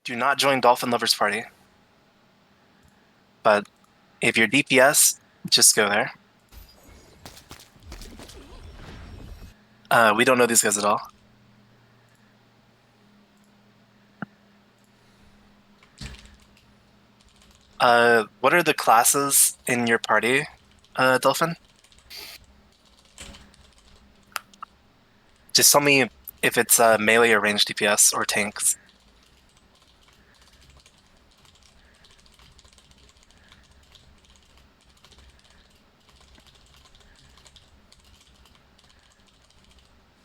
do not join Dolphin Lovers Party. But if you're DPS, just go there. We don't know these guys at all. What are the classes in your party, Dolphin? Just tell me if it's melee or ranged DPS or tanks.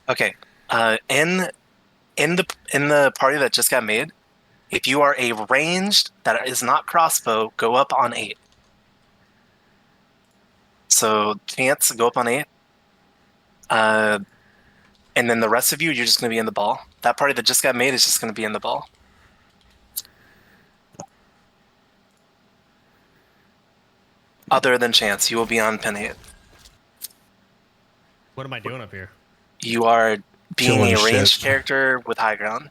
Okay. In the party that just got made, if you are a ranged that is not crossbow, go up on 8. So Chance, go up on 8. And then the rest of you, you're just going to be in the ball. That party that just got made is just going to be in the ball. Other than Chance, you will be on pin 8. What am I doing up here? You are being Killing a ranged shit. character with high ground.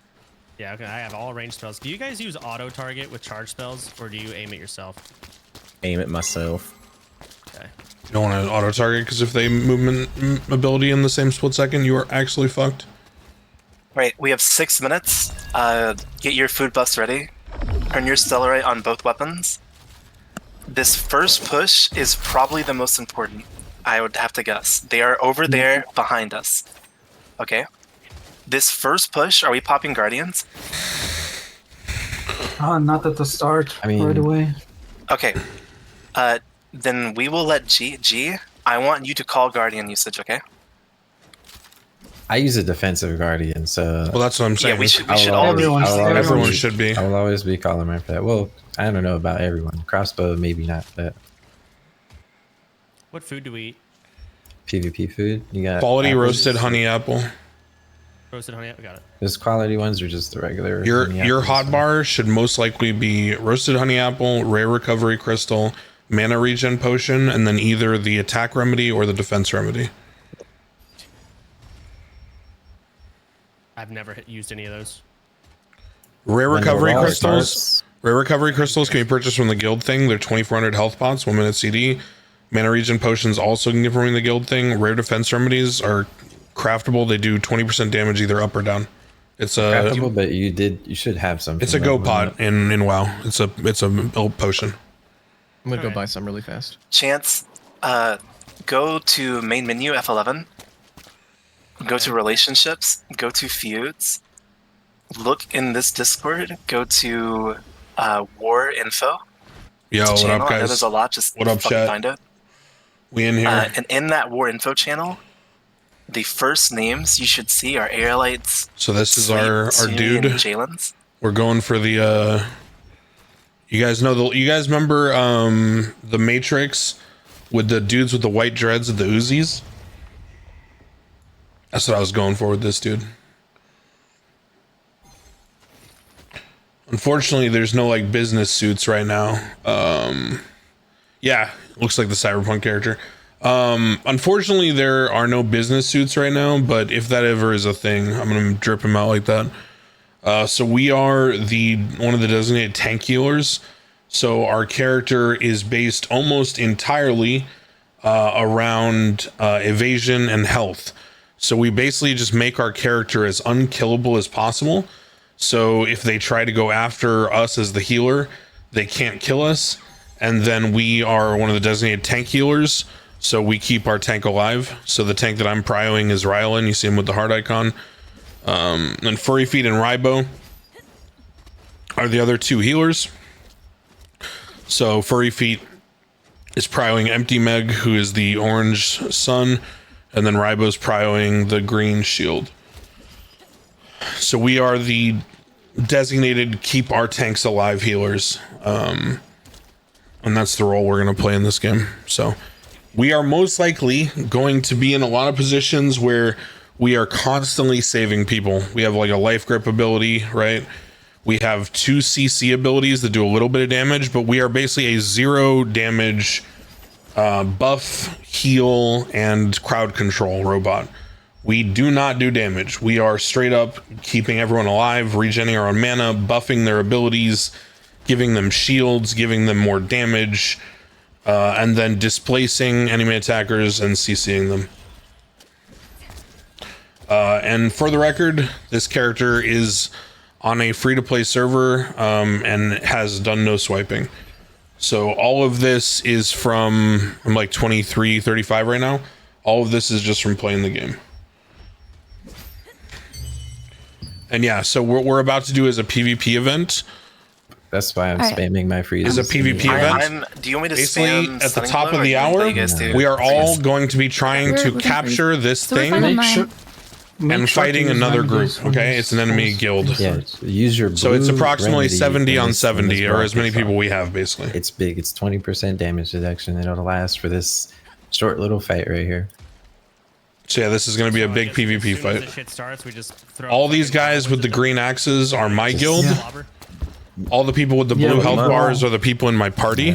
Yeah, okay, I have all ranged spells. Do you guys use auto target with charge spells, or do you aim at yourself? Aim at myself. Okay. You don't want to auto target because if they movement ability in the same split second, you are actually fucked. Right, we have 6 minutes. Get your food buffs ready. Turn your Stellarite on both weapons. This first push is probably the most important, I would have to guess. They are over there behind us. Okay. This first push, are we popping Guardians? Not at the start, I mean- right away. Okay. Then we will let G. I want you to call Guardian usage, okay? I use a defensive guardian, so Well, that's what I'm saying. Yeah, we should all be. Everyone should be. I will always be calling my pet. Well, I don't know about everyone. Crossbow, maybe not, but What food do we eat? PvP food. You got Quality apples. roasted honey apple. Roasted honey. I got it. There's quality ones or just the regular. Your honey your apples? hot bar should most likely be roasted honey apple, rare recovery crystal, mana regen potion, and then either the attack remedy or the defense remedy. I've never used any of those. Rare When the recovery wall crystals. starts- Rare recovery crystals can be purchased from the guild thing. They're 2,400 health pots, 1 minute CD. Mana regen potions also can get from the guild thing. Rare defense remedies are craftable. They do 20% damage either up or down. It's a Craftable, but you should have some. it's a from go that pot one. in WoW. It's a build potion. I'm gonna go Alright. buy some really fast. Chance, go to main menu F11. Go to relationships. Go to feuds. Look in this Discord. Go to war info. Yo, It's a what channel. up, I know guys? there's a lot. Just What up, fucking chat? find it. We in here. And in that war info channel, the first names you should see are Airlights. So this is our dude. Jalen's. We're going for the you guys remember the Matrix with the dudes with the white dreads of the Uzis? That's what I was going for with this dude. Unfortunately, there's no like business suits right now. Yeah, looks like the cyberpunk character. Unfortunately, there are no business suits right now, but if that ever is a thing, I'm gonna drip him out like that. So we are one of the designated tank healers. So our character is based almost entirely around evasion and health. So we basically just make our character as unkillable as possible. So if they try to go after us as the healer, they can't kill us. And then we are one of the designated tank healers. So we keep our tank alive. So the tank that I'm prioing is Rylan. You see him with the heart icon. And Furry Feet and Rybo are the other two healers. So Furry Feet is prioing Empty Meg, who is the orange sun, and then Rybo's prioing the green shield. So we are the designated keep our tanks alive healers. And that's the role we're going to play in this game. So we are most likely going to be in a lot of positions where we are constantly saving people. We have like a life grip ability, right? We have 2 CC abilities that do a little bit of damage, but we are basically a 0 damage buff, heal, and crowd control robot. We do not do damage. We are straight up keeping everyone alive, regenerating our own mana, buffing their abilities, giving them shields, giving them more damage, and then displacing enemy attackers and CCing them. And for the record, this character is on a free-to-play server and has done no swiping. So all of this is from, I'm like 23, 35 right now. All of this is just from playing the game. And yeah, so what we're about to do is a PvP event. That's why I'm All right. spamming my freeze. Is a PvP event. Do you want me to Basically, spam at the Stunning top Blow, of or the you want hour, you guys to- we are all going to be trying to We're capture this So we're thing fine on Make mine. sure. and fighting another group. Okay, it's an enemy guild. Yeah, use your blue So it's approximately remedy 70 in on this- in 70, this or as many broadcast. people we have, basically. It's big. It's 20% damage reduction, and it'll last for this short little fight right here. So yeah, this is going to be a So I big guess PvP as soon as fight. the shit starts, we just throw All these fucking guys with the wizards green axes are my guild. and slobber. All the people with the Yeah, blue but health my- bars are the people in my party.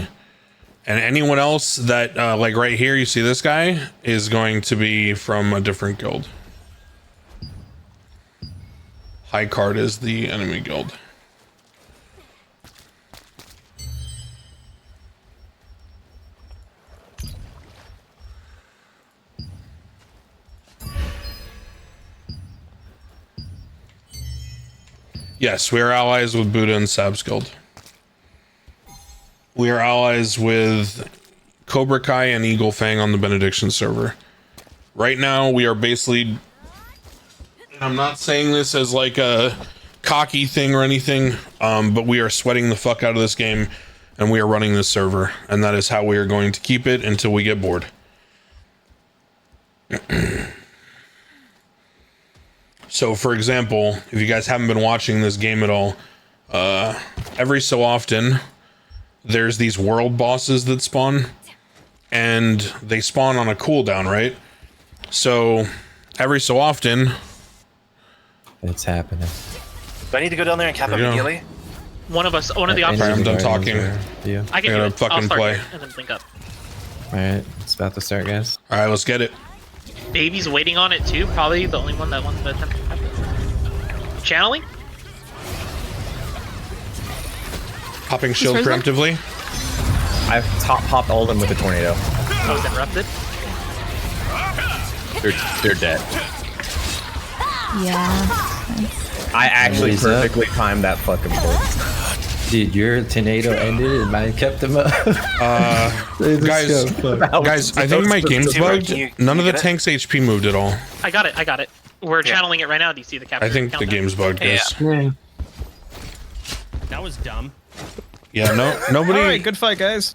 And anyone else that, like right here, you see this guy, is going to be from a different guild. High card is the enemy guild. Yes, we are allies with Buddha and Sab's guild. We are allies with Cobra Kai and Eagle Fang on the Benediction server. Right now, we are basically... and I'm not saying this as like a cocky thing or anything, but we are sweating the fuck out of this game, and we are running this server, and that is how we are going to keep it until we get bored. So, for example, if you guys haven't been watching this game at all, every so often, there's these world bosses that spawn, and they spawn on a cooldown, right? So, every so often... It's happening. Do I need to go down there and cap There you go. immediately? One of the I'm options. done talking. Yeah. I can I do gotta it. fucking I'll start play. it and then link up. All right, it's about to start, guys. All right, let's get it. Baby's waiting on it too. Probably the only one that wants to attempt to have it. Channeling. Popping shield frozen? preemptively. I've top popped all of them with a tornado. I was interrupted. They're dead. Yeah. I actually Raise up. perfectly timed that fucking pull. Dude, your tornado ended and mine kept them up. Guys, guys, I think my game's Timber, bugged. can you None of the get it? tank's HP moved at all. I got it. We're channeling it right now. Do you see the capture? I think the countdown? game's bugged, guys. Yeah. That was dumb. Yeah, no, nobody. All right, good fight, guys.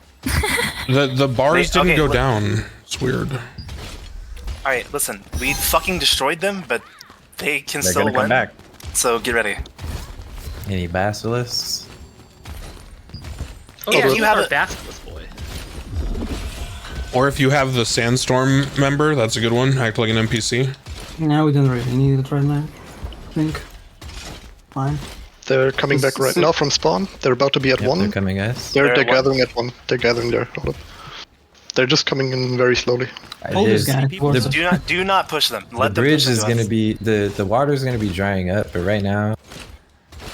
The bars Wait, didn't okay, go look. down. It's weird. Alright, listen. We fucking destroyed them, but they can They're still gonna come win. back. So get ready. Any basilisks? Oh, If yeah, you you have have a- a basilisk boy. Or if you have the Sandstorm member, that's a good one. Act like an NPC. Now we don't really need it right now. I think. Fine. They're coming back right now from spawn. They're about to be at Yep, one. they're coming, guys. They're They're at one. gathering at one. They're gathering there. Hold up. They're just coming in very slowly. Hold this There's- guy. people- towards Do us. do not push them. The Let them bridge push is them going us. to be the water's going to be drying up, but right now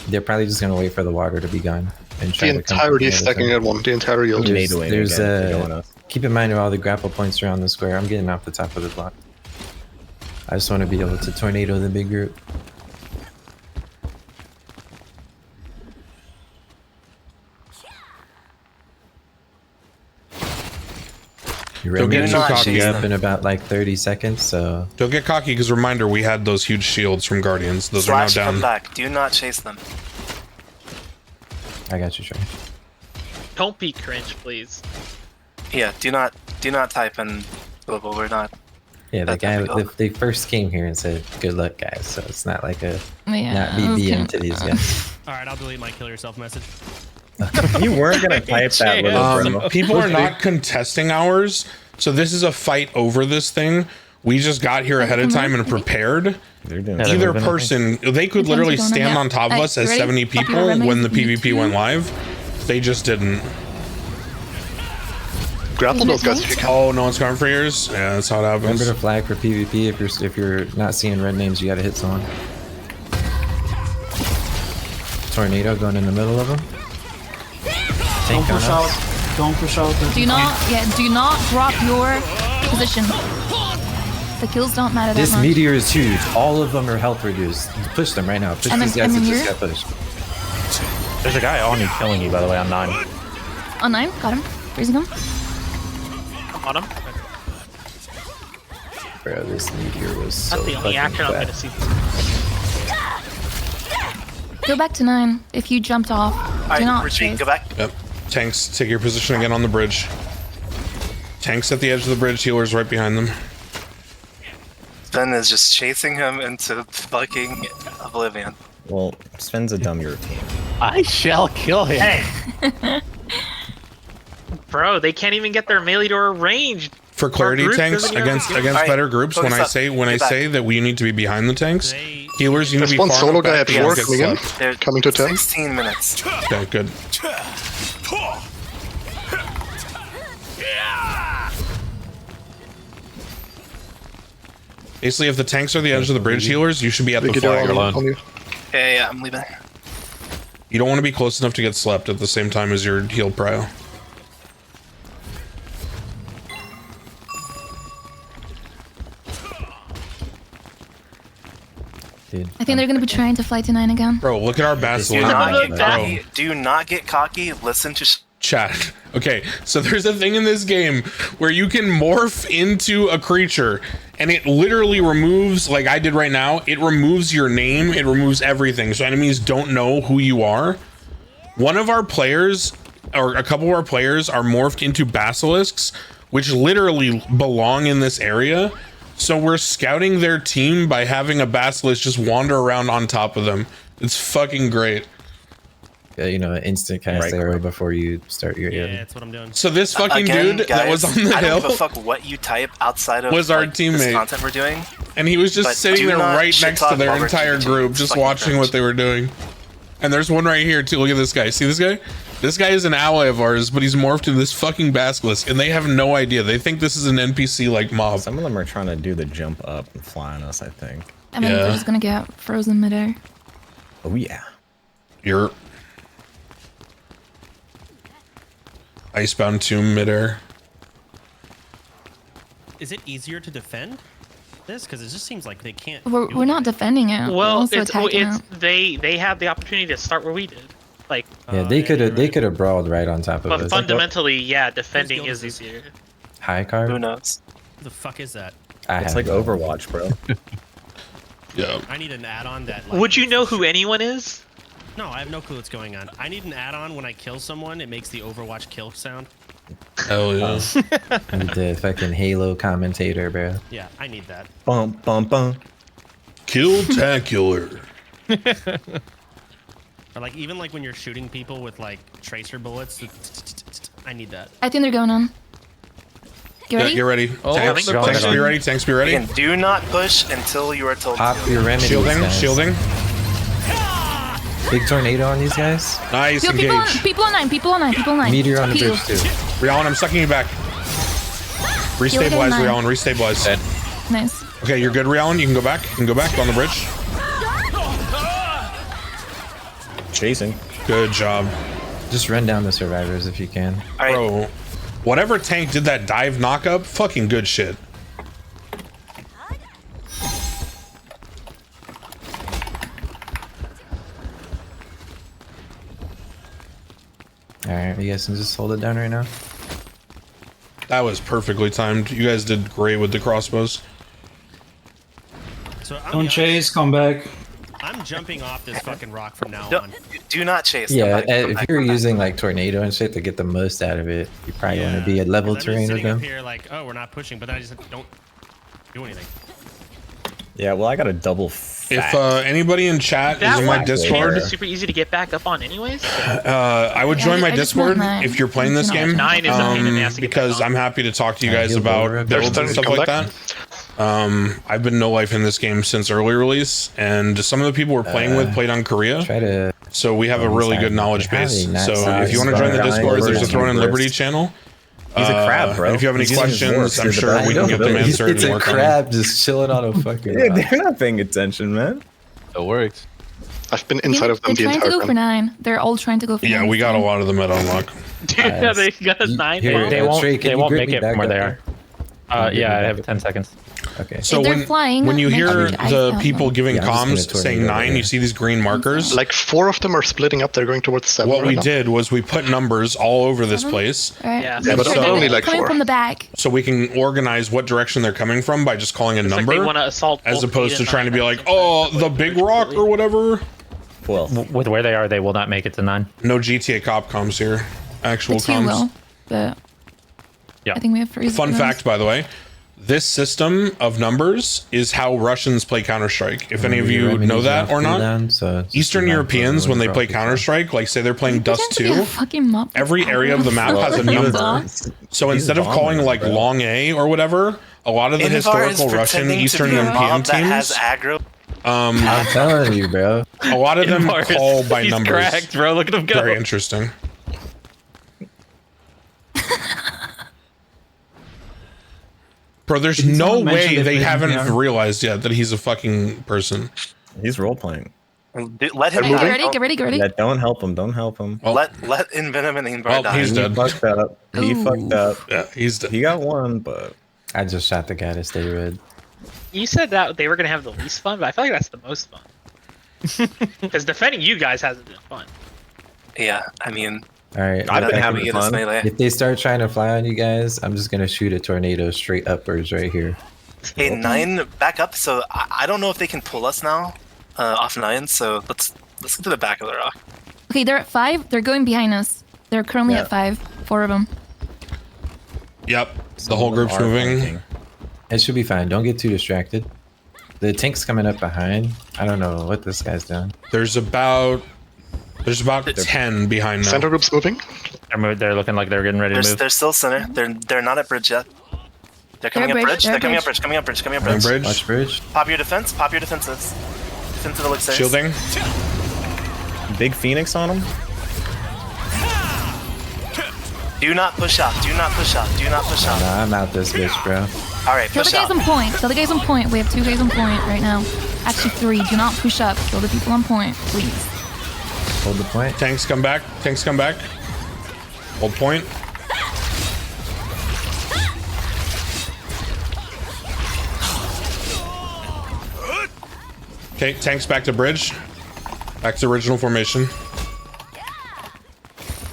they're probably just going to wait for the water to be gone and The try to come entirety from is the other stacking side. at one. The entirety of There's- Tornadoing there's, again. They're uh, going us. Keep in mind all the grapple points around the square. I'm getting off the top of the block. I just want to be able to tornado the big group. Your Don't get remedy too not cocky. should be chase up them. in about like 30 seconds, so Don't get cocky, because reminder, we had those huge shields from Guardians. Those are now Slash come down. back. Do not chase them. I got you, Trey. Don't be cringe, please. Yeah, do not type in global. We're not. Yeah, the That's guy, difficult. they first came here and said, good luck, guys, so it's not like a, Yeah. not I was BBM gonna- to these guys. All right, I'll delete my kill yourself message. You weren't gonna type that little bro. People are not contesting ours, so this is a fight over this thing. We just got here ahead of time and prepared. They're doing Either person, they could The literally things we don't stand know on yet. top of Alright, us as ready? 70 Copy people your remedies. when the Me PvP too. went live. They just didn't. Grapple Isn't those it guys tank? if you can. Oh, no one's coming for yours. Yeah, that's how it happens. Remember to flag for PvP. If you're not seeing red names, you gotta hit someone. Tornado going in the middle of them. Don't Tank on push us. out. Don't push out. Do not drop your position. The kills don't matter that This much. meteor is huge. All of them are health reduced. Push them right now. Push I'm these in- guys I'm that in just here. got pushed. There's a guy on you killing you, by the way, on 9. On 9, got him. Raising him. On him. Bro, this meteor was so That's the only fucking action I'm fat. gonna see. Go back to 9. If you jumped off, do Alright, not retreat, chase. go back. Yep. Tanks, take your position again on the bridge. Tanks at the edge of the bridge, healers right behind them. Sven is just chasing him into fucking oblivion. Well, Sven's a dumb European. I shall kill him. Bro, they can't even get their melee door ranged. For clarity, group tanks doesn't even against have- against Alright, better groups. When focus I up. say Get back. that we need to be behind the tanks, They- healers you need to There's be one far solo enough guy back at that you 4 don't get coming in. slept. They're Coming to 10. 16 minutes. Okay, good. Basically, if the tanks are the edge of the bridge healers, you should be at the Vigor flag. on you. Yeah, I'm leaving. You don't want to be close enough to get slept at the same time as your heal prio. Dude, I think they're gonna be trying to fly to 9 again. Bro, look at our Do basilisk. not Bro. get cocky. Do not get cocky. Listen to Chat. Okay, so there's a thing in this game where you can morph into a creature and it literally removes, like I did right now, it removes your name, it removes everything, so enemies don't know who you are. One of our players, or a couple of our players, are morphed into basilisks, which literally belong in this area. So we're scouting their team by having a basilisk just wander around on top of them. It's fucking great. you know, instant cast Right, arrow correct. before you start your Yeah, arrow. that's what I'm doing. So this fucking Again, dude that was guys, on the I don't give a hill fuck what you type outside of was our like, this teammate. content we're doing. And he was just But sitting do there not right shit next to talk their while we're entire doing group, it's just fucking watching cringe. what they were doing. And there's one right here too. Look at this guy. See this guy? This guy is an ally of ours, but he's morphed into this fucking basilisk, and they have no idea. They think this is an NPC like mob. Some of them are trying to do the jump up and fly on us, I think. I mean, Yeah. they're just gonna get frozen midair. Oh, yeah. You're Icebound Tomb midair. Is it easier to defend this? Because it just seems like they can't. We're do not anything. defending it. we're Well, also it's attacking it. they had the opportunity to start where we did. Like, Yeah, they yeah, could have you're they right. could have brawled right on top of but us. fundamentally, yeah, defending guild is is this? easier. High Who card. knows? What the fuck is that? I It's have like no Overwatch, bro. Yeah. I need an add-on that. Like, Would you know who shit. anyone is? No, I have no clue what's going on. I need an add-on when I kill someone. It makes the Overwatch kill sound. Hell yeah. idea. The fucking Halo commentator, bro. Yeah, I need that. Bum, bum, bum. Kill-tacular. Or like even like when you're shooting people with like tracer bullets. I need that. I think they're going on. Get Yeah, ready? get ready. Tanks, they're tanks coming. be ready. Tanks be ready. Again, do not push until you are told Pop to. your remedies, Shielding, guys. shielding. Big tornado on these guys. Nice, People on, engage. people on 9, people on 9, people on 9. Meteor on the Peel. bridge too. Rialin, I'm sucking you back. Restabilize, nine. Rialin, restabilize. Nice. Okay, you're good, Rialin. You can go back. You can go back on the bridge. Chasing. Good job. Just run down the survivors if you can. All right, Bro, whatever tank did that dive knockup, fucking good shit. Alright, you guys can just hold it down right now. That was perfectly timed. You guys did great with the crossbows. So I'm, Don't chase, come back. I'm jumping off this fucking rock from now don't, on. do not chase. Yeah, Come back, come if back, you're come back. using like tornado and shit to get the most out of it, you probably want to be at level 'Cause I'm terrain just with sitting up them. here like, oh, we're not pushing, but then I just don't do anything. Yeah, well, I got a double If fat. anybody in chat That is in my one Discord, is super easy to get back up on, anyways. I would join my I just want Discord nine. if you're playing this game. 9 is a pain in the ass to get back Because on. I'm happy to talk to you Yeah, guys he'll go over about it. builds and There's stuff time to like come that. I've been no life in this game since early release, and some of the people we're playing with played on Korea, Try to. so we have a really good knowledge How base. they not So size if you want to join the guys Discord, there's a versus Throne and universe. Liberty channel. He's a crab, bro. And if you have any He's using questions, dwarfs I'm to sure the we can get them back. answered It's and a work on them. crab just chilling on a fucking. Yeah, they're not paying attention, man. It works. I've been inside of them They're the trying to entire go for time. 9. They're all trying to go for 9. Yeah, we got a lot of them at unlock. Dude, yeah, they got a 9. Here, They uh, won't. Trey, can They you won't grip make me it back from where up they there? are. Can you Yeah, grip I me have back 10 seconds. Okay. So they're when flying, when you make hear sure to the ice people them. giving Yeah, I'm just comms gonna saying tornado 9, there. you see these green markers. Like 4 of them are splitting up. They're going towards 7 What right we now. did was we put numbers all over this 7? place, Alright. Yeah. Make Yeah, but sure so- they're only like coming 4. from the back. so we can organize what direction they're coming from by just calling a It's like number, they want to assault as both opposed eight to and trying to be 9 like, at the same oh, time. the big rock or whatever. Well, with where they are, they will not make it to 9. No GTA cop comms here. Actual The 2 comms. will, but Yeah. I think we have freeze. Fun fact, by the way, this system of numbers is how Russians play Counter-Strike. If any of you know that or not, Eastern Europeans, when they play Counter-Strike, like say they're playing Dust 2, every area of the map has a number. So instead of calling like long A or whatever, a lot of the historical Russian, Eastern European teams, I'm telling you, bro. a lot of them Mars, call by he's numbers. cracked, bro. Look at him go. Very interesting. Bro, there's Didn't no someone mention way they they played haven't VR? realized yet that he's a fucking person. He's role playing. Let him Get die. ready, get ready, get ready. Yeah, don't help him. Don't help him. Let Invenom and Ingvar Well, die. he's He dead. fucked up. He Ooh. fucked up. Yeah, he's dead. He got one, but I just shot the guy to stay red. You said that they were gonna have the least fun, but I feel like that's the most fun. Because defending you guys hasn't been fun. Yeah, I mean, All right. I've been nothing having we get is fun. melee. If they start trying to fly on you guys, I'm just gonna shoot a tornado straight upwards right here. Hey, 9, back up. So I don't know if they can pull us now off 9. So let's get to the back of the rock. Okay, they're at 5. They're going behind us. They're currently Yeah. at 5. 4 of them. Yep, some the whole of them group's are moving. flanking. It should be fine. Don't get too distracted. The tank's coming up behind. I don't know what this guy's doing. There's about 10 behind now. Center group's moving. They're looking like they're getting ready to move. They're still center. They're not at bridge yet. They're coming They're up bridge, bridge. they're They're coming up bridge. bridge. Coming up bridge. Coming up Coming bridge. bridge. Watch bridge. Pop your defense. Pop your defenses. Defensive elixirs. Shielding. Big Phoenix on him. Do not push out. Do not push out. Do not push out. Nah, I'm out this bitch, bro. All right, Kill the push guys out. on point. Kill the guys on point. We have 2 guys on point right now. Actually 3. Do not push up. Kill the people on point, please. Hold the point. Tanks come back. Tanks come back. Hold point. Okay, tanks back to bridge. Back to original formation.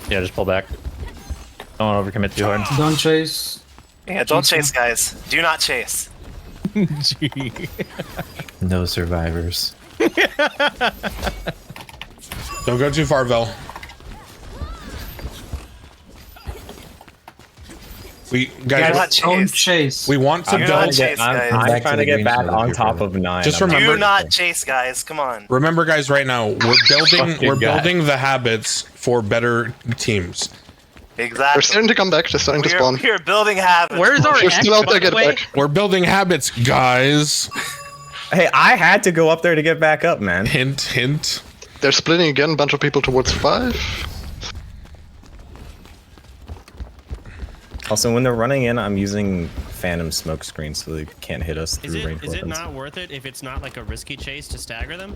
Yeah, just pull back. Don't overcommit too hard. Don't chase. Yeah, don't chase, guys. Do not chase. No survivors. Don't go too far, Vel. We Do guys, not Don't chase. chase. we want to Do not build. chase, guys. back I'm to trying the to get green back shield on if top you're of 9. Just I'm not- remember- Do not chase, guys. Come on. Remember, guys, right now we're building Fucking guy. the habits for better teams. They're Exactly. starting to come back. They're starting to spawn. We are building habits. Where's our They're X, still out there. by the Get way? back. We're building habits, guys. Hey, I had to go up there to get back up, man. Hint, hint. They're splitting again. Bunch of people towards 5. Also, when they're running in, I'm using phantom smoke screens so they can't hit us Is through it ranged is it weapons. not worth it if it's not like a risky chase to stagger them?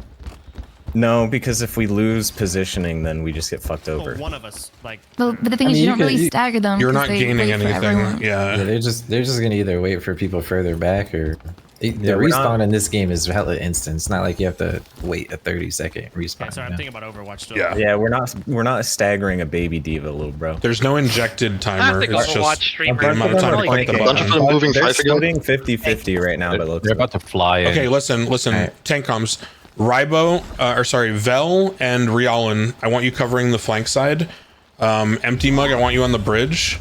No, because if we lose positioning, then we just get fucked Well, over. one of us, like, But the thing I is, mean, you you don't could- really you- stagger them. You're 'cause not they gaining wait for everyone. anything. Yeah. Yeah, they're just gonna either wait for people further back or the we're not- respawn in this game is hella instant. It's not like you have to wait a 30-second respawn. yeah, sorry, I'm you know? thinking about Overwatch still. Yeah. Yeah, we're not staggering a baby diva, little bro. There's no injected timer. Classic It's Overwatch just streamer. the amount of time to Really click the good. Bunch of button. them moving They're 5 again. splitting 50-50 right now, but They're about to fly in. Okay, listen. Alright. Tank comms. Vel and Rialin, I want you covering the flank side. Empty Mug, I want you on the bridge.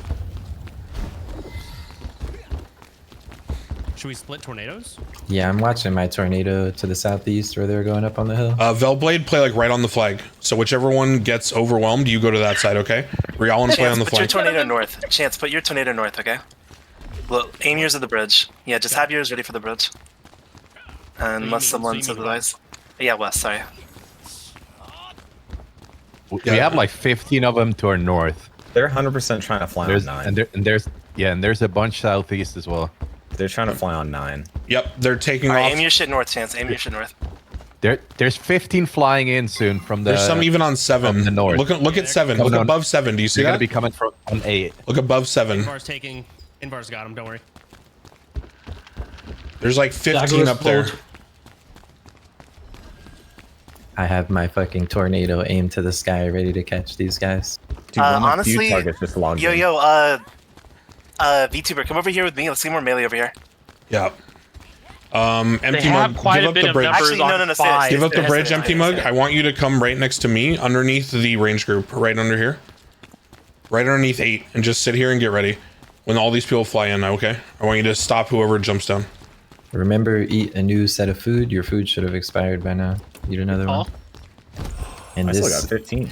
Should we split tornadoes? Yeah, I'm watching my tornado to the southeast where they're going up on the hill. Velblade, play like right on the flag. So whichever one gets overwhelmed, you go to that side, okay? Rialin, play on Chance, the put your flank. tornado north. Chance, put your tornado north, okay? Look, aim yours at the bridge. Yeah, just have yours ready for the bridge. Unless mean- someone so you says mean otherwise. Yeah, west, sorry. We have like 15 of them to our north. They're 100% trying to fly on 9. And there's a bunch southeast as well. They're trying to fly on 9. Yep, they're taking All right, off. aim your shit north, Chance. Aim your shit north. There's 15 flying in soon from the. There's some even on 7. From the north. Look at 7. Look above 7. Do you see They're that? gonna be coming from on 8. Look above 7. Invar's got him. Don't worry. There's like 15 up there. I have my fucking tornado aimed to the sky, ready to catch these guys. Dude, one of my honestly, few targets just logged in. VTuber, come over here with me. Let's see more melee over here. Yeah. Empty They have mug. quite Give a up bit the of bridge. numbers Actually, on no, 5. Give up the Yes, bridge, yes, empty yes, mug. yes. I want you to come right next to me, underneath the range group, right under here, right underneath 8, and just sit here and get ready. When all these people fly in, okay? I want you to stop whoever jumps down. Remember, eat a new set of food. Your food should have expired by now. Eat another one. And I still got 15.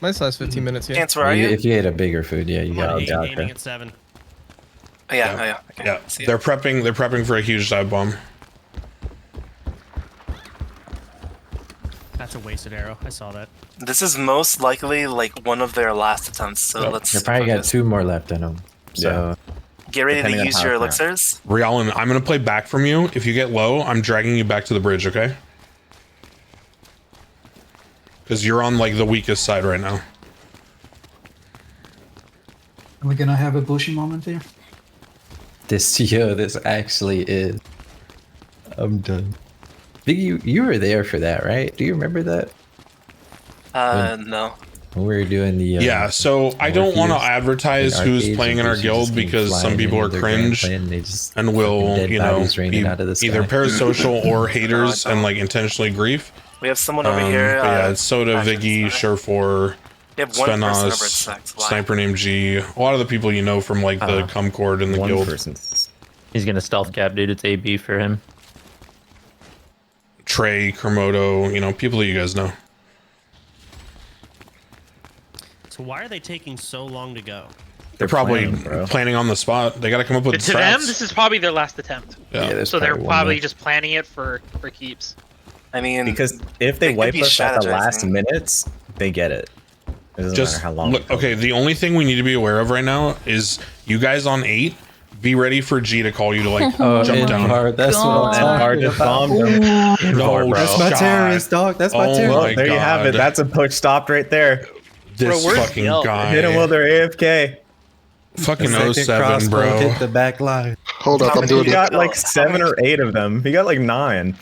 My last 15 minutes, yeah. Chance, where are you? If you ate a bigger food, yeah, you got it. Aiming at 7. Oh, yeah. Okay. Yeah, See ya. they're prepping for a huge dive bomb. That's a wasted arrow. I saw that. This is most likely like one of their last attempts, so let's They probably got focus. 2 more left in them. So Get ready Depending to on use how your it's at. elixirs. Rialan, I'm gonna play back from you. If you get low, I'm dragging you back to the bridge, okay? Because you're on like the weakest side right now. Are we gonna have a bushy moment here? this actually is. I'm done. Big, you were there for that, right? Do you remember that? No. When we were doing the Yeah, so I don't want to Morpheus advertise and who's arcades, playing in and our they guild just came because some flying people in are with their grand cringe plan, they just and fucking will, dead you know, bodies raining be out of the sky. either parasocial or haters and like intentionally grief. We have someone over here. But yeah, it's Soda, actually, Viggy, sorry. Surefour, We have one person over at Svenos, Sex. Why? Sniper named G. A lot of the people you know from like the Comcord and the One guild. person. He's gonna stealth cap, dude. It's AB for him. Trey, Kermodo, you know, people that you guys know. So why are they taking so long to go? They're probably planning, bro. planning on the spot. They got to come up with To them, strats. this is probably their last attempt. Yeah. there's So they're one probably more. just planning it for keeps. I mean, Because if they They could wipe be us at the last strategizing. minutes, they get it. It doesn't Just matter how long. look. Okay, the only thing we need to be aware of right now is you guys on 8. Be ready for G to call you to like jump down. Invar, that's what I'm God. talking just about. bombed him. No, That's my God. terrorist, dog. That's my Oh terrorist. my There you have it. God. That's a push stopped right there. This Bro, where's fucking Yelp? guy. Hit him while they're AFK. Fucking The second 07, crossbow bro. Hit the back line. Hold up, I'm doing He it. got like 7 or 8 of them. He got like 9.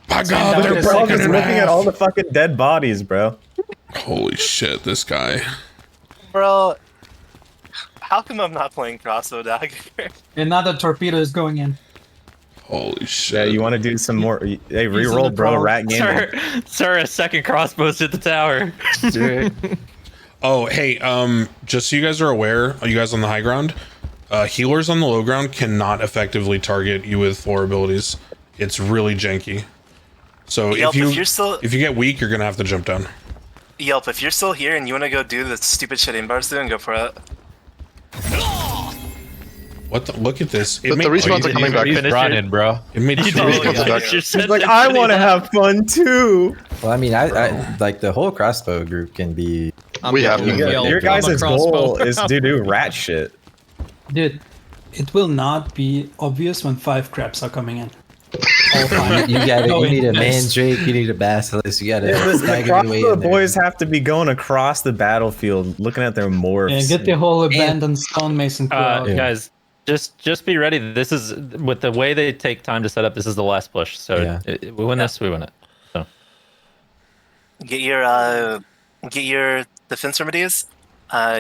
My God, Look they're at bro, broken just in looking at half. all the fucking dead bodies, bro. Holy shit, this guy. bro, how come I'm not playing crossbow dagger? And now the torpedo is going in. Holy shit. Yeah, you want to do some more? Hey, reroll, bro. pro. Rat gaming. Sir, a second crossbow's hit the tower. Oh, hey, just so you guys are aware, you guys on the high ground, healers on the low ground cannot effectively target you with floor abilities. It's really janky. So Yelp, if you're still you get weak, you're gonna have to jump down. Yelp, if you're still here and you want to go do the stupid shit Invar's doing, go for it. What the? Look at this. The respawns are coming back. He's running, bro. It made two. He's like, I want to have fun too. Well, I mean, I like the whole crossbow group can be. We have getting to. yelled. Your I'm guys' a crossbow. goal is to do rat shit. Dude, it will not be obvious when 5 crabs are coming in. All You, five. you got No, You need a it's- mandrake. You need a basilisk. You got to The stagger your way crossbow in there. boys have to be going across the battlefield, looking at their morphs. Yeah, get the whole abandoned stonemason crew out. Guys, just be ready. This is with the way they take time to set up. This is the last push. So Yeah. we win this, we win it. So Get your defense remedies.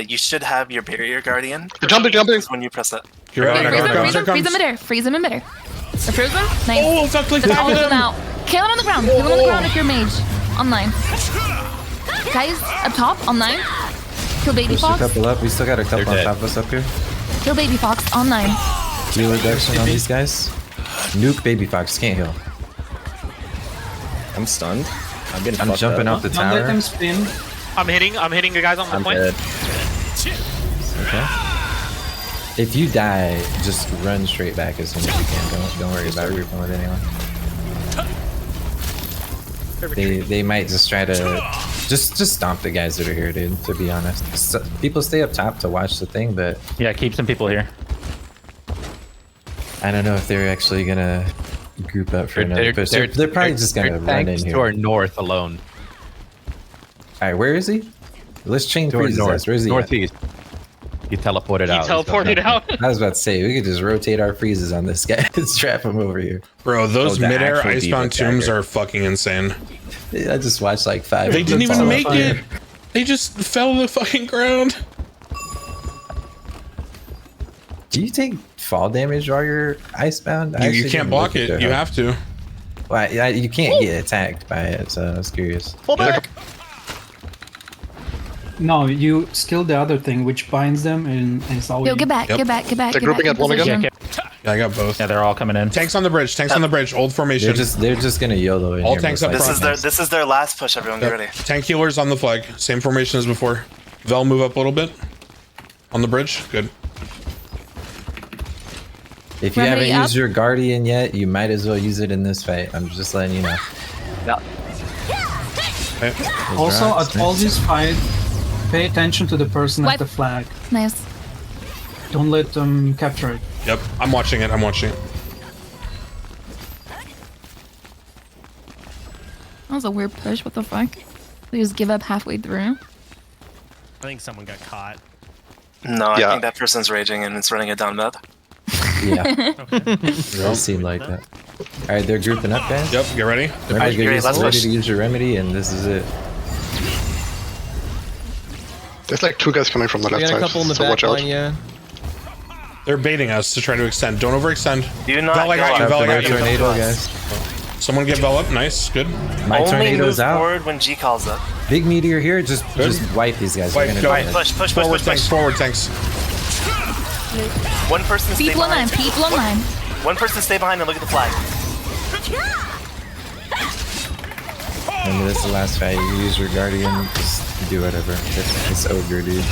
You should have your barrier guardian. They're jumping. When you press it. You're right, Freeze him, here freeze him, freeze comes. him in midair. Freeze him in midair. They're frozen? Nice. Oh, it's not like That's all of that. them out. Kill him on the ground. Kill him on the ground if you're mage. Online. Guys, up top, online. Kill Baby Push a Fox. couple up. We still got a couple They're on dead. top of us up here. Kill Baby Fox, online. Heal reduction on these guys. Nuke Baby Fox. Can't heal. I'm stunned. I'm I'm jumping out the Don't let tower. them spin. I'm hitting the guys on the I'm point. dead. Okay. If you die, just run straight back as soon as you can. Don't worry about reaping with anyone. they might just try to just stomp the guys that are here, dude. To be honest, people stay up top to watch the thing, but Yeah, keep some people here. I don't know if they're actually gonna group up for another push. They're probably just gonna run in here. To our north alone. All right, where is he? Let's chain To our freeze his ass. Where is he? northeast. He teleported out. He teleported out. I was about to say we could just rotate our freezes on this guy and strap him over here. Bro, those the mid-air actual icebound deep tombs attacker. are fucking insane. I just watched like 5. They of didn't them even fall make off. it. They just fell to the fucking ground. Do you take fall damage while you're icebound? I You actually can't didn't block look at it. their You health. have to. Well, you can't get attacked by it, so I was curious. Pull back. No, you skill the other thing, which binds them, and it's always. Yo, get back, Yep. get back, get back. They're get grouping back at one in again? position. Yeah, I got both. Yeah, they're all coming in. Tanks on the bridge. Tanks on the bridge. Old formation. They're just gonna YOLO in All here, tanks most up likely. front. This is their last push. Everyone, get Yep. ready. Tank healers on the flag. Same formation as before. Vel, move up a little bit. On the bridge. Good. If you Remedy haven't up. used your guardian yet, you might as well use it in this fight. I'm just letting you know. Okay. Also, Rocks, at all nice. these fights, pay attention to the person Wipe. at the flag. Nice. Don't let them capture it. Yep. I'm watching it. I'm watching it. That was a weird push. What the fuck? They just give up halfway through. I think someone got caught. No, I Yeah. think that person's raging and it's running it down mid. Yeah, it does seem like that. All right, they're grouping up, guys. Yep. Get ready. Everybody Great, get let's ready push. to use your remedy, and this is it. There's like 2 guys coming from the We left got a side, couple in the so back watch out. line, yeah. They're baiting us to try to extend. Don't overextend. Do not Vel, I go got you. up. Vel, I Their got you. tornado, guys. Someone get Vel up. Nice. Good. My Only tornado's move out. forward when G calls it. Big meteor here. Just wipe these guys. Wipe, We're gonna go. do Alright, it. push, push, push, Forward push, tanks. push. Forward tanks. One person stay People online, behind. people online. One person stay behind and look at the flag. Remember, this is the last fight. You use your guardian. Just do whatever. It's ogre, dude.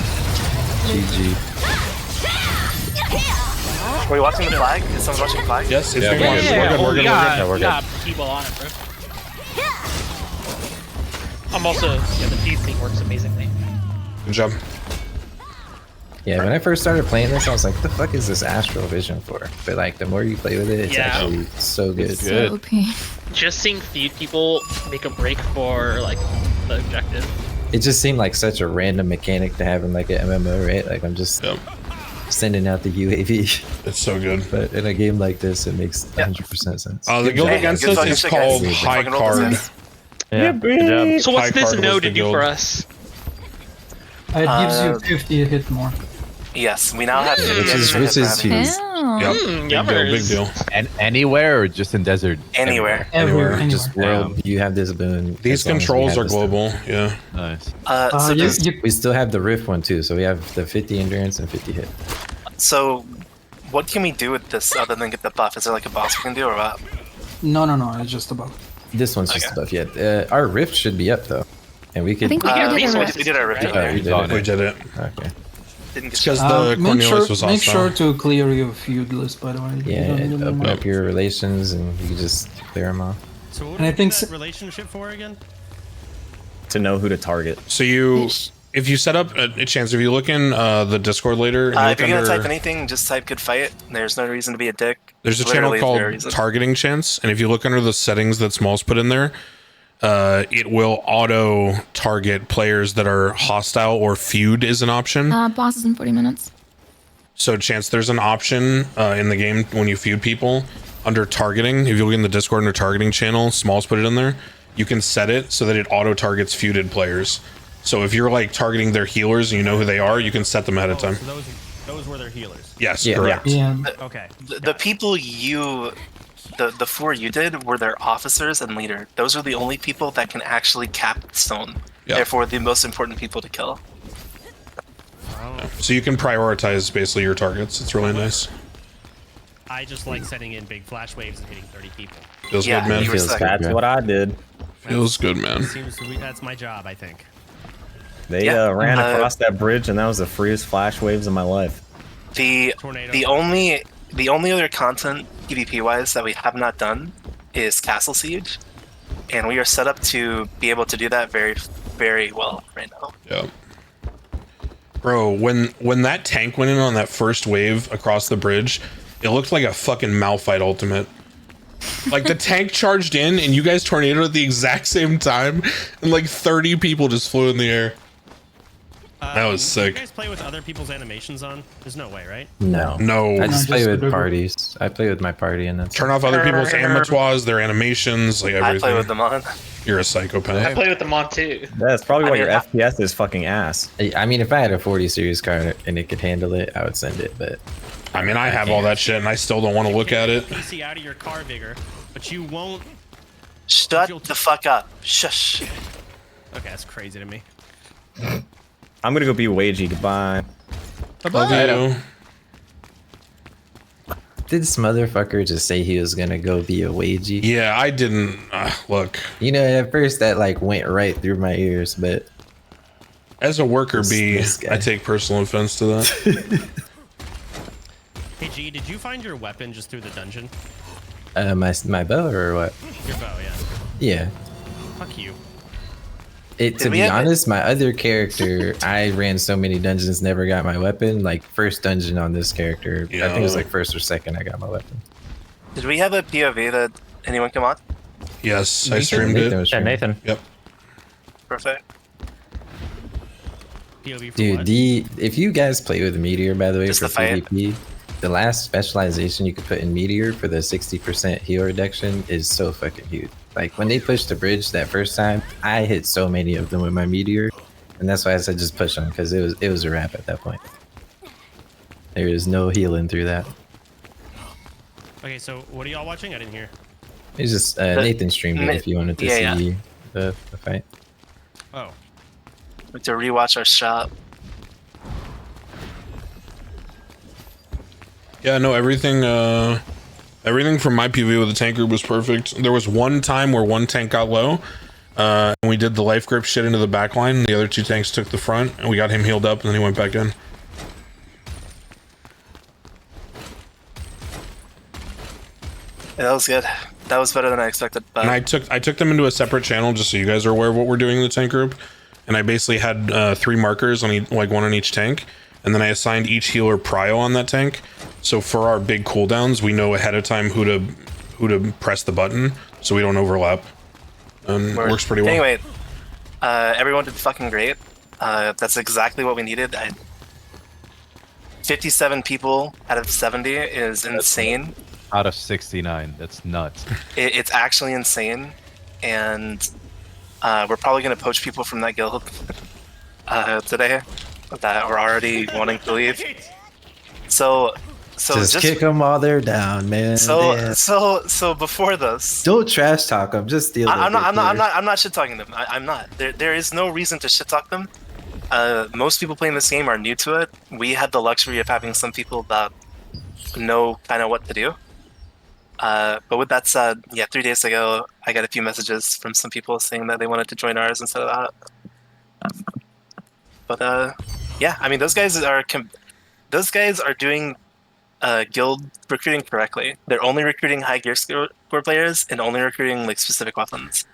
GG. Were you watching the flag? Is someone watching the flag? Yes. It's Yeah, being yeah, watched. yeah, We're good. We're good. We're good. we're good. got people on it, bro. I'm also the feed thing works amazingly. Good job. Yeah, when I first started playing this, I was like, "What the fuck is this astral vision for?" But like, the more you play with it, it's Yeah. actually so good. So OP. Just seeing feed people make a break for like the objective. It just seemed like such a random mechanic to have in like an MMO, right? Like, I'm just Yep. sending out the UAV. It's so good. But in a game like this, it makes 100% sense. The Good guild job. against Good us fucking is shit, guys. called Good High fucking roll this Card. is. Yeah, good job. So what's High this card was node the to do guild. for us? It gives you 50 hit more. Yes, we now have 50 Which is extra hit huge. Ew. Yep. Big deal. Big yummers. deal. And anywhere or just in desert? anywhere. Everywhere. Just world, you have this boon. These as long as we controls have are this stuff. global. Yeah. Nice. So, does- We still have the Rift one too, so we have the 50 endurance and 50 hit. so what can we do with this other than get the buff? Is there like a boss we can do or what? No, it's just above. This one's just above yet. Our Rift should be up though, and we could. I think we Yeah, did we it. sorted we did our rift. right? Oh, we did it. We did it. Okay. Didn't It's get because the Make Cornelius was make sure awesome. to clear your feud list, by the way. You Yeah, don't need them open anymore. up your relations and you can just clear them off. So what And I was think that s- relationship for again? To know who to target. So you, Ish. if you set up a chance, if you look in the Discord later, and you if look you're gonna type under, anything, just type good fight. There's no reason to be a dick. there's a channel Literally called no reason. Targeting Chance, and if you look under the settings that Smalls put in there, it will auto target players that are hostile or feud is an option. Boss is in 40 minutes. So, Chance, there's an option in the game when you feud people under targeting. If you look in the Discord under targeting channel, Smalls put it in there. You can set it so that it auto targets feuded players. So if you're like targeting their healers and you know who they are, you can set them ahead of time. So those were their healers. Yes, Yeah. correct. Yeah. Okay. The people the 4 you did were their officers and leader. Those are the only people that can actually cap stone. Yeah. Therefore, the most important people to kill. So you can prioritize basically your targets. It's really nice. I just like setting in big flash waves and hitting 30 people. Feels Yeah, good, man. you were Feels sick. good. That's what I did. Feels good, man. That's my job, I think. They Yeah, ran across that bridge, and that was the freest flash waves of my life. The Tornado. the only other content PvP wise that we have not done is Castle Siege. and we are set up to be able to do that very, very well right now. Yeah. Bro, when that tank went in on that first wave across the bridge, it looked like a fucking Malphite ultimate. Like the tank charged in and you guys tornadoed at the exact same time, and like 30 people just flew in the air. That was Do sick. you guys play with other people's animations on? There's no way, right? No. No. I just No, play just with Vigor. parties. I play with my party and that's Turn off other people's amateurs, their animations, like everything. I play with them on. You're a I psychopath. play with them on too. That's probably I why mean, your FPS is fucking ass. I mean, if I had a 40 series card and it could handle it, I would send it, but I mean, I have all that shit and I still don't want to look at it. PC out of your car, Vigor, but you won't. Shut the fuck up. Shush. Okay, that's crazy to me. I'm gonna go be wagey. Goodbye. Love you. did this motherfucker just say he was gonna go be a wagey? Yeah, I didn't. Look. You know, at first that like went right through my ears, but as a worker bee, this guy. I take personal offense to that. Hey G, did you find your weapon just through the dungeon? My bow or what? Your bow, yeah. Yeah. Fuck you. To be honest, my other character, I ran so many dungeons, never got my weapon. Like first dungeon on this character, I think it was like first or second I got my weapon. Did we have a POV that anyone come on? Yes, I streamed it. Yeah, Nathan. Yep. Perfect. POV for Dude, what? if you guys play with Meteor, by the way, Just for the fight. PvP, the last specialization you could put in Meteor for the 60% heal reduction is so fucking huge. Like when they pushed the bridge that first time, I hit so many of them with my Meteor, and that's why I said just push them because it was a wrap at that point. There is no healing through that. Okay, so what are y'all watching? I didn't hear. It's just Nathan streamed it if you wanted to see the fight. Oh. We have to rewatch our shop. Yeah, no, everything from my PV with the tank group was perfect. There was one time where one tank got low, and we did the life grip shit into the back line. The other two tanks took the front, and we got him healed up, and then he went back in. Yeah, that was good. That was better than I expected. But And I took them into a separate channel just so you guys are aware of what we're doing in the tank group. And I basically had 3 markers on like one on each tank, and then I assigned each healer prio on that tank. So for our big cooldowns, we know ahead of time who to press the button, so we don't overlap. And it works pretty well. Anyway, everyone did fucking great. That's exactly what we needed. 57 people out of 70 is insane. Out of 69, that's nuts. It's actually insane, and we're probably gonna poach people from that guild today that are already wanting to leave. So just kick them while they're down, man. So before this, don't trash talk them. Just steal. I'm not shit talking them. I'm not. There is no reason to shit talk them. Most people playing this game are new to it. We had the luxury of having some people that know kind of what to do. But with that said, yeah, 3 days ago, I got a few messages from some people saying that they wanted to join ours instead of that. But yeah, I mean, those guys are doing guild recruiting correctly. They're only recruiting high gear score players and only recruiting like specific weapons.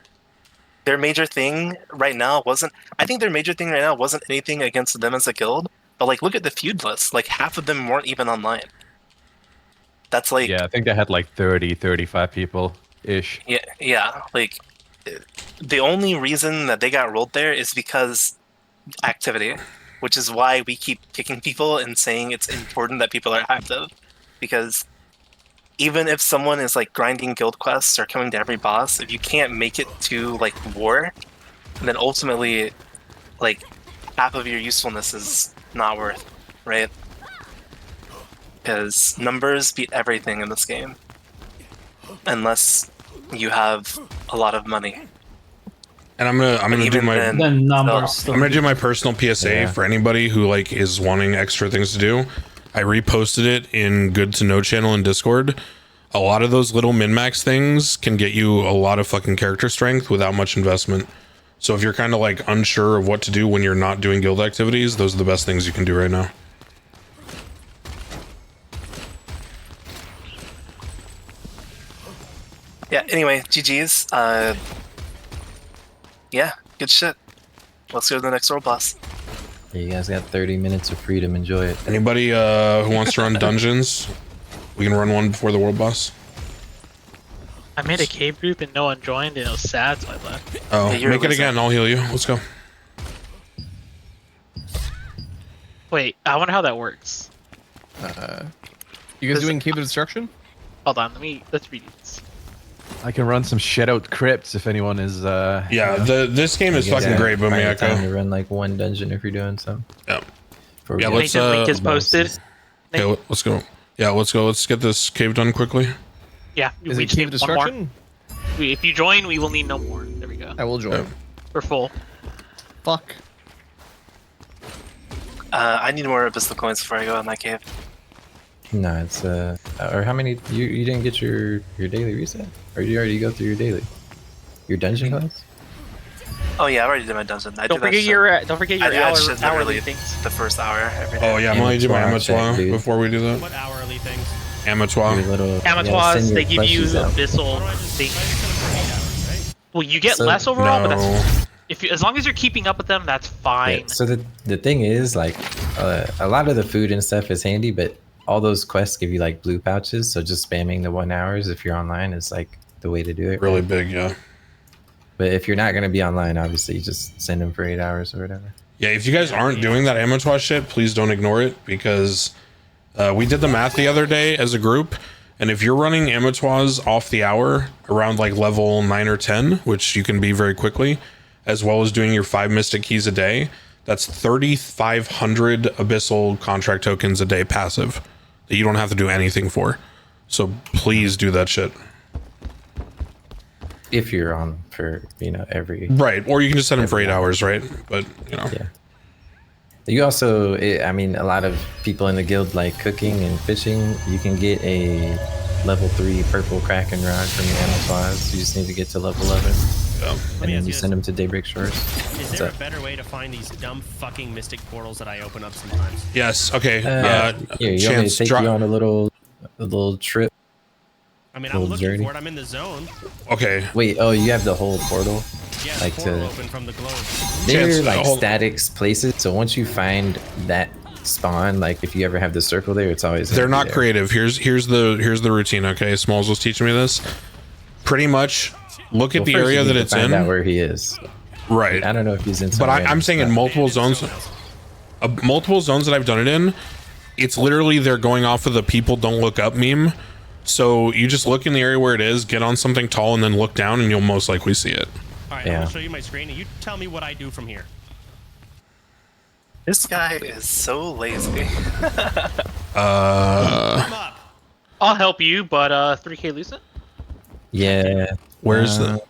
Their major thing right now wasn't anything against them as a guild, but like look at the feud list. Like half of them weren't even online. That's like, yeah, I think they had like 30, 35 people ish. Yeah, like the only reason that they got rolled there is because activity, which is why we keep kicking people and saying it's important that people are active, because even if someone is like grinding guild quests or coming to every boss, if you can't make it to like war, then ultimately like half of your usefulness is not worth, right? Because numbers beat everything in this game, unless you have a lot of money. And I'm gonna do my Then numbers. I'm gonna do my personal PSA for anybody who like is wanting extra things to do. I reposted it in Good to Know channel in Discord. A lot of those little min-max things can get you a lot of fucking character strength without much investment. So if you're kind of like unsure of what to do when you're not doing guild activities, those are the best things you can do right now. Yeah, anyway, GG's. Yeah, good shit. Let's go to the next world boss. You guys got 30 minutes of freedom. Enjoy it. Anybody who wants to run dungeons? We can run one before the world boss. I made a cave group and no one joined, and it was sad, so I left. Oh, Yeah, you're make it losing. again. I'll heal you. Let's go. Wait, I wonder how that works. You guys doing Cave of Destruction? Hold on, let's read these. I can run some shit out crypts if anyone is. Yeah, this game is You guys fucking got great, plenty of time Bumiako. to run like one dungeon if you're doing some. Yeah. For Yeah, real. let's Nathan link is posted. Okay, let's go. Yeah, let's go. Let's get this cave done quickly. Yeah, Is we it just Cave need one more. Destruction? If you join, we will need no more. There we go. I will join. Yeah. We're full. Fuck. I need more abyssal coins before I go in that cave. No, it's or how many? You didn't get your daily reset, or did you already go through your daily? Your dungeon class? Oh yeah, I already did my dungeon. I Don't do that forget shit. your I do that shit hourly literally things. the first hour every day. Oh yeah, I'm gonna do my Amattoir amattoir check, dude. before we do that. What hourly things? Amattoir. Your little Amattoirs, they give you plushies out. abyssal What do I just I things. just set them for 8 hours, right? Well, you get So- less overall, but that's No. as long as you're keeping up with them, that's fine. Yeah, so the thing is, like, a lot of the food and stuff is handy, but all those quests give you like blue pouches. So just spamming the 1 hours if you're online is like the way to do it. Really right? big, yeah. But if you're not gonna be online, obviously, just send them for 8 hours or whatever. Yeah, if you guys aren't doing that amattoir shit, please don't ignore it because we did the math the other day as a group, and if you're running amattoirs off the hour around like level 9 or 10, which you can be very quickly, as well as doing your 5 mystic keys a day, that's 3,500 abyssal contract tokens a day passive that you don't have to do anything for. So please do that shit. If you're on for every Right, or you can just set them for 8 hours, right? But yeah. You also, I mean, a lot of people in the guild like cooking and fishing. You can get a level 3 purple kraken rod from your amattoirs. You just need to get to level 11, yeah. and ask then you you this. send them to Daybreak Shores. Is there a better way to find these dumb fucking mystic portals that I open up sometimes? Yes. Okay. Here, you want me to Chance, take you on a little trip? I mean, I'm Little looking journey. for it. I'm in the zone. Okay. Wait, oh, you have the whole portal? Yeah, Like the portal to- open from the globe. They're Chance, like hold- static places, so once you find that spawn, like if you ever have the circle there, it's always They're gonna be not there. creative. Here's the routine. Okay, Smalls was teaching me this. Pretty much, look at Well, the first area you need that to it's find out in. where he is. Right. I don't know if he's in. But some I'm random saying in spot. multiple zones, multiple zones that I've done it in, it's literally they're going off of the people don't look up meme. So you just look in the area where it is, get on something tall, and then look down, and you'll most likely see it. All right, I'm Yeah. gonna show you my screen, and you tell me what I do from here. This guy is so lazy. Come up. I'll help you, but 3K Lucent? Yeah. Where's the?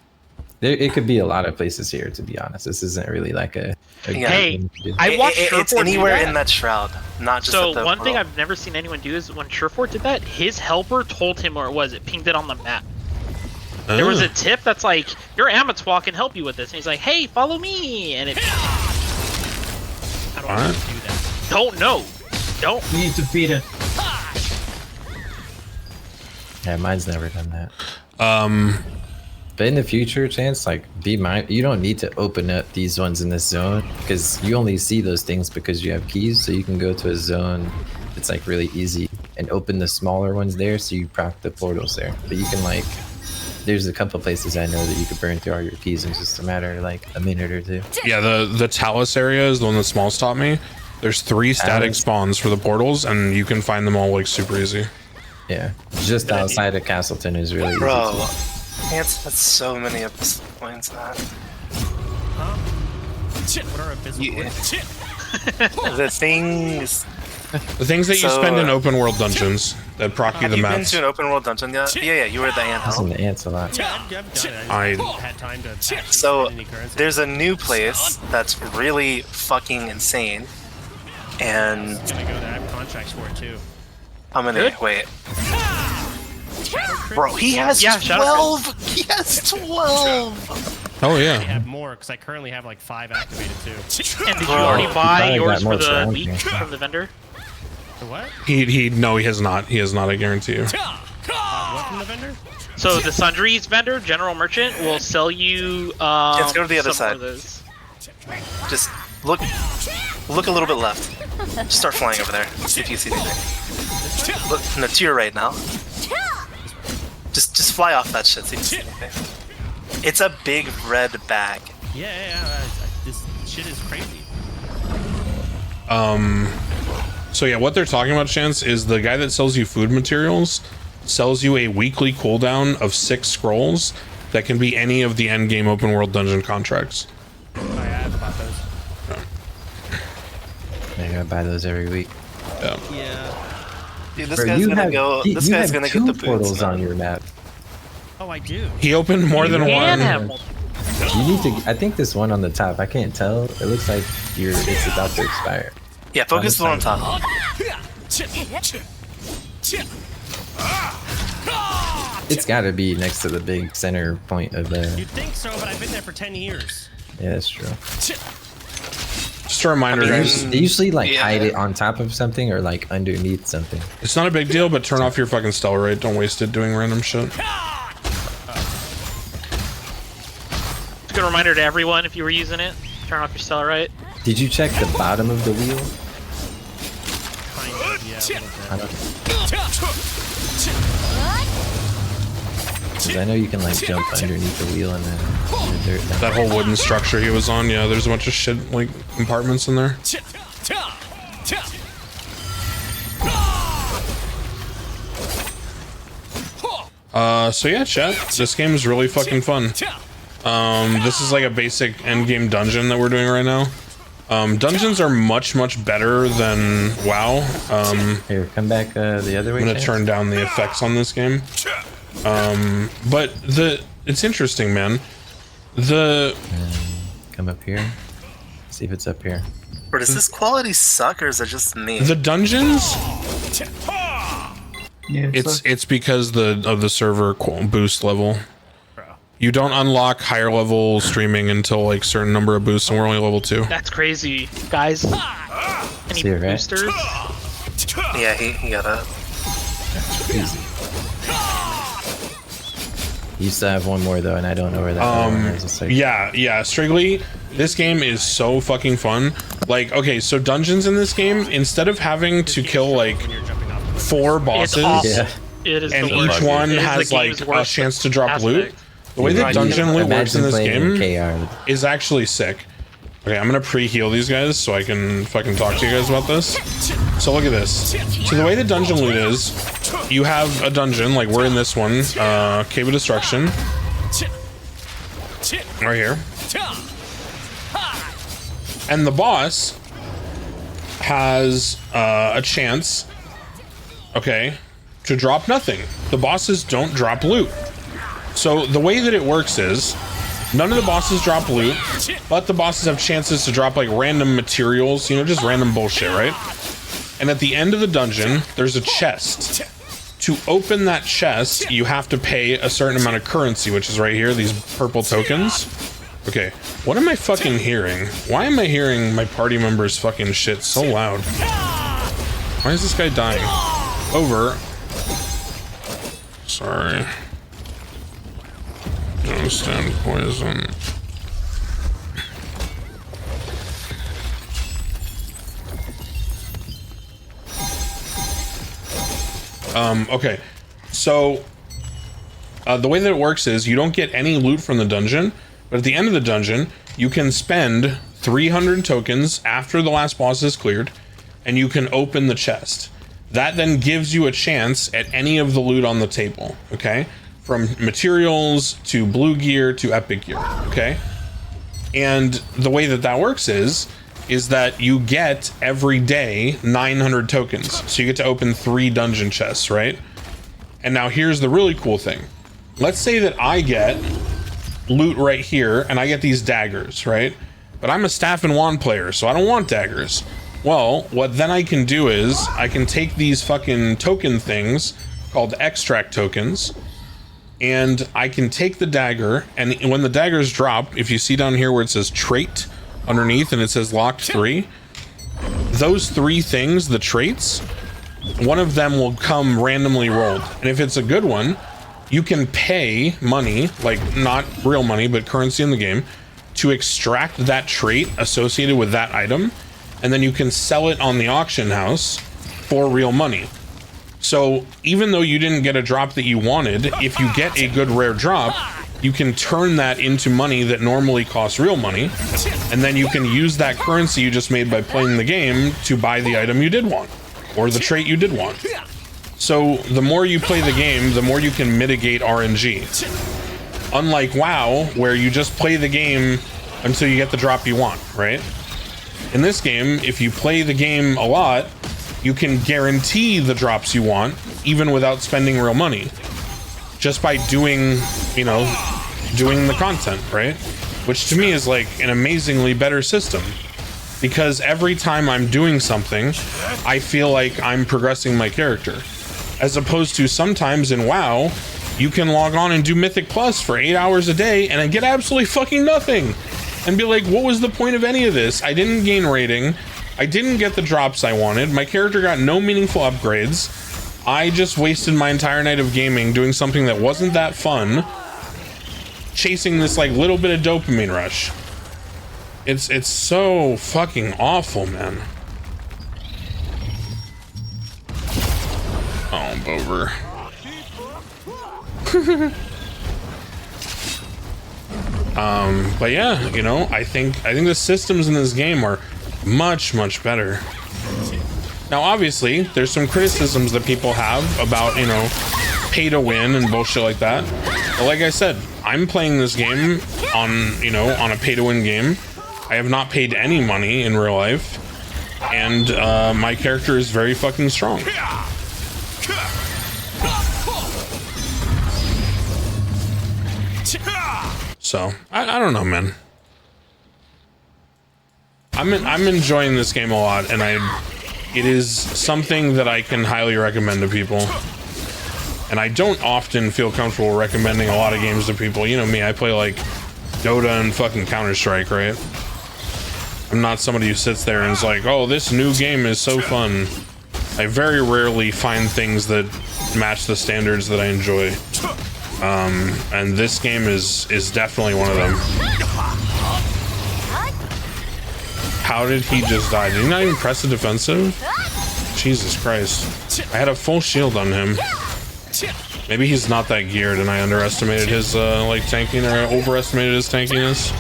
There, it could be a lot of places here, to be honest. This isn't really like a Yeah. Hey, good thing to do. I watched It's Sherford do anywhere that. in that shroud, not just So at the one thing portal. I've never seen anyone do is when Sherford did that, his helper told him where it was. It pinged it on the map. There was a tip that's like, your amattoir can help you with this. And he's like, hey, follow me. And it... How do I Alright. do that? Don't know. Don't. You need to beat it. Yeah, mine's never done that. Um. But in the future, Chance, like, be mind. You don't need to open up these ones in this zone because you only see those things because you have keys. So you can go to a zone that's like really easy and open the smaller ones there. So you proc the portals there. But you can like, there's a couple places I know that you could burn through all your keys in just a matter of like a minute or two. Yeah, the Talus area is the one that Smalls taught me. There's 3 static Talus. spawns for the portals, and you can find them all like super easy. Yeah, just outside of Castleton is really Bro, easy. Chance has so many abyssal coins that. What are abysmal Yeah. coins? The things. The things that you So, spend in open world dungeons that proc you Have the you been maps. to an open world dungeon yet? Yeah, you were the ant Using help. the ants a lot. Yeah, I've done it. I- I just had time to actually So spend any currency. there's a new place that's really fucking insane, and I'm gonna go there. I have contracts for it too. I'm gonna Good. wait. Shadow Crypt? Bro, he has Yeah, Shadow 12. He has 12. Oh I yeah. have more because I currently have like 5 activated too. And did you Bro, already buy probably yours got for more the surround week here. from the vendor? The what? No, he has not. He has not. I guarantee you. What from the vendor? So the sundries vendor, general merchant, will sell you. Let's go to the other some more side. of those. Just look a little bit left. Just start flying over there. See if you see anything. Look, no, to your right now. Just fly off that shit. See if you see anything. It's a big red bag. Yeah. This shit is crazy. So yeah, what they're talking about, Chance, is the guy that sells you food materials sells you a weekly cooldown of 6 scrolls that can be any of the endgame open world dungeon contracts. I have bought those. I gotta buy those every week. Yeah. Dude, this Bro, guy's you gonna have, go. you This guy's have gonna two get the boots. portals Man. on your map. Oh, I do. He opened more than And have one. multiple. You need to. I think this one on the top. I can't tell. It looks like it's about to expire. Yeah, focus the one on top. It's got to be next to the big center point of the. You'd think so, but I've been there for 10 years. Yeah, that's true. Just a reminder, guys. They usually like Yeah. hide it on top of something or like underneath something. It's not a big deal, but turn off your fucking Stellarite. Don't waste it doing random shit. It's a good reminder to everyone if you were using it. Turn off your Stellarite. Did you check the bottom of the wheel? Kind of, yeah. a little bit. I don't. 'Cause I know you can like jump underneath the wheel and then the dirt down. That whole wooden structure he was on, yeah, there's a bunch of shit, like, compartments in there. So yeah, chat, this game is really fucking fun. This is like a basic end game dungeon that we're doing right now. Dungeons are much better than WoW. Here, come back the other way. I'm gonna Chance. turn down the effects on this game. But it's interesting, man. Come up here. See if it's up here. Or does this quality suck, or is it just me? The dungeons, Yeah, it's because of the server boost level. You don't unlock higher level streaming until like certain number of boosts, and we're only level 2. That's crazy, guys. Any See it, right? boosters? Yeah, he got it. Easy. You still have one more though, and I don't know where that one is. It's like, Yeah, Strigly, this game is so fucking fun. Like, okay, so dungeons in this game, instead of having to kill like When you're jumping off the 4 bosses, Yeah. It is and the worst. each one It is the has game's like a worst chance to drop loot, aspect. the way that dungeon loot works in Imagine this playing game KR. is actually sick. Okay, I'm gonna pre-heal these guys so I can fucking talk to you guys about this. So look at this. So the way the dungeon loot is, you have a dungeon, like we're in this one, Cave of Destruction. Right here. And the boss has a chance, okay, to drop nothing. The bosses don't drop loot. So the way that it works is, none of the bosses drop loot, but the bosses have chances to drop like random materials, you know, just random bullshit, right? And at the end of the dungeon, there's a chest. To open that chest, you have to pay a certain amount of currency, which is right here, these purple tokens. Okay, what am I fucking hearing? Why am I hearing my party members fucking shit so loud? Why is this guy dying? Over. Sorry. Don't stand poison. Okay, so the way that it works is you don't get any loot from the dungeon, but at the end of the dungeon, you can spend 300 tokens after the last boss is cleared, and you can open the chest. That then gives you a chance at any of the loot on the table, okay? From materials to blue gear to epic gear, okay? And the way that that works is that you get every day 900 tokens. So you get to open 3 dungeon chests, right? And now here's the really cool thing. Let's say that I get loot right here and I get these daggers, right? But I'm a staff and wand player, so I don't want daggers. Well, what then I can do is I can take these fucking token things called extract tokens, and I can take the dagger, and when the daggers drop, if you see down here where it says trait underneath and it says locked 3, those 3 things, the traits, one of them will come randomly rolled. And if it's a good one, you can pay money, like not real money, but currency in the game, to extract that trait associated with that item, and then you can sell it on the auction house for real money. So even though you didn't get a drop that you wanted, if you get a good rare drop, you can turn that into money that normally costs real money, and then you can use that currency you just made by playing the game to buy the item you did want, or the trait you did want. So the more you play the game, the more you can mitigate RNG. Unlike WoW, where you just play the game until you get the drop you want, right? In this game, if you play the game a lot, you can guarantee the drops you want, even without spending real money. Just by doing, you know, doing the content, right? Which to me is like an amazingly better system. Because every time I'm doing something, I feel like I'm progressing my character. As opposed to sometimes in WoW, you can log on and do Mythic Plus for 8 hours a day and I get absolutely fucking nothing. And be like, what was the point of any of this? I didn't gain rating. I didn't get the drops I wanted. My character got no meaningful upgrades. I just wasted my entire night of gaming doing something that wasn't that fun, chasing this like little bit of dopamine rush. It's so fucking awful, man. Oh, Bover. But yeah, you know, I think the systems in this game are much better. Now, obviously, there's some criticisms that people have about, you know, pay to win and bullshit like that. But like I said, I'm playing this game on, you know, on a pay to win game. I have not paid any money in real life, and my character is very fucking strong. So I don't know, man. I'm enjoying this game a lot, and it is something that I can highly recommend to people. And I don't often feel comfortable recommending a lot of games to people. You know me, I play like Dota and fucking Counter-Strike, right? I'm not somebody who sits there and is like, oh, this new game is so fun. I very rarely find things that match the standards that I enjoy. And this game is definitely one of them. How did he just die? Did he not even press the defensive? Jesus Christ. I had a full shield on him. Maybe he's not that geared and I underestimated his like tanking, or overestimated his tankiness.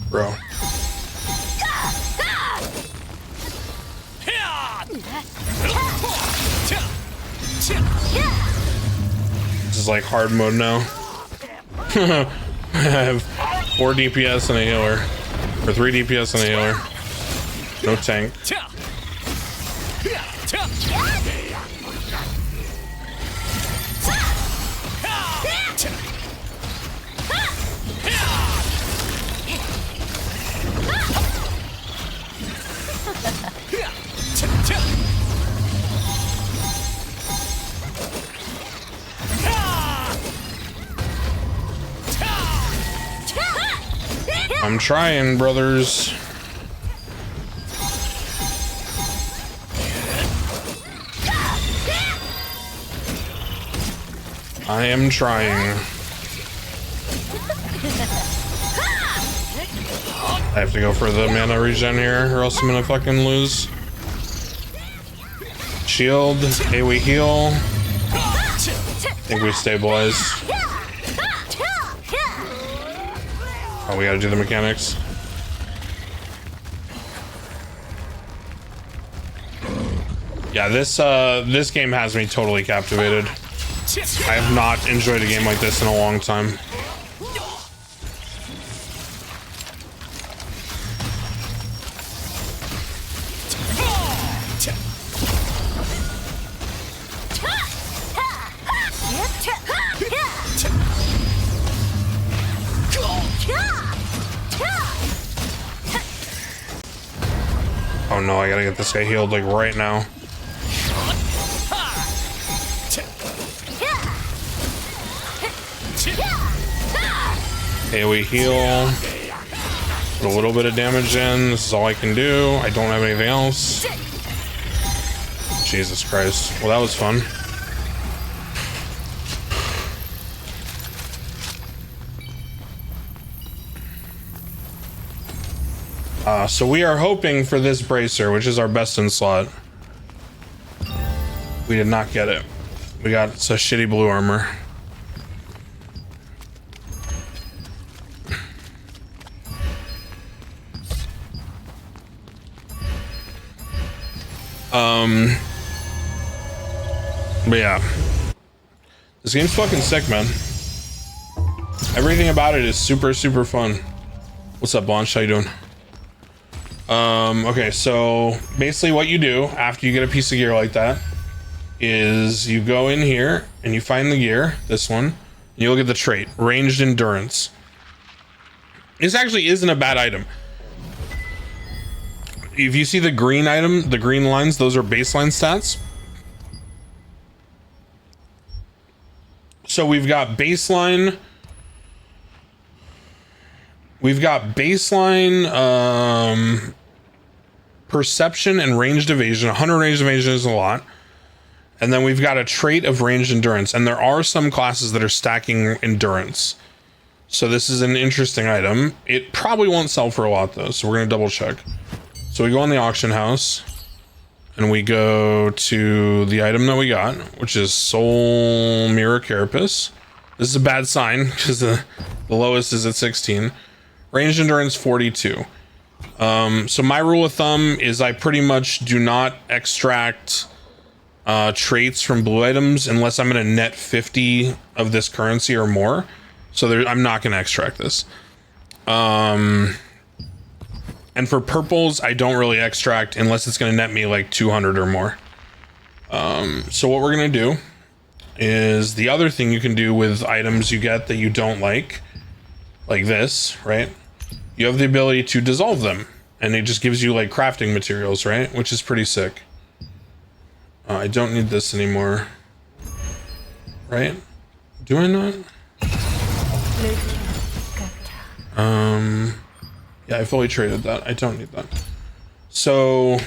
Bro. This is like hard mode now. I have 4 DPS and a healer. Or 3 DPS and a healer. No tank. I'm trying, brothers. I am trying. I have to go for the mana regen here, or else I'm gonna fucking lose. Shield, AoE heal. I think we stabilized. Oh, we gotta do the mechanics. Yeah, this game has me totally captivated. I have not enjoyed a game like this in a long time. Oh no, I gotta get this guy healed like right now. Okay, we heal. Put a little bit of damage in. This is all I can do. I don't have anything else. Jesus Christ. Well, that was fun. So we are hoping for this bracer, which is our best in slot. We did not get it. We got some shitty blue armor. But yeah, this game's fucking sick, man. Everything about it is super fun. What's up, Blanche? How you doing? Okay, so basically what you do after you get a piece of gear like that is you go in here and you find the gear, this one, and you look at the trait, ranged endurance. This actually isn't a bad item. If you see the green item, the green lines, those are baseline stats. So we've got baseline, perception and ranged evasion. 100 ranged evasion is a lot. And then we've got a trait of ranged endurance. And there are some classes that are stacking endurance. So this is an interesting item. It probably won't sell for a lot though, so we're gonna double check. So we go on the auction house and we go to the item that we got, which is Soul Mirror Carapace. This is a bad sign because the lowest is at 16. Ranged endurance 42. So my rule of thumb is I pretty much do not extract traits from blue items unless I'm gonna net 50 of this currency or more. So I'm not gonna extract this. And for purples, I don't really extract unless it's gonna net me like 200 or more. So what we're gonna do is the other thing you can do with items you get that you don't like this, right? You have the ability to dissolve them, and it just gives you like crafting materials, right? Which is pretty sick. I don't need this anymore, right? Do I not? Yeah, I fully traded that. I don't need that. So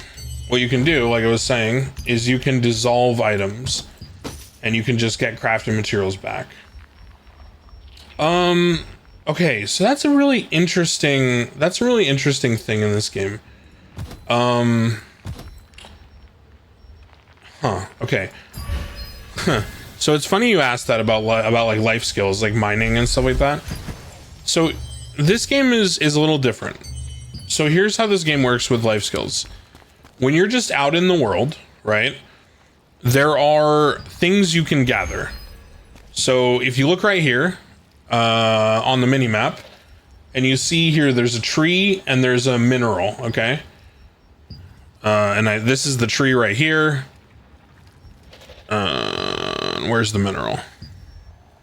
what you can do, like I was saying, is you can dissolve items and you can just get crafting materials back. Okay, so that's a really interesting thing in this game. Okay. So it's funny you asked that about like life skills, like mining and stuff like that. So this game is a little different. So here's how this game works with life skills. When you're just out in the world, right? There are things you can gather. So if you look right here on the mini map, and you see here there's a tree and there's a mineral, okay? This is the tree right here. Where's the mineral?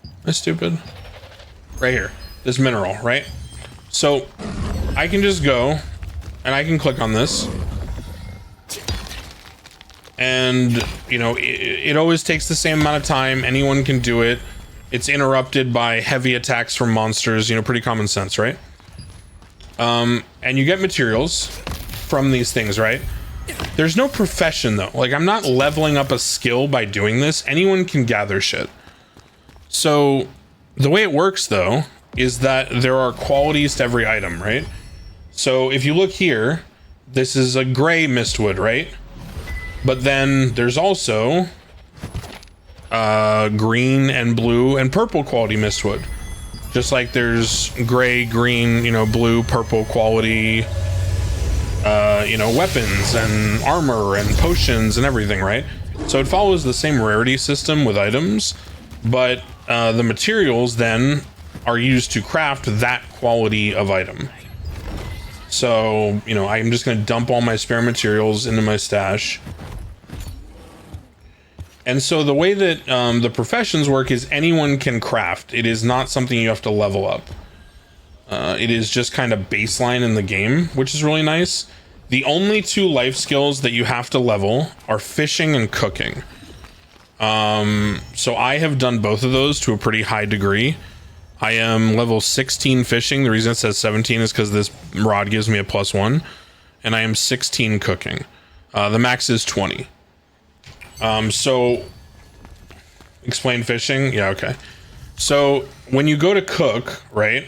Am I stupid? Right here. This mineral, right? So I can just go and I can click on this. And, you know, it always takes the same amount of time. Anyone can do it. It's interrupted by heavy attacks from monsters, you know, pretty common sense, right? And you get materials from these things, right? There's no profession though. Like, I'm not leveling up a skill by doing this. Anyone can gather shit. So the way it works though is that there are qualities to every item, right? So if you look here, this is a gray mistwood, right? But then there's also green and blue and purple quality mistwood. Just like there's gray, green, you know, blue, purple quality, you know, weapons and armor and potions and everything, right? So it follows the same rarity system with items, but the materials then are used to craft that quality of item. So, you know, I'm just going to dump all my spare materials into my stash. And so the way that the professions work is anyone can craft. It is not something you have to level up. It is just kind of baseline in the game, which is really nice. The only two life skills that you have to level are fishing and cooking. So I have done both of those to a pretty high degree. I am level 16 fishing. The reason it says 17 is because this rod gives me a +1. And I am 16 cooking. The max is 20. So explain fishing. Yeah, okay. So when you go to cook, right?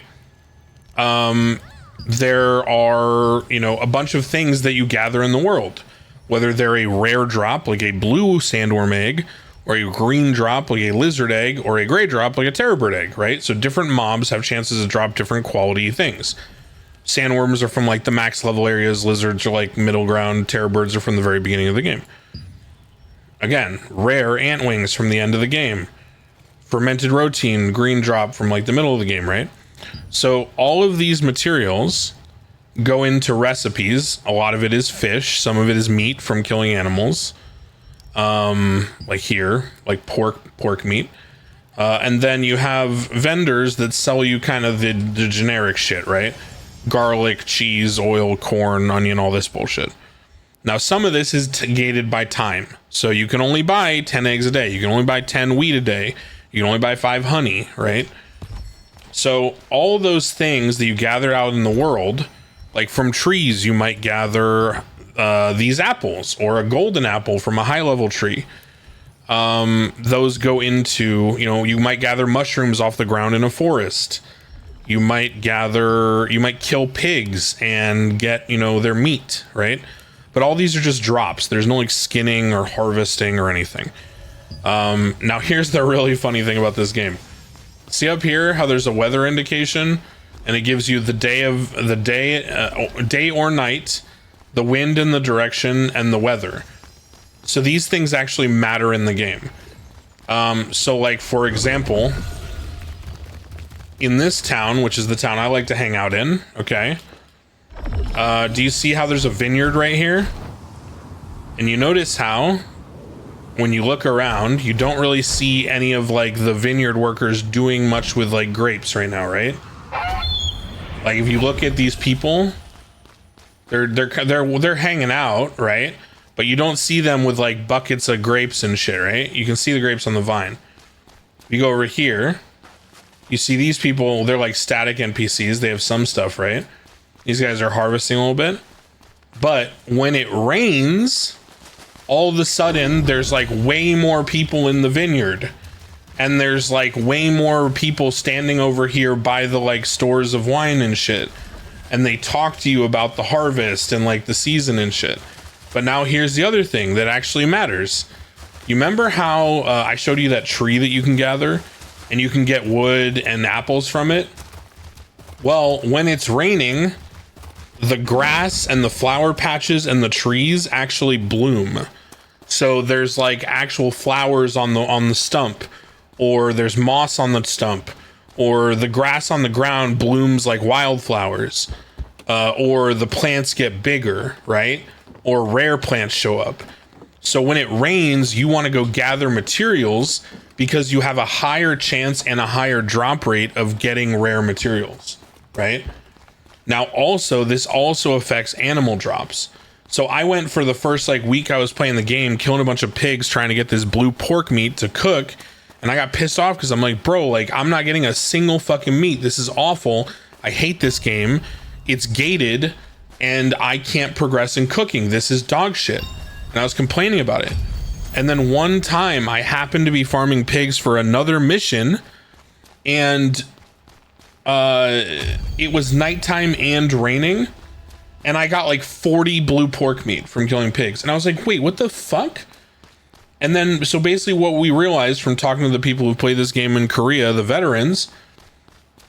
There are, you know, a bunch of things that you gather in the world, whether they're a rare drop like a blue sandworm egg, or a green drop like a lizard egg, or a gray drop like a terrorbird egg, right? So different mobs have chances to drop different quality things. Sandworms are from like the max level areas, lizards are like middle ground, terrorbirds are from the very beginning of the game. Again, rare ant wings from the end of the game. Fermented rotine, green drop from like the middle of the game, right? So all of these materials go into recipes. A lot of it is fish, some of it is meat from killing animals. Like here, like pork meat. And then you have vendors that sell you kind of the generic shit, right? Garlic, cheese, oil, corn, onion, all this bullshit. Now, some of this is gated by time. So you can only buy 10 eggs a day. You can only buy 10 wheat a day. You can only buy 5 honey, right? So all those things that you gather out in the world, like from trees, you might gather these apples or a golden apple from a high level tree. Those go into, you know, you might gather mushrooms off the ground in a forest. You might kill pigs and get, you know, their meat, right? But all these are just drops. There's no like skinning or harvesting or anything. Now here's the really funny thing about this game. See up here how there's a weather indication and it gives you the day or night, the wind and the direction, and the weather. So these things actually matter in the game. So like, for example, in this town, which is the town I like to hang out in, okay? Do you see how there's a vineyard right here? And you notice how, when you look around, you don't really see any of like the vineyard workers doing much with like grapes right now, right? Like if you look at these people, they're hanging out, right? But you don't see them with like buckets of grapes and shit, right? You can see the grapes on the vine. You go over here, you see these people, they're like static NPCs. They have some stuff, right? These guys are harvesting a little bit. But when it rains, all of a sudden there's like way more people in the vineyard. And there's like way more people standing over here by the like stores of wine and shit. And they talk to you about the harvest and like the season and shit. But now here's the other thing that actually matters. You remember how I showed you that tree that you can gather and you can get wood and apples from it? Well, when it's raining, the grass and the flower patches and the trees actually bloom. So there's like actual flowers on the stump, or there's moss on the stump, or the grass on the ground blooms like wildflowers, or the plants get bigger, right? Or rare plants show up. So when it rains, you want to go gather materials because you have a higher chance and a higher drop rate of getting rare materials, right? Now also, this also affects animal drops. So I went for the first like week I was playing the game, killing a bunch of pigs trying to get this blue pork meat to cook. And I got pissed off because I'm like, bro, like I'm not getting a single fucking meat. This is awful. I hate this game. It's gated and I can't progress in cooking. This is dog shit. And I was complaining about it. And then one time I happened to be farming pigs for another mission, and it was nighttime and raining, and I got like 40 blue pork meat from killing pigs. And I was like, wait, what the fuck? And then, so basically what we realized from talking to the people who play this game in Korea, the veterans,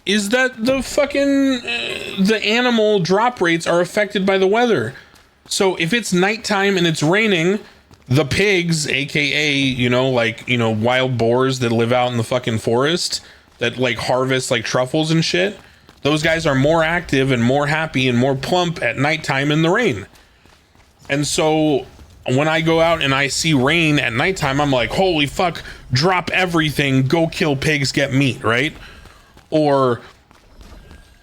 is that the fucking, the animal drop rates are affected by the weather. So if it's nighttime and it's raining, the pigs, aka, you know, like, you know, wild boars that live out in the fucking forest that like harvest like truffles and shit, those guys are more active and more happy and more plump at nighttime in the rain. And so when I go out and I see rain at nighttime, I'm like, holy fuck, drop everything, go kill pigs, get meat, right? Or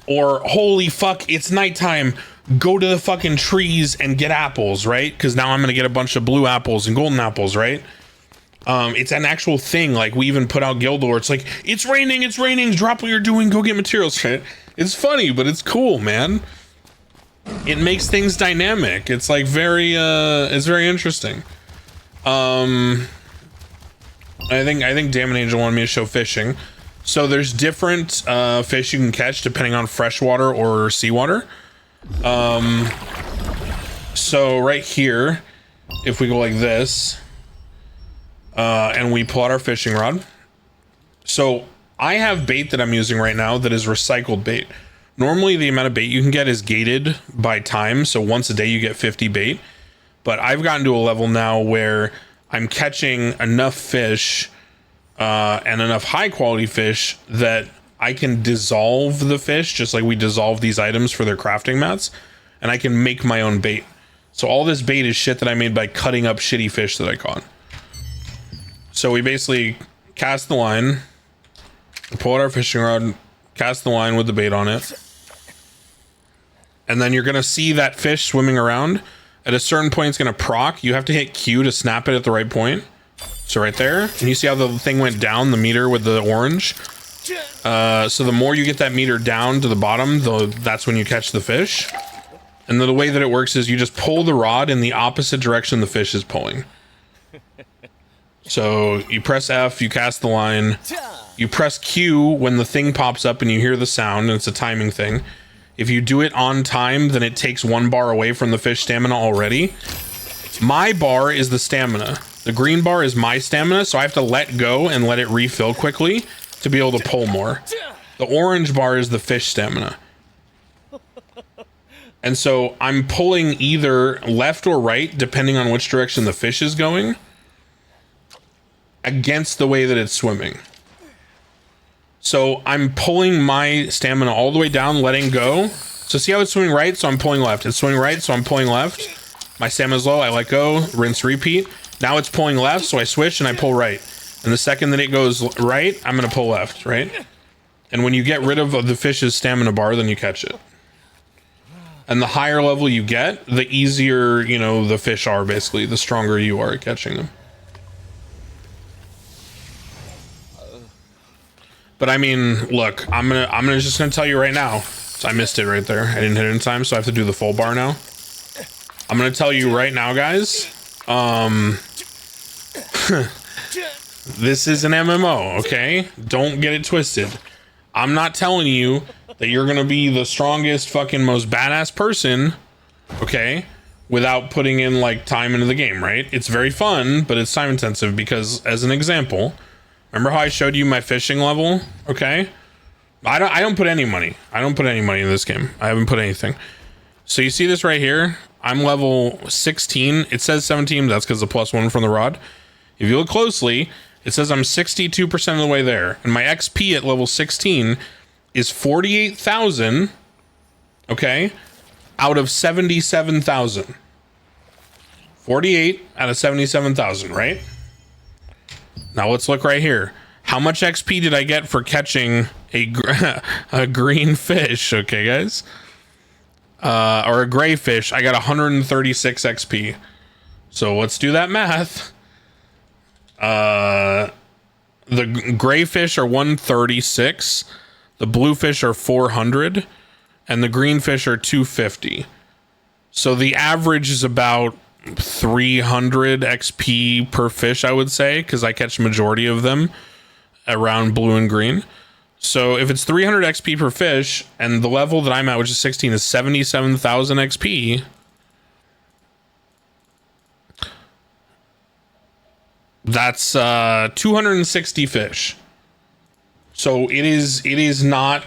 holy fuck, it's nighttime, go to the fucking trees and get apples, right? Because now I'm gonna get a bunch of blue apples and golden apples, right? It's an actual thing. Like, we even put out guild lore. It's like, it's raining, drop what you're doing, go get materials, right? It's funny, but it's cool, man. It makes things dynamic. It's like it's very interesting. I think Damon Angel wanted me to show fishing. So there's different fish you can catch depending on freshwater or seawater. So right here, if we go like this, and we pull out our fishing rod. So I have bait that I'm using right now that is recycled bait. Normally the amount of bait you can get is gated by time. So once a day you get 50 bait. But I've gotten to a level now where I'm catching enough fish and enough high quality fish that I can dissolve the fish just like we dissolve these items for their crafting mats, and I can make my own bait. So all this bait is shit that I made by cutting up shitty fish that I caught. So we basically cast the line, pull out our fishing rod, cast the line with the bait on it, and then you're gonna see that fish swimming around. At a certain point it's gonna proc. You have to hit Q to snap it at the right point. So right there, and you see how the thing went down, the meter with the orange. So the more you get that meter down to the bottom, that's when you catch the fish. And the way that it works is you just pull the rod in the opposite direction the fish is pulling. So you press F, you cast the line, you press Q when the thing pops up and you hear the sound, and it's a timing thing. If you do it on time, then it takes 1 bar away from the fish stamina already. My bar is the stamina. The green bar is my stamina, so I have to let go and let it refill quickly to be able to pull more. The orange bar is the fish stamina. And so I'm pulling either left or right, depending on which direction the fish is going, against the way that it's swimming. So I'm pulling my stamina all the way down, letting go. So see how it's swimming right? So I'm pulling left. It's swimming right, so I'm pulling left. My stamina's low, I let go, rinse, repeat. Now it's pulling left, so I switch and I pull right. And the second that it goes right, I'm gonna pull left, right? And when you get rid of the fish's stamina bar, then you catch it. And the higher level you get, the easier, you know, the fish are, basically, the stronger you are at catching them. But I mean, look, I'm just gonna tell you right now. So I missed it right there. I didn't hit it in time, so I have to do the full bar now. I'm gonna tell you right now, guys. This is an MMO, okay? Don't get it twisted. I'm not telling you that you're gonna be the strongest, fucking most badass person, okay, without putting in like time into the game, right? It's very fun, but it's time intensive because, as an example, remember how I showed you my fishing level? Okay, I don't put any money. I don't put any money in this game. I haven't put anything. So you see this right here? I'm level 16. It says 17. That's because the +1 from the rod. If you look closely, it says I'm 62% of the way there, and my XP at level 16 is 48,000. Okay, out of 77,000. 48 out of 77,000, right? Now let's look right here. How much XP did I get for catching a green fish? Okay, guys. Or a gray fish. I got 136 XP. So let's do that math. The gray fish are 136. The blue fish are 400. And the green fish are 250. So the average is about 300 XP per fish, I would say, because I catch the majority of them around blue and green. So if it's 300 XP per fish, and the level that I'm at, which is 16, is 77,000 XP, that's 260 fish. So it is not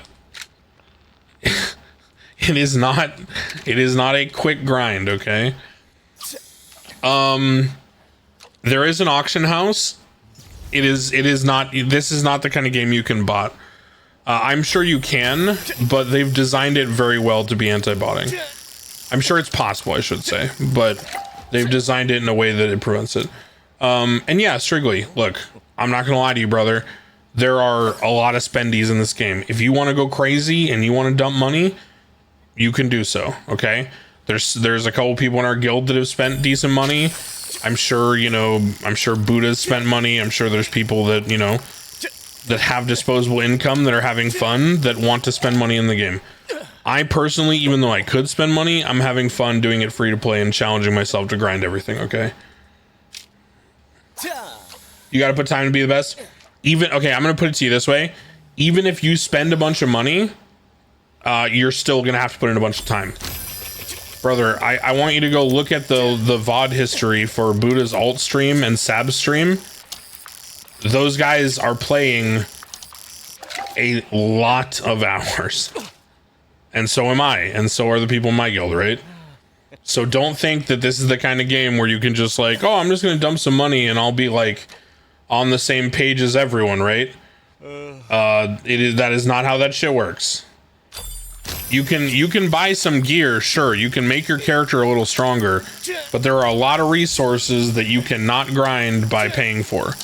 it is not a quick grind, okay? There is an auction house. This is not the kind of game you can bot. I'm sure you can, but they've designed it very well to be anti-botting. I'm sure it's possible, I should say, but they've designed it in a way that it prevents it. And yeah, Strigley, look, I'm not gonna lie to you, brother. There are a lot of spendies in this game. If you want to go crazy and you want to dump money, you can do so. Okay, there's a couple people in our guild that have spent decent money. I'm sure, you know, I'm sure Buddha's spent money. I'm sure there's people that, you know, that have disposable income that are having fun that want to spend money in the game. I personally, even though I could spend money, I'm having fun doing it free to play and challenging myself to grind everything. Okay, you got to put time to be the best. Even, okay, I'm gonna put it to you this way: even if you spend a bunch of money, you're still gonna have to put in a bunch of time. Brother, I want you to go look at the VOD history for Buddha's alt stream and Sab stream. Those guys are playing a lot of hours. And so am I, and so are the people in my guild, right? So don't think that this is the kind of game where you can just like, oh, I'm just gonna dump some money and I'll be like on the same page as everyone, right? That is not how that shit works. You can buy some gear, sure, you can make your character a little stronger, but there are a lot of resources that you cannot grind by paying for.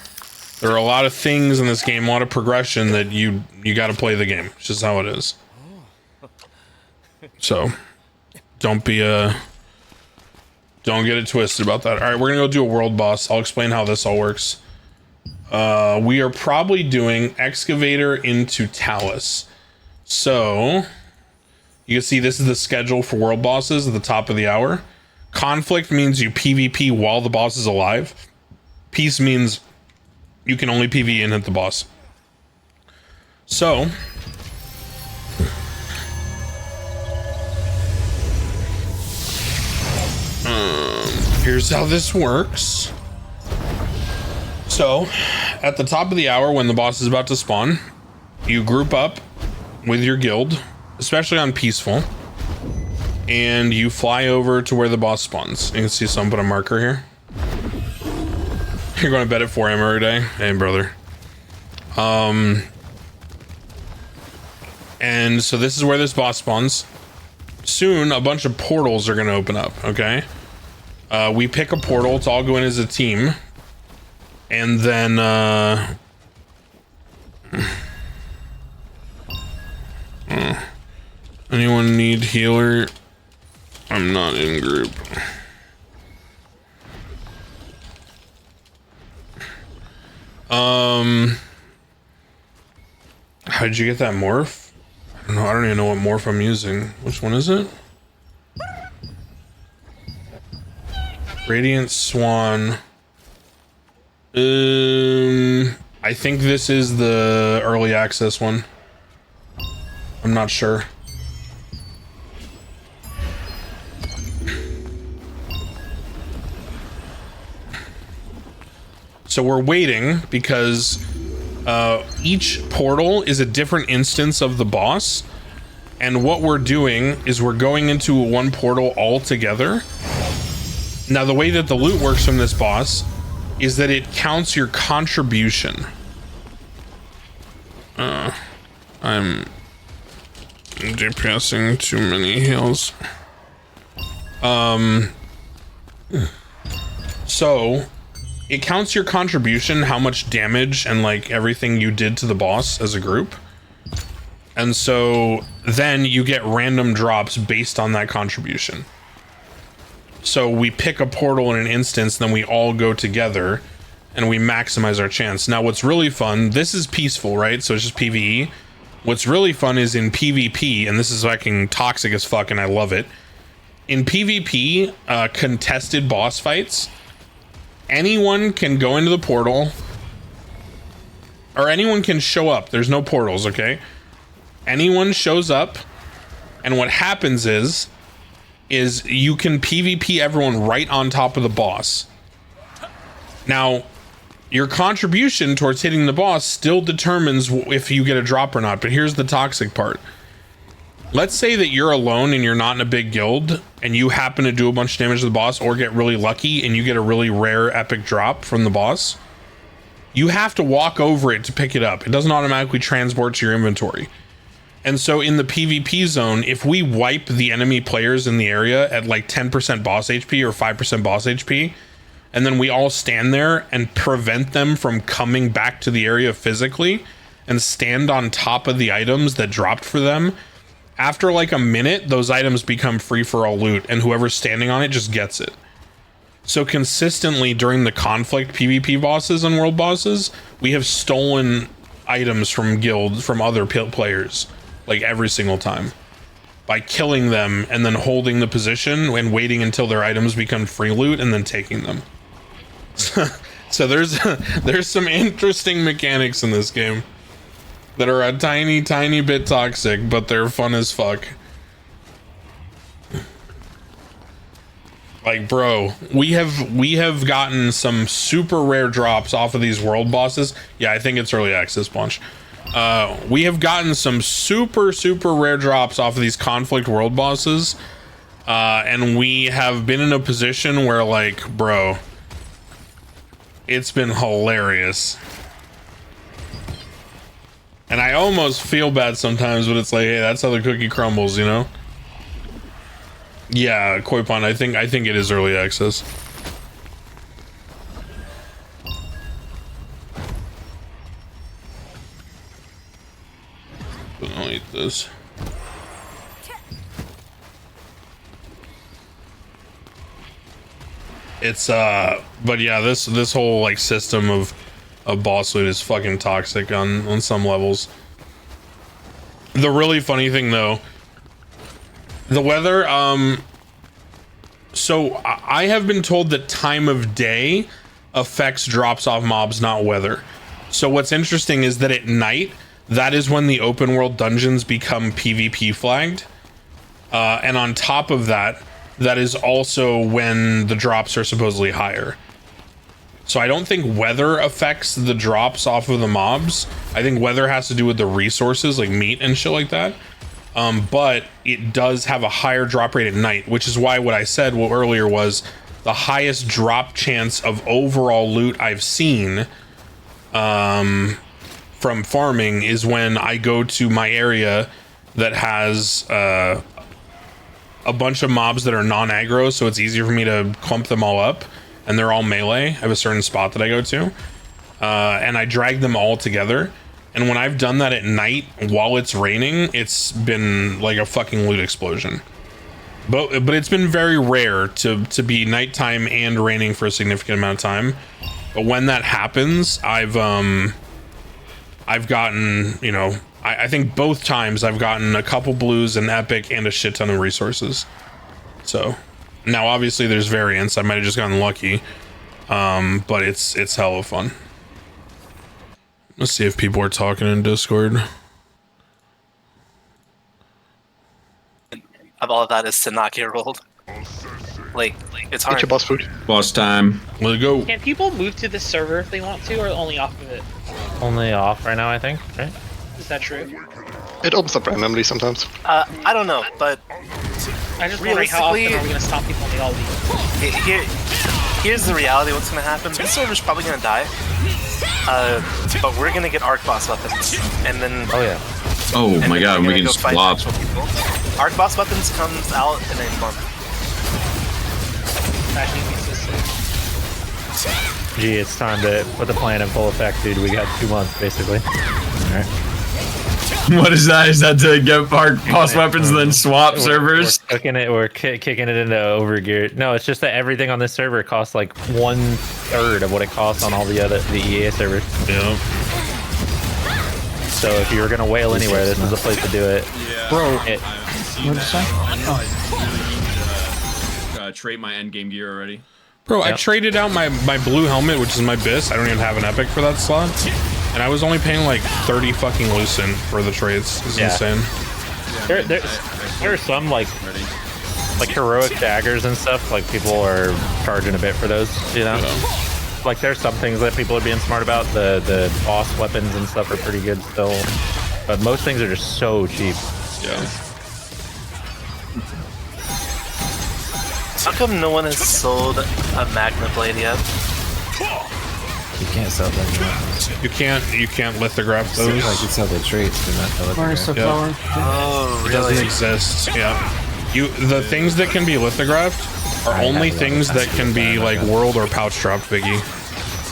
There are a lot of things in this game, a lot of progression that you got to play the game. It's just how it is. So, don't get it twisted about that. All right, we're gonna go do a world boss. I'll explain how this all works. We are probably doing Excavator into Talus. So, you can see this is the schedule for world bosses at the top of the hour. Conflict means you PvP while the boss is alive. Peace means you can only PvE and hit the boss. So, here's how this works. So, at the top of the hour when the boss is about to spawn, you group up with your guild, especially on peaceful, and you fly over to where the boss spawns. You can see someone put a marker here. You're going to bed at 4 a.m. every day? Hey, brother. And so this is where this boss spawns. Soon, a bunch of portals are going to open up, okay? We pick a portal to all go in as a team. And then, anyone need healer? I'm not in group. How did you get that morph? I don't know. I don't even know what morph I'm using. Which one is it? Radiant Swan. I think this is the early access one. I'm not sure. So we're waiting because each portal is a different instance of the boss. And what we're doing is we're going into one portal all together. Now, the way that the loot works from this boss is that it counts your contribution. I'm DPSing too many heals. So it counts your contribution, how much damage and like everything you did to the boss as a group. And so then you get random drops based on that contribution. So we pick a portal in an instance, then we all go together and we maximize our chance. Now what's really fun, this is peaceful, right? So it's just PvE. What's really fun is in PvP, and this is fucking toxic as fuck and I love it. In PvP, contested boss fights, anyone can go into the portal, or anyone can show up. There's no portals, okay? Anyone shows up, and what happens is you can PvP everyone right on top of the boss. Now, your contribution towards hitting the boss still determines if you get a drop or not, but here's the toxic part. Let's say that you're alone and you're not in a big guild and you happen to do a bunch of damage to the boss or get really lucky and you get a really rare epic drop from the boss. You have to walk over it to pick it up. It doesn't automatically transport to your inventory. And so in the PvP zone, if we wipe the enemy players in the area at like 10% boss HP or 5% boss HP, and then we all stand there and prevent them from coming back to the area physically and stand on top of the items that dropped for them After like a minute, those items become free for all loot, and whoever's standing on it just gets it. So consistently during the conflict PvP bosses and world bosses, we have stolen items from guilds, from other players, like every single time, by killing them and then holding the position and waiting until their items become free loot and then taking them. So there's some interesting mechanics in this game that are a tiny bit toxic, but they're fun as fuck. Like, bro, we have gotten some super rare drops off of these world bosses. Yeah, I think it's early access bunch. We have gotten some super rare drops off of these conflict world bosses, and we have been in a position where, like, bro, it's been hilarious. And I almost feel bad sometimes, but it's like, hey, that's how the cookie crumbles, you know? Yeah, Koi Pond, I think it is early access. I'll eat this. It's but yeah, this whole like system of boss loot is fucking toxic on some levels. The really funny thing though, the weather, so I have been told that time of day affects drops off mobs, not weather. So what's interesting is that at night, that is when the open world dungeons become PvP flagged. And on top of that, that is also when the drops are supposedly higher. So I don't think weather affects the drops off of the mobs. I think weather has to do with the resources like meat and shit like that. But it does have a higher drop rate at night, which is why what I said earlier was the highest drop chance of overall loot I've seen from farming is when I go to my area that has a bunch of mobs that are non-aggro, so it's easier for me to clump them all up, and they're all melee. I have a certain spot that I go to, and I drag them all together. And when I've done that at night while it's raining, it's been like a fucking loot explosion. But it's been very rare to be nighttime and raining for a significant amount of time. But when that happens, I've gotten, you know, I think both times I've gotten a couple blues, an epic, and a shit ton of resources. So now obviously there's variance. I might have just gotten lucky, but it's hella fun. Let's see if people are talking in Discord. Of all of that is to not get rolled. Like it's hard. Get your boss food. Boss time. Let's go. Can people move to this server if they want to, or only off of it? Only off right now, I think. Right? Is that true? It opens up randomly sometimes. I don't know, but I just wondering how often are we gonna stop people in the all here's the reality of what's gonna happen. This server's probably gonna die. But we're gonna get arc boss weapons, and then oh my god, we can swap. Arc boss weapons comes out in a month. Gee, it's time to put the plan in full effect, dude. We got 2 months basically. All right. What is that? Is that to get boss weapons and then swap servers? We're kicking it into overgear. No, it's just that everything on this server costs like 1/3 of what it costs on all the EA servers. Yeah. So if you were gonna whale anywhere, this is the place to do it. Bro, It, what did you say? Trade my end game gear already. Bro, I traded out my blue helmet, which is my BIS. I don't even have an epic for that slot. And I was only paying like 30 fucking lucent for the trades. It's insane. there are some like heroic daggers and stuff. Like people are charging a bit for those, you know. Yeah. Like there's some things that people are being smart about. The boss weapons and stuff are pretty good still, but most things are just so cheap. Yeah. How come no one has sold a Magna Blade yet? You can't sell them. You can't lithograph those. Like you sell the traits, but not the Where's the lithograph. flower? Oh, It really? doesn't exist. Yeah. The things that can be lithographed are only things that can be like world or pouch dropped, Biggie.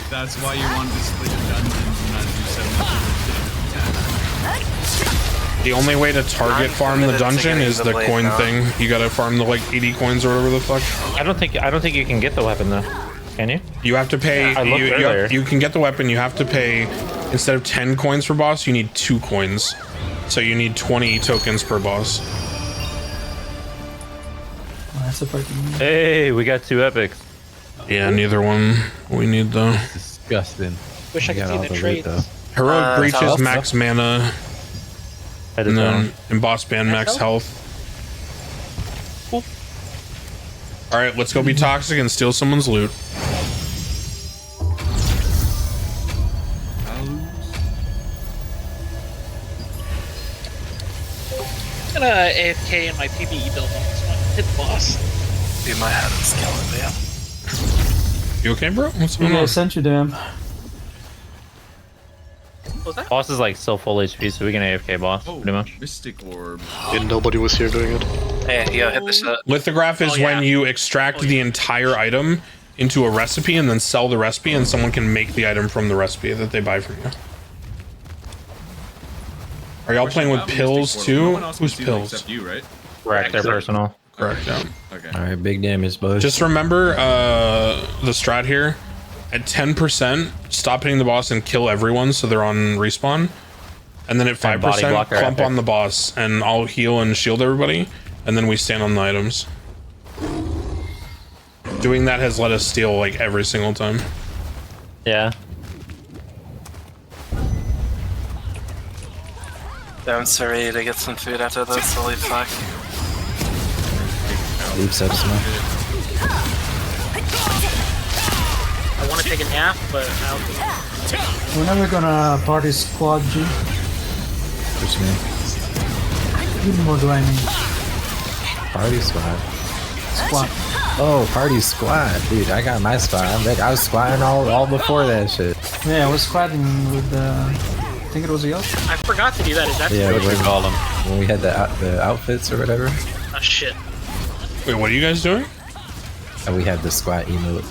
That's why you wanted to split the dungeons and not do 750. it. The only way to target I'm farm the committed to dungeon getting is the the blade coin now. thing. You gotta farm the like 80 coins or whatever the fuck. I don't think you can get the weapon though. Can you? You have to pay. I looked earlier. You can get the weapon. You have to pay instead of 10 coins per boss. You need 2 coins. So you need 20 tokens per boss. Oh, that's a fucking. Hey, we got 2 epics. Yeah, neither one we need though. Disgusting. Wish I could got see all the the loot, traits. though. Heroic breaches health? max mana, Head and down. then in boss band max health. Cool. All right, let's go be toxic and steal someone's loot. I'm gonna AFK in my PvE build on this one. Hit the boss. Dude, my head is killing me. You okay, bro? What's going Yeah, I on? sent you them. What was that? Boss is like still full HP, so we can AFK boss pretty much. Mystic orb. And nobody was here doing it. Hey, yo, hit the shot. Lithograph is Oh, yeah. when you extract the entire item into a recipe and then sell the recipe, and someone can make the item from the recipe that they buy from you. Are y'all playing with pills too? Who's pills? Except you, right? Correct, they're personal. Correct. Yeah. Okay. All right, big damage, boys. Just remember the strat here. At 10%, stop hitting the boss and kill everyone so they're on respawn. And then at And body 5%, block our clump epic. on the boss, and I'll heal and shield everybody, and then we stand on the items. Doing that has let us steal like every single time. Yeah. I'm sorry to get some food after this. Holy fuck. Leaps up smoke. I want to take a nap, but I'll We're never gonna party squad G. Which man? What more do I need? Party squad. Squad. Oh, party squad, dude. I got my spot. I was squatting all before that shit. Yeah, I was squatting with I think it was a yelp. I forgot to do that. Is that Yeah, what we call them when we had the outfits or whatever. Oh shit. Wait, what are you guys doing? And we had the squat emote.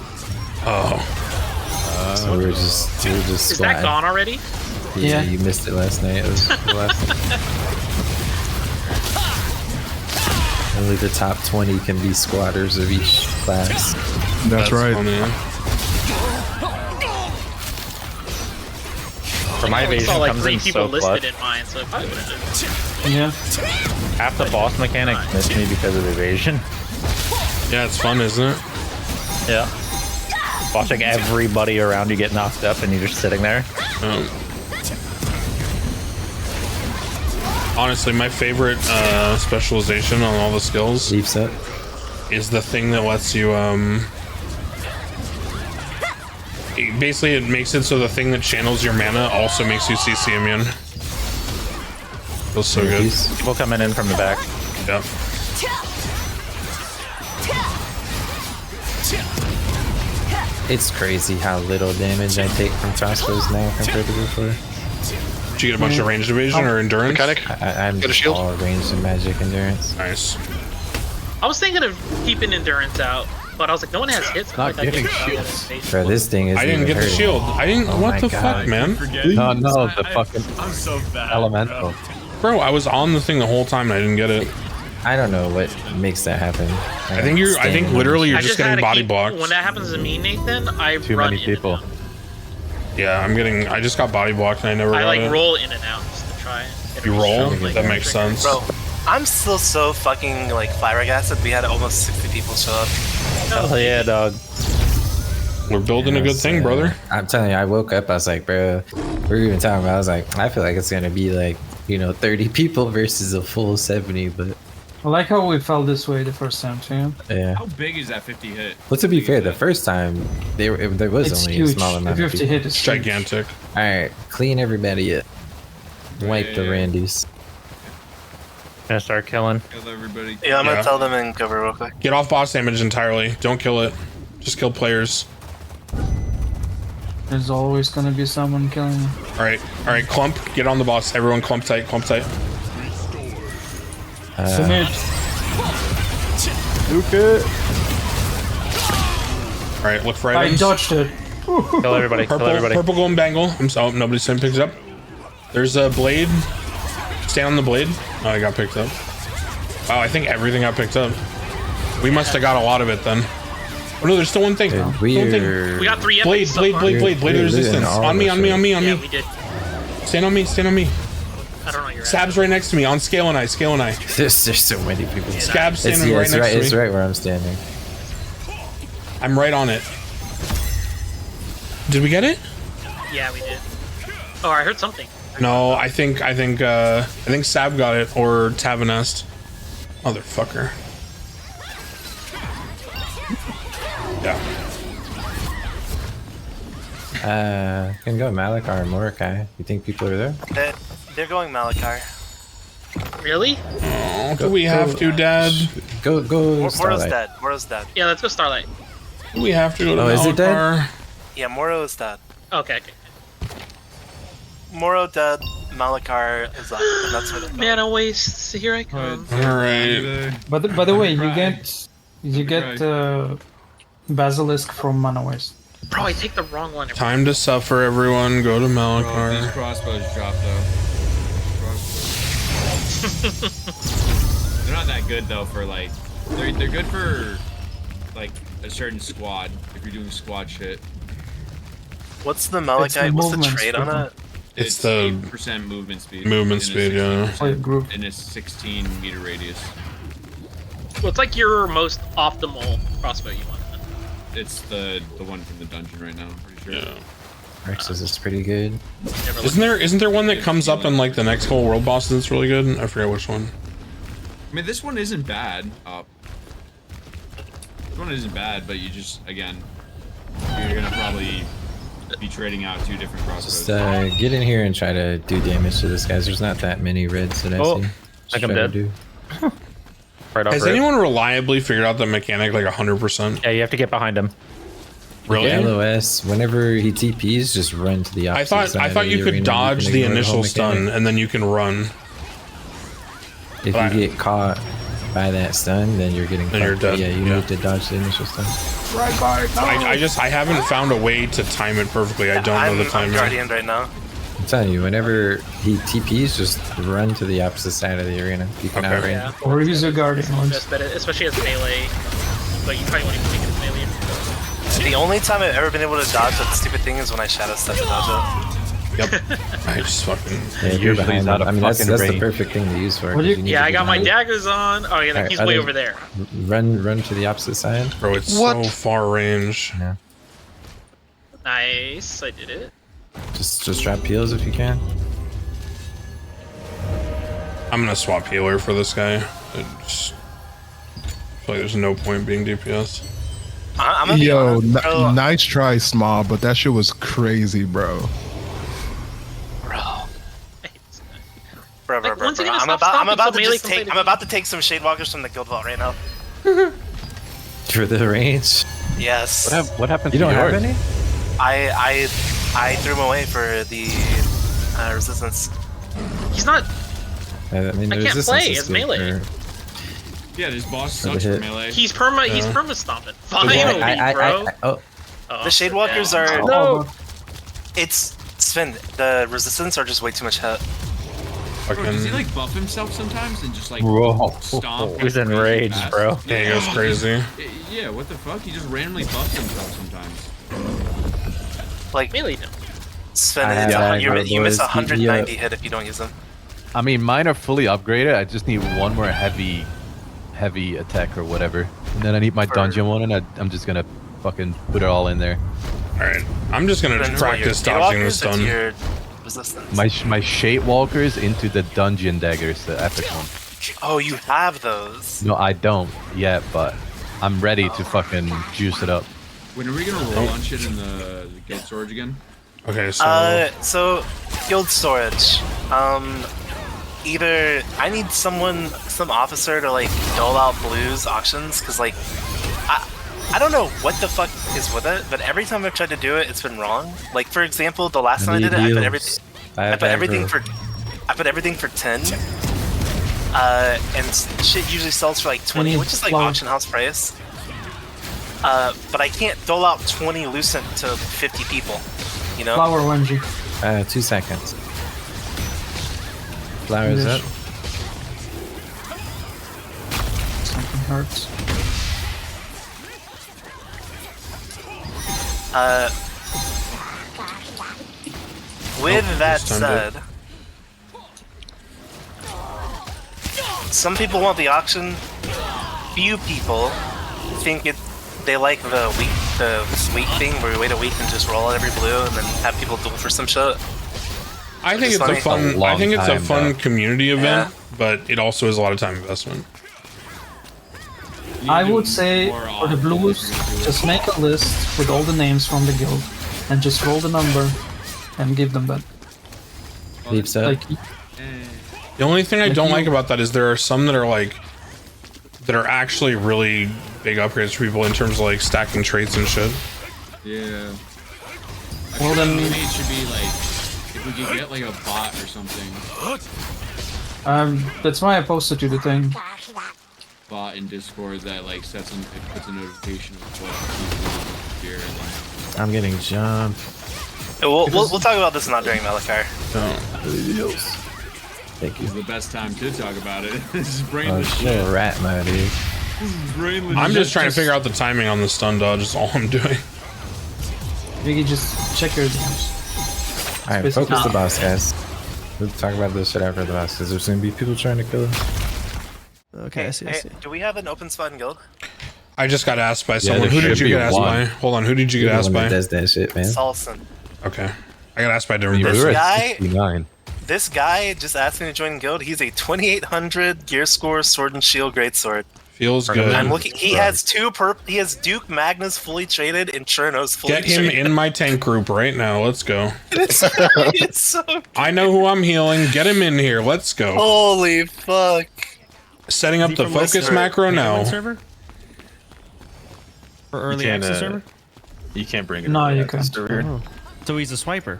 Oh. So we were just Is squatting. that gone already? Yeah, Yeah. you missed it last night. It was the last. Only the top 20 can be squatters of each class. That's right. Funny. For my I evasion saw like comes 3 in people so listed clutch. in mine, so if I would have. Yeah. Half the boss mechanics miss me because of evasion. Yeah, it's fun, isn't it? Yeah. Watching everybody around you get knocked up and you're just sitting there. Honestly, my favorite specialization on all the skills Leaps up. is the thing that lets you basically it makes it so the thing that channels your mana also makes you CC immune. Feels so good. He's- People coming in from the back. Yep. It's crazy how little damage I take from crossbows now compared to before. Did you get a bunch of ranged evasion or endurance? Mechanic? I'm Get a shield? all ranged and magic endurance. Nice. I was thinking of keeping endurance out, but I was like, no one has hits. Not like, getting shields. Bro, this thing is. I didn't get the shield. I didn't. Oh what my the God. fuck, man? No, no, the fucking I'm so bad. elemental. Bro, I was on the thing the whole time and I didn't get it. I don't know what makes that happen. I think you're. I think literally you're I just had getting to body keep- blocked. When that happens to me, Nathan, I Too run many in and people. out. Yeah, I'm getting. I just got body blocked and I never I got like it. roll in and out just to try. And get a You roll? like, That makes trigger. sense. Bro, I'm still so fucking like flabbergasted. We had almost 60 people show up. Hell yeah, dog. We're building a good thing, brother. I'm telling you, I woke up, I was like, bro, we were even talking about, I was like, I feel like it's gonna be like, 30 people versus a full 70, but I like how we felt this way the first time too. yeah. How big is that 50 hit? Well, to be fair, the first time, there was It's only huge. a small The amount of 50 people. hit is huge. Gigantic. Alright, clean everybody up. Wipe the Randys. Gonna start killing. Kill everybody. Yeah, I'm Yeah. gonna tell them and cover real quick. Get off boss damage entirely. Don't kill it. Just kill players. There's always gonna be someone killing you. All right, clump. Get on the boss. Everyone, clump tight. Clump tight. Submit. Nuke it. All right, look for I items. dodged it. Kill everybody. Purple, Kill everybody. purple golden bangle. I'm sorry, nobody's saying picks it up. There's a blade. Stand on the blade. Oh, I got picked up. Oh, I think everything got picked up. We must have got a lot of it then. Oh no, there's still one thing. We got 3 epics Blade of resistance. On me. Yeah, we did. Stand on me. I don't know your Sab's right next to me on scale and I. There's so many people. Scab's standing right next to me. It's right where I'm standing. I'm right on it. Did we get it? Yeah, we did. Oh, I heard something. No, I think Sab got it or Tavanest. Motherfucker. Yeah. Can go Malakar or Mordecai. You think people are there? They're going Malakar. Really? Oh, do we have to, Dad? Go. Moro's dead. Yeah, let's go Starlight. Do we have to go to is it dead? Malakar? Yeah, Moro is dead. Okay. Moro dead. Malakar is up, and that's where they're going. Mana waste. Here I come. Alright. By the way, you get Basilisk from Mana Waste. Bro, I take the wrong one. Time to suffer, everyone. Go to Malakar. These crossbows drop though. They're not that good though for like. They're good for like a certain squad if you're doing squad shit. What's the Malachite? What's the trade on it? It's the 8% movement speed. Yeah. In a 16 meter radius. Well, it's like your most optimal crossbow you want. It's the one from the dungeon right now, I'm pretty sure. Yeah. Rex's is pretty good. Isn't there one that comes up in like the next whole world boss that's really good? I forget which one. I mean, this one isn't bad. This one isn't bad, but you just, again, you're gonna probably be trading out 2 different crossbows. Just get in here and try to do damage to this guy. There's not that many reds that I see. I think I'm dead. Right off Has anyone reliably figured out the mechanic like 100%? Yeah, you have to get behind him. Really? LOS. Whenever he TPs, just run to the opposite side. I thought you could dodge the initial stun and then you can run. If you get caught by that stun, then you're getting. Then you're dead. Yeah, you need to dodge the initial stun. I haven't found a way to time it perfectly. I don't know the timing. I'm Guardian right now. I'm telling you, whenever he TPs, just run to the opposite side of the arena. You can outrun. Yeah. Or use a Guardian once. Especially as melee. But you probably won't even make it as melee. The only time I've ever been able to dodge that stupid thing is when I shadow step to dodge it. Yep. I just fucking. Yeah, you're behind him. I mean, that's the perfect thing to use for it. Yeah, I got my daggers on. Oh, yeah, he's way over there. Run to the opposite side. Bro, it's so far range. Yeah. Nice, I did it. Just drop heals if you can. I'm gonna swap healer for this guy. I just feel like there's no point being DPS. Yo, nice try, Small, but that shit was crazy, bro. Bro. I'm about to take some Shade Walkers from the Guild Vault right now. For the range? Yes. What happened you to don't yours? have any? I threw him away for the resistance. He's not. I mean, I can't play as melee. Yeah, this boss sucks for melee. He's perma stomping. Finally, bro. The Shade Walkers are. No. It's Sven. The resistance are just way too much hit. Bro, does he like buff himself sometimes and just like stomp? He was enraged, bro. Yeah, he goes crazy. Yeah, what the fuck? He just randomly buffs himself sometimes. Like melee no. Sven, you miss 190 hit if you don't use them. I mean, mine are fully upgraded. I just need one more heavy attack or whatever, and then I need my dungeon one, and I'm just gonna fucking put it all in there. All right, I'm just gonna practice dodging the stun. My Shade Walkers into the dungeon daggers, the epic one. Oh, you have those? No, I don't yet, but I'm ready to fucking juice it up. When are we gonna roll on shit in the guild storage again? Okay, so so guild storage. Either I need some officer to like dole out blues auctions, cause like I don't know what the fuck is with it, but every time I've tried to do it, it's been wrong. Like for example, the last time I did it, I put everything for 10, and shit usually sells for like 20, which is like auction house price. But I can't dole out 20 Lucent to 50 people, you know? Flower 1G. 2 seconds. Flowers up. Something hurts. With that this time said, some people want the auction. Few people think they like the week thing where we wait a week and just roll every blue and then have people duel for some shit. I think it's funny. a fun. I think it's a fun community event, but it also is a lot of time investment. I would say for the blues, just make a list with all the names from the guild and just roll the number and give them that. Leaves up. Like, The only thing I don't like about that is there are some that are actually really big upgrades for people in terms of like stacking traits and shit. Yeah. well then, Maybe it should be like if we could get like a bot or something. that's why I posted you the thing. Bot in Discord that like puts a notification of what people here. I'm getting jumped. We'll talk about this not during Malachar. Thank This is you. the best time to talk about it. This is Oh brainless shit, shit. rat mode, dude. This is brainless I'm shit. just trying to figure out the timing on the stun dodge. Is all I'm doing. Viggy, just check your DMs. Alright, focus the boss, guys. We'll talk about this shit after the boss, because there's gonna be people trying to kill him. Okay, I see. I see. Do we have an open spot in guild? I just got asked by someone. there Who did should you be get asked one. by? Hold on. Who did you You're get the asked one that by? does that shit, man. Salson. Okay. I got asked by a different We This were person. at guy- 69. This guy just asked me to join guild. He's a 2800 gear score sword and shield greatsword. Feels good. I'm looking. He has He has Duke Magnus fully traded and Cherno's fully Get him traded. in my tank group right now. Let's go. It's so I know who I'm healing. Get him in here. Let's go. holy fuck. Setting up Is he the from focus Western macro Heroin now. server? Or early can't, access server? You can't bring it. No, over you to can't. over here. Oh. So he's a swiper.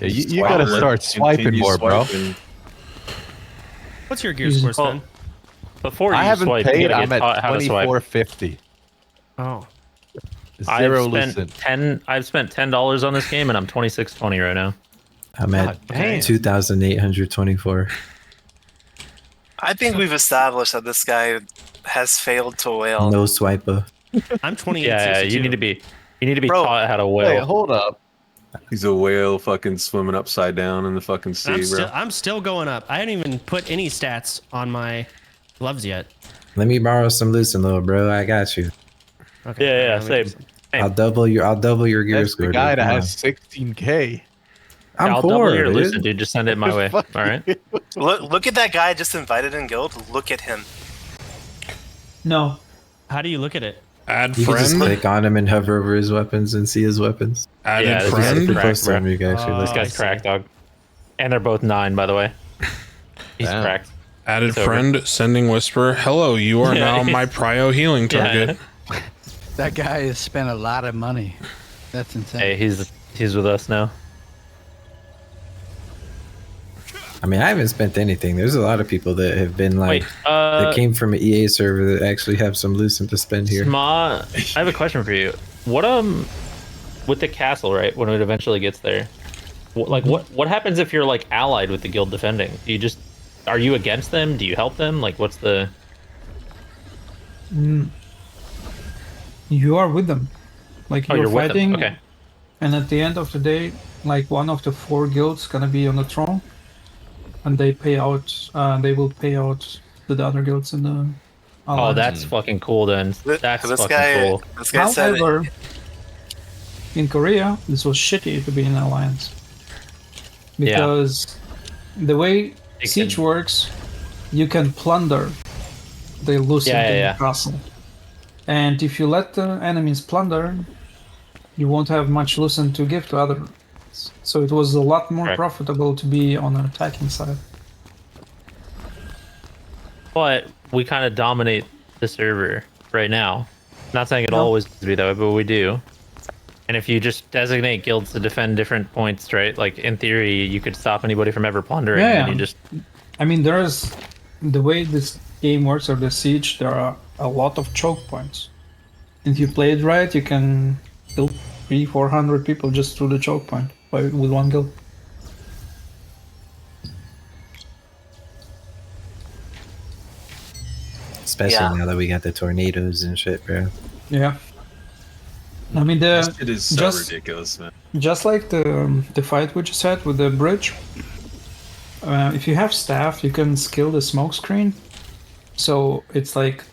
Yeah, you gotta start swiping Continue more, bro. swiping. What's your gear score, Sven? Before you I haven't swipe, you paid. gotta I'm get taught at how to swipe. 24.50. Oh. Zero I've listen. spent $10 on this game, and I'm 26.20 right now. I'm at damn. 2,824. I think we've established that this guy has failed to whale. No swiper. I'm 28. Yeah, you need to be Bro, taught how to whale. Wait, hold up. He's a whale fucking swimming upside down in the fucking sea, bro. I'm still going up. I haven't even put any stats on my gloves yet. Let me borrow some loosen, little bro. I got you. Okay. Yeah, let me same. do some- I'll double your gear That's score. the guy dude. that Come has 16k. on. I'm I'll poor, double your dude. lucid, dude. Just send it my way. All right. Look at that guy just invited in guild. Look at him. No. How do you look at it? Add You can just friend. click on him and hover over his weapons and see his weapons. Added Yeah, this Just friend. is- super Crack, close to him, bro. you can actually Oh, This look. guy's cracked, dog. And they're both 9, by the way. He's Damn. cracked. Added It's over. friend. Sending whisper. Hello, you are Yeah, now my prio healing target. That guy has spent a lot of money. That's insane. Hey, he's with us now. I mean, I haven't spent anything. There's a lot of people that have been like, Wait, that came from an EA server that actually have some loosen to spend here. Sma, I have a question for you. What with the castle, right? When it eventually gets there, what happens if you're like allied with the guild defending? Do you just are you against them? Do you help them? Like, what's the? You are with them. Like Oh, you're you're with them. fighting. Okay. And at the end of the day, like one of the 4 guilds gonna be on the throne, and they pay out. They will pay out the other guilds in the. Oh, alliance. that's fucking cool. Then that's This fucking guy, cool. this guy said it. However, in Korea, this was shitty to be in an alliance because the way siege works, you can plunder the Lucent in the castle, and if you let the enemies plunder, you won't have much Lucent to give to others. So it was a lot more profitable to be on the attacking side. But we kind of dominate the server right now. Not saying it'll always be that way, but we do. And if you just designate guilds to defend different points, right? Like in theory, you could stop anybody from ever plundering. Yeah, And you just I mean, there's the way this game works, or the siege. There are a lot of choke points. And if you play it right, you can kill 300-400 people just through the choke point with one guild. Especially now that we got the tornadoes and shit, bro. Yeah. I mean, It is so just ridiculous, man. just like the fight we just had with the bridge. If you have staff, you can skill the smoke screen. So it's like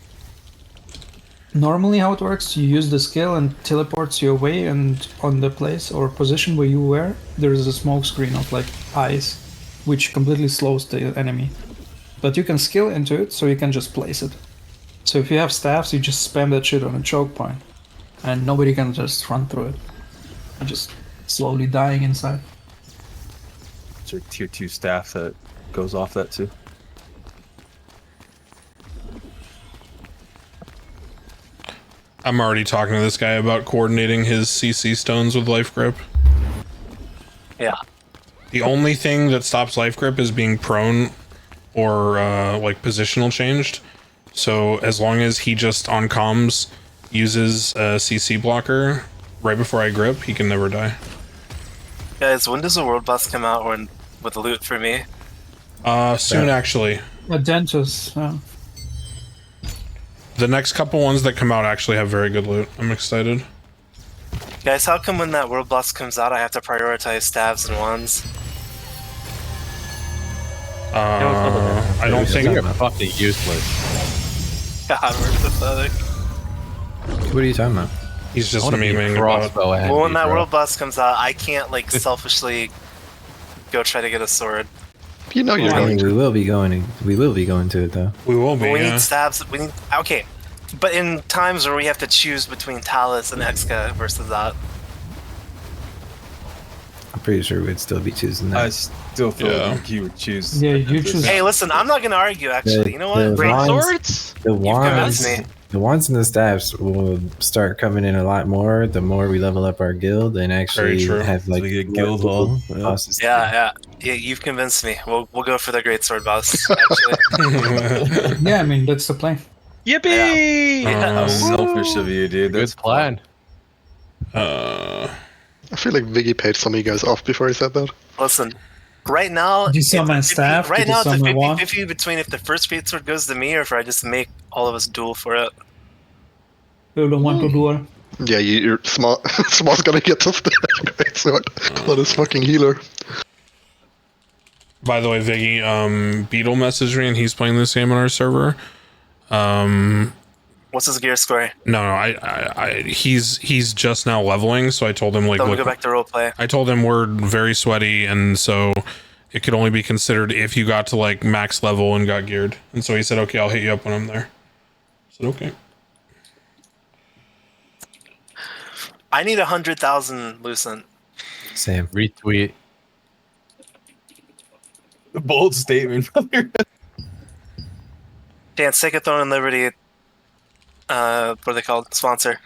normally how it works. You use the skill and teleports you away, and on the place or position where you were, there is a smoke screen of like eyes, which completely slows the enemy. But you can skill into it, so you can just place it. So if you have staffs, you just spam that shit on a choke point, and nobody can just run through it. I'm just slowly dying inside. It's a tier 2 staff that goes off that too. I'm already talking to this guy about coordinating his CC stones with life grip. Yeah. The only thing that stops life grip is being prone or like positional changed. So as long as he just on comms uses a CC blocker right before I grip, he can never die. Guys, when does the world boss come out with loot for me? Soon actually. A dentist. The next couple ones that come out actually have very good loot. I'm excited. Guys, how come when that world boss comes out, I have to prioritize stabs and wands? I don't think you're fucking useless. God, we're pathetic. What are you talking about? He's just I wanna be a memeing about. crossbow ahead Well, of when you, that bro. world boss comes out, I can't like selfishly go try to get a sword. You know you're I going mean, to. we will be going to it though. We will be. But we Yeah. need stabs. We need okay. But in times where we have to choose between Talus and Exca versus that, I'm pretty sure we'd still be choosing I that. still feel like you would choose. Yeah, you choose. hey, listen, I'm not gonna argue. Actually, you know what? Great wands- swords? The convinced wands, me. the wands and the staffs will start coming in a lot more the more we level up our guild and actually true. have like So we get guild hall. Yeah. bosses. Yeah, you've convinced me. We'll go for the great sword boss. Actually, Yeah, I mean that's the plan. Yippee! How selfish of you, dude. Good That's plan. I feel like Viggy paid some of you guys off before he said that. listen. Right now, Did you sell it's my 50 staff? Right Did you now, it's a sell my wand? 50-50 between if the first great sword goes to me or if I just make all of us duel for it. You don't want to do it. Yeah, you're small. Small's gonna get the great sword. That is fucking healer. By the way, Viggy, Beetle messaged me and he's playing this game on our server. What's his gear score? No, he's just now leveling, so I told him like, Don't look, go back to roleplay. I told him we're very sweaty, and so it could only be considered if you got to like max level and got geared. And so he said, okay, I'll hit you up when I'm there. I said, okay. I need 100,000 Lucent. Same. Retweet. bold statement. Dance, take a Throne and Liberty. What are they called? Sponsor.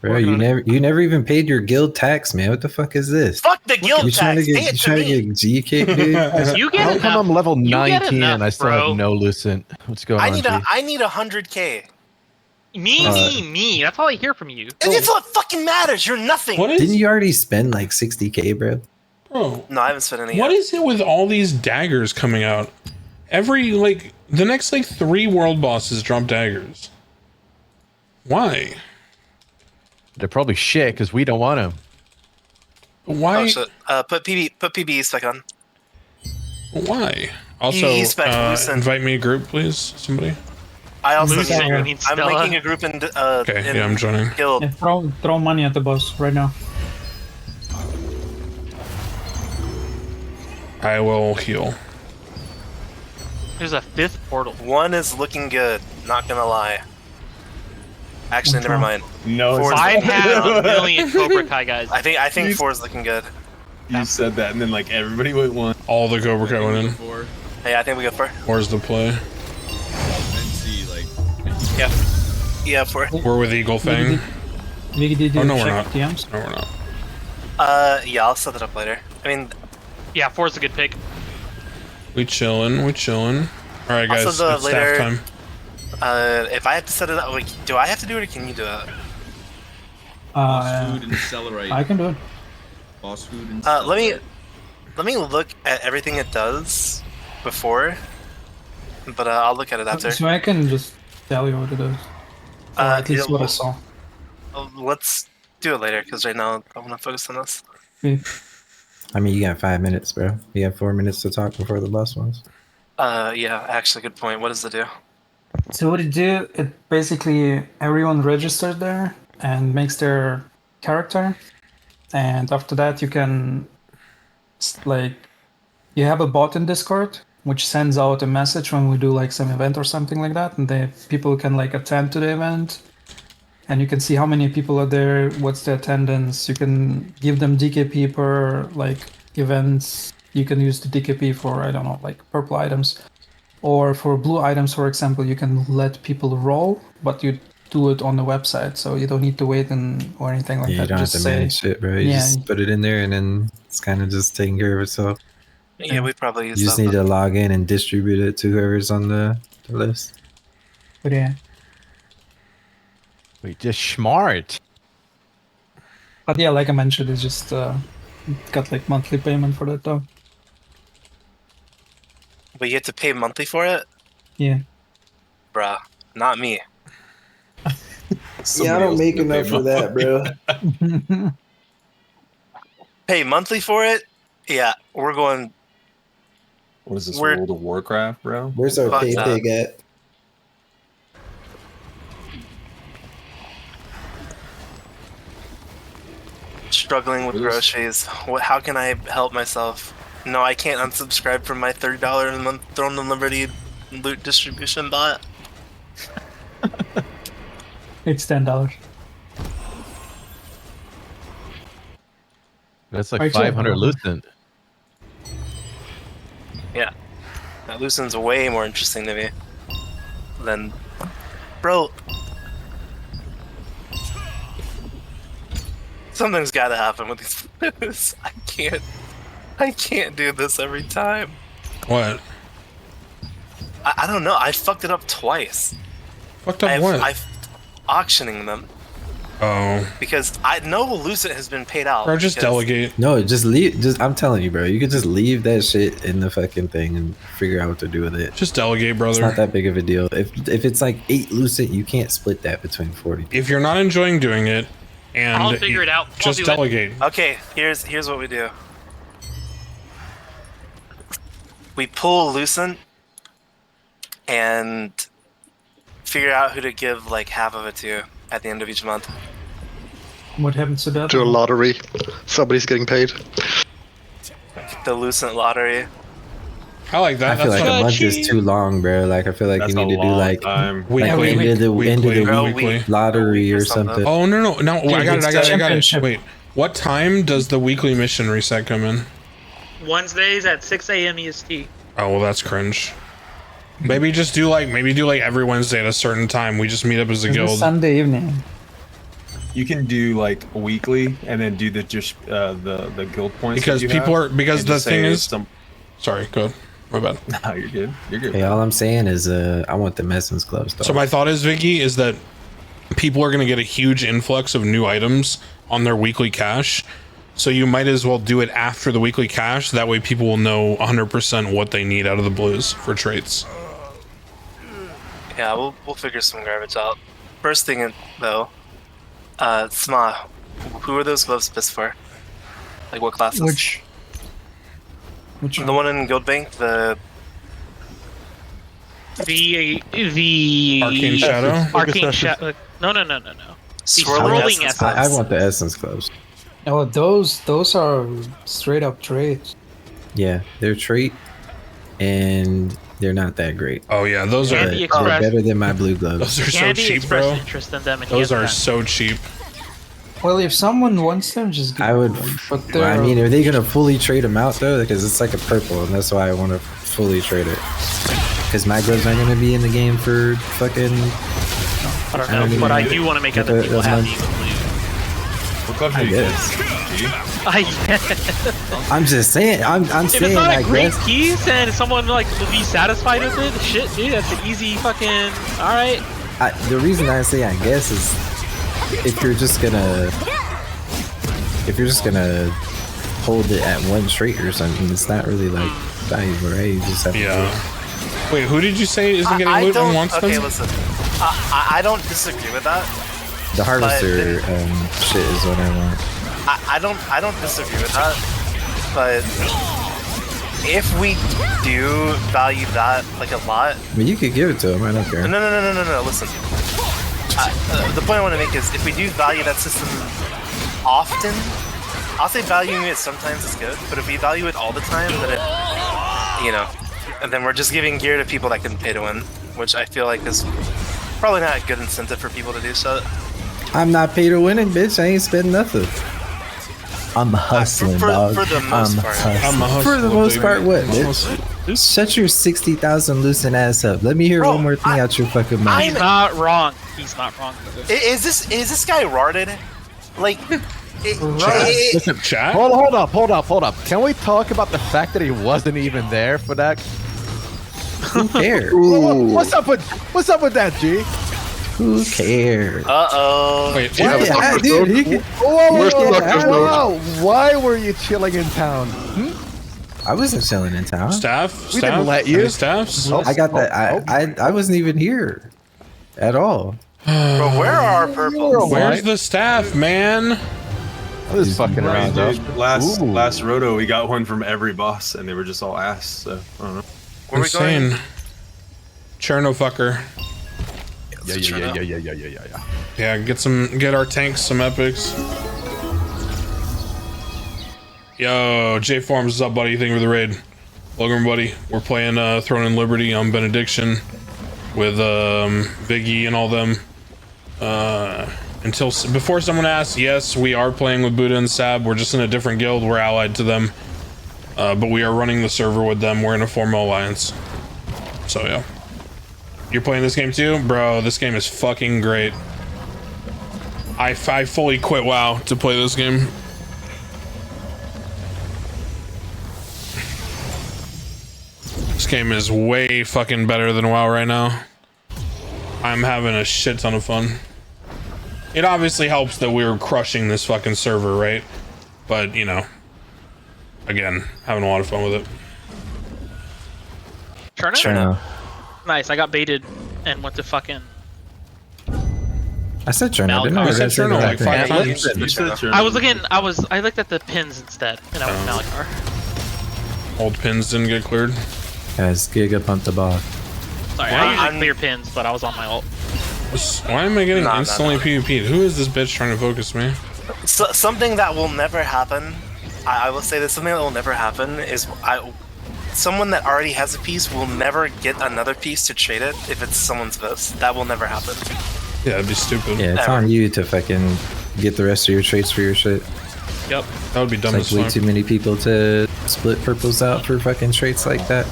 Bro, you never even paid your guild tax, man. What the fuck is this? Fuck the guild You trying to tax. Pay get it to trying to me. get G kicked, dude? You get How enough. come I'm level You get 19 enough, and I still bro. have no Lucent? What's going on? G? I need 100K. Me. That's all I hear from you. And it's what fucking matters. You're nothing. What is, Didn't you already spend like 60K, bro? bro? No, I haven't spent any What yet. is it with all these daggers coming out? Every like the next like 3 world bosses drop daggers. Why? They're probably shit because we don't want them. Why? Oh shit. Put PBs back on. Why? Also, He's back Lucent. invite me a group, please. Somebody. I also Lucent, need, you need I'm Stella. making a group in Okay, in yeah, I'm joining. Guild. Yeah, throw money at the boss right now. I will heal. There's a 5th portal. One is looking good. Not gonna lie. Actually, Which never one? mind. No, Four is I've looking had good. a million Cobra Kai guys. I think 4 is looking good. you said that, and then like everybody went one. All the Cobra Kai went in. Before, Hey, I think we go 4. Where's the play? and see like Yeah. Yeah, 4. We're with Eagle Fang. Viggy, did you Oh no, we're check not. TMs? No, we're not. Yeah, I'll set it up later. I mean, Yeah, 4 is a good pick. We chillin'. All right, guys. Also, the It's later- staff time. if I have to set it up, wait, do I have to do it or can you do it? boss food and Accelerate. I can do it. Boss food and Let me look at everything it does before, but I'll look at it after. So I can just tell you what it is. Or at least what I saw. Let's do it later because right now I want to focus on this. I mean, you got 5 minutes, bro. You have 4 minutes to talk before the boss was. Yeah, actually, good point. What does it do? So what it do? It basically everyone registers there and makes their character, and after that you can like you have a bot in Discord which sends out a message when we do like some event or something like that, and the people can like attend to the event, and you can see how many people are there, what's the attendance. You can give them DKP per like events. You can use the DKP for, I don't know, like purple items, or for blue items, for example. You can let people roll, but you do it on the website, so you don't need to wait or anything like Yeah, that. you don't have to manage shit, bro. You just put it in there, and then it's kind of just taking care of itself. Yeah, we probably use You just that. need to log in and distribute it to whoever's on the list. But yeah. We just smart. But yeah, like I mentioned, it's just got like monthly payment for that though. But you have to pay monthly for it? Yeah. Bruh, not me. Yeah, I don't make enough for that, bro. Pay monthly for it? Yeah, we're going. What is this, World of Warcraft, bro? Where's our pay pig at? Struggling with groceries. How can I help myself? No, I can't unsubscribe from my $30 a month Throne of Liberty loot distribution bot. It's $10. That's like 500 Lucent. Yeah. That Lucent's way more interesting to me than... Bro. Something's gotta happen with these blues. I can't do this every time. What? I don't know. I fucked it up twice. Fucked up what? I've auctioning them. Oh. Because I know Lucent has been paid out. Or just because- delegate. No, just leave. I'm telling you, bro. You could just leave that shit in the fucking thing and figure out what to do with it. Just delegate, brother. It's not that big of a deal. If it's like 8 Lucent, you can't split that between 40. If you're not enjoying doing it, and I'll figure it out. I'll just do it. delegate. Okay, here's what we do. We pull Lucent and figure out who to give like half of it to at the end of each month. What happens to that? Do a lottery. Somebody's getting paid. The Lucent lottery. I like that. I feel like a month is too long, bro. Like I feel like That's you need a to do long like time. end of the week lottery or something. Oh no! I got it. Wait, what time does the weekly mission reset come in? Wednesdays at 6 a.m. EST. Oh well, that's cringe. Maybe just do like every Wednesday at a certain time. We just meet up as a guild. Sunday evening. You can do like weekly and then do the the guild points. Because that you people have, are because and the just thing say is. Sorry, go ahead. My bad. No, you're good. You're good. Hey, all I'm saying is I want the Messence gloves. So my thought is, Vicky, is that people are going to get a huge influx of new items on their weekly cache. So you might as well do it after the weekly cache. That way people will know 100% what they need out of the blues for traits. Yeah, we'll figure some garbage out. First thing though, Sma, who are those gloves pissed for? Like what classes? Which the one in Guild Bank, the Arcane Shadow? Arcane Shadow. No. The Swirling Essence. I want the Essence gloves. Oh, those are straight up traits. Yeah, they're trait, and they're not that great. Oh yeah, those are Candy Express. better than my blue gloves. Those are so Candy cheap, expressed bro. interest in them, and Those he are has so cheap. Well, if someone wants them, just give I would. them. But Well, I mean, are they gonna fully trade them out though? Because it's like a purple, and that's why I want to fully trade it. Because my gloves aren't gonna be in the game for fucking. I don't know, but I do want to make other people happy with blue. What gloves are you I'm just saying. I'm If saying. it's not I a great guess. piece and someone like will be satisfied with it, shit, dude, that's an easy fucking. All right. The reason I say I guess is if you're just gonna hold it at one trait or something, it's not really like valuable, right? You just have to. Wait, who did you say isn't getting loot and wants them? Okay, listen. I don't disagree with that. The harvester shit is what I want. I don't disagree with that, but if we do value that like a lot, I mean, you could give it to him. I don't care. no. Listen, the point I want to make is if we do value that system often, I'll say valuing it sometimes is good, but if we value it all the time, then it, you know, and then we're just giving gear to people that can pay to win, which I feel like is probably not a good incentive for people to do so. I'm not paid to winning, bitch. I ain't spending nothing. I'm hustling, dog. For the most part. For the most part, what, bitch? Shut your 60,000 loosen ass up. Let me hear one more thing out your fucking mouth. He's not wrong. He's not wrong. Is this guy rotted? Like, Listen, chat. Hold up. Can we talk about the fact that he wasn't even there for that? Who cares? What's up with that, G? Who cares? Wait, dude, whoa. Why were you chilling in town? I wasn't chilling in town. Staff? We didn't let you. Any staffs? I got that. I wasn't even here at all. Bro, where are our purples? Where's the staff, man? I was fucking around, Dude, last roto, we got one from every boss, and they were just all ass. So I don't know. Where we going? Insane. Cherno fucker. Yeah. Yeah, get our tanks some epics. Yo, J Forms, what's up, buddy? Thank you for the raid. Welcome, buddy. We're playing Throne and Liberty on Benediction with Viggy and all them. Before someone asks, yes, we are playing with Buddha and Sab. We're just in a different guild. We're allied to them, but we are running the server with them. We're in a formal alliance. So yeah. You're playing this game too? Bro, this game is fucking great. I fully quit WoW to play this game. This game is way fucking better than WoW right now. I'm having a shit ton of fun. It obviously helps that we're crushing this fucking server, right? But, you know, again, having a lot of fun with it. Cherno? Nice, I got baited and went to fucking... I said Cherno, didn't I? I said Cherno like 5 times. I looked at the pins instead, and I went Malachar. Old pins didn't get cleared. Guys, Giga pumped the ball. Sorry, I usually clear pins, but I was on my ult. Why am I getting instantly PvP'd? Who is this bitch trying to focus me? So, something that will never happen, I will say this, something that will never happen is someone that already has a piece will never get another piece to trade it if it's someone's best. That will never happen. Yeah, it'd be stupid. Yeah, it's on you to fucking get the rest of your traits for your shit. Yep. That would be dumb as fuck. Way too many people to split purples out for fucking traits like that.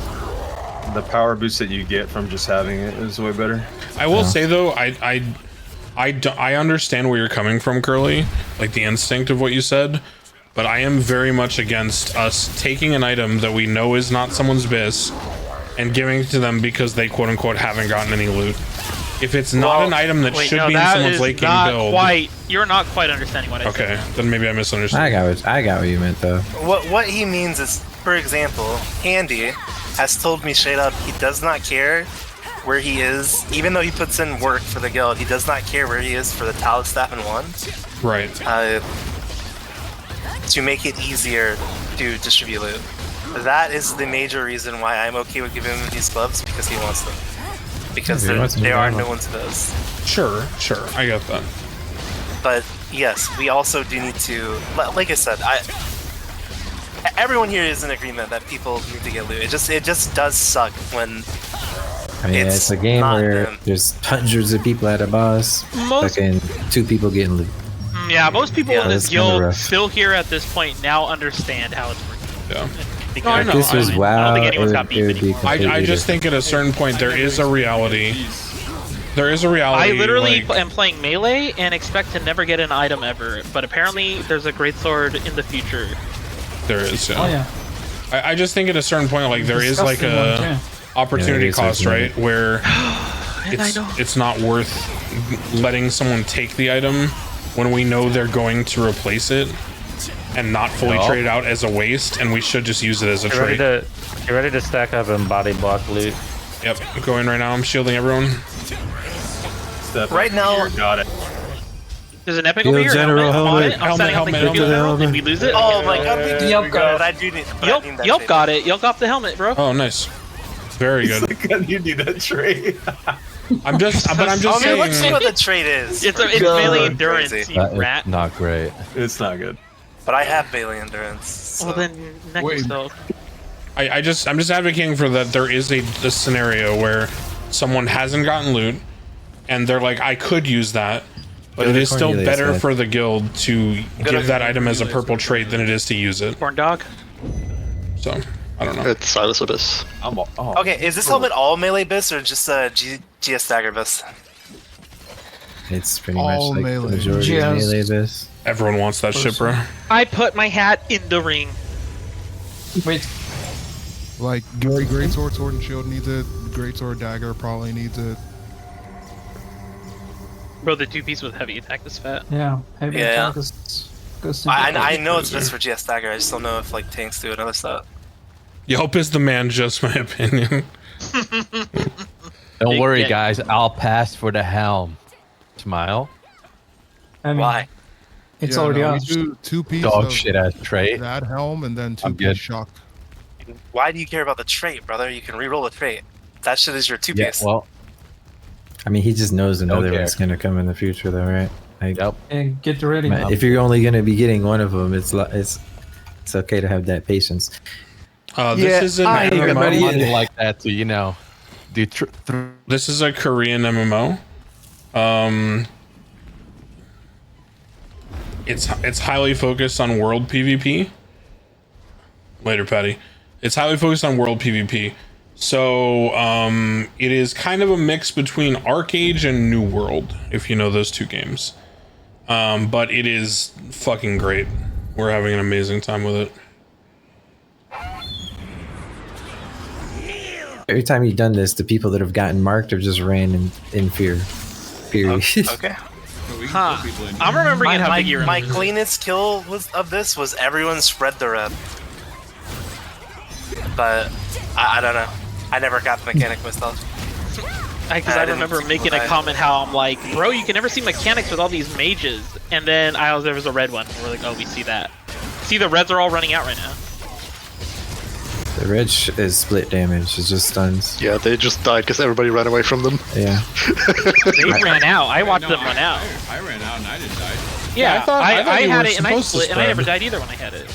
The power boost that you get from just having it is way better. I will say though, I understand where you're coming from, Curly, like the instinct of what you said, but I am very much against us taking an item that we know is not someone's biz and giving it to them because they quote unquote haven't gotten any loot. If it's not an item that should be in someone's late game build, you're not quite understanding what I said. Okay, then maybe I misunderstood. I got what you meant though. What he means is, for example, Handy has told me straight up he does not care where he is, even though he puts in work for the guild. He does not care where he is for the Talus Staff and One. Right. To make it easier to distribute loot. That is the major reason why I'm okay with giving him these gloves, because he wants them. Because they are no one's biz. Sure, I get that. But yes, we also do need to, like I said, everyone here is in agreement that people need to get loot. It just does suck when it's a game where there's hundreds of people at a boss, fucking 2 people getting loot. Yeah, most people in this guild still here at this point now understand how it's working. Yeah. If this was WoW, I don't think anyone's got beef anymore. I just think at a certain point there is a reality. There is a reality. I literally am playing melee and expect to never get an item ever, but apparently there's a greatsword in the future. There is, yeah. Oh yeah. I just think at a certain point, like there is like a opportunity cost, right? Where it's not worth letting someone take the item when we know they're going to replace it and not fully trade it out as a waste, and we should just use it as a trade. Get ready to stack up and body block loot. Yep, I'm going right now. I'm shielding everyone. step. Right now- got it. There's an epic Yo, over here. General, I'm on it. I'm helmet, setting up the helmet, Q helmet. Did we lose it? Oh my god, we did. Yep, got it. But I do need. But I need that Yelp trade. got it. Yelp got the helmet, bro. Oh, nice. Very good. You need that trade. I'm just I mean, saying. let's see what the trade is. It's for melee sure. endurance, Crazy. you That is rat. not great. It's not good. But I have melee endurance. So. Well then, next Wait. though. I'm just advocating for that. There is a scenario where someone hasn't gotten loot, and they're like, I could use that, but it is still Cornelius better said. for the guild to give that item as a purple trait than it is to use it. Corn dog. So I don't know. It's Silas Abyss. Okay, is this helmet all melee bis or just GS dagger bis? It's pretty All much like melee. the majority of Just- melee this. Everyone wants that shit, bro. I put my hat in the ring. Wait, Like great sword and shield needs it. Great sword dagger probably needs it. Bro, the 2-piece with heavy attack is fat. yeah, heavy Yeah. attack is I know it's best for GS dagger. I just don't know if like tanks do another stuff. Yelp is the man, just my opinion. Don't worry, Yeah. guys. I'll pass for the helm. Smile. I mean, Why? it's already no, we asked. do 2 piece Dog of shit ass trait. that helm and then 2 I'm good. piece shock. Why do you care about the trait, brother? You can reroll the trait. That shit is your two Yeah, piece. well, I mean, he just knows another care. one's gonna come in the future, though, right? Like, yep. And get ready. man, if you're only gonna be getting one of them, it's okay to have that patience. This is an I ain't got MMO. money like that to, you know, do This is a Korean MMO. It's highly focused on world PvP. Later, Patty. It's highly focused on world PvP. So it is kind of a mix between Arcade and New World, if you know those two games. But it is fucking great. We're having an amazing time with it. Every time you've done this, the people that have gotten marked have just ran in fear. Period. Okay. Huh. I'm remembering it how big you my remember. cleanest kill of this was everyone spread the red. But I don't know. I never got the mechanic myself. Because I remember making a comment how I'm like, bro, you can never see mechanics with all these mages. And then there was a red one. And we're like, oh, we see that. See, the reds are all running out right now. The red is split damage. It's just stuns. Yeah, they just died because everybody ran away from them. Yeah. They ran out. I watched them run out. I ran out and I didn't die. Yeah, I thought I you had were it and I supposed to split, and I never spread. died either when I had it.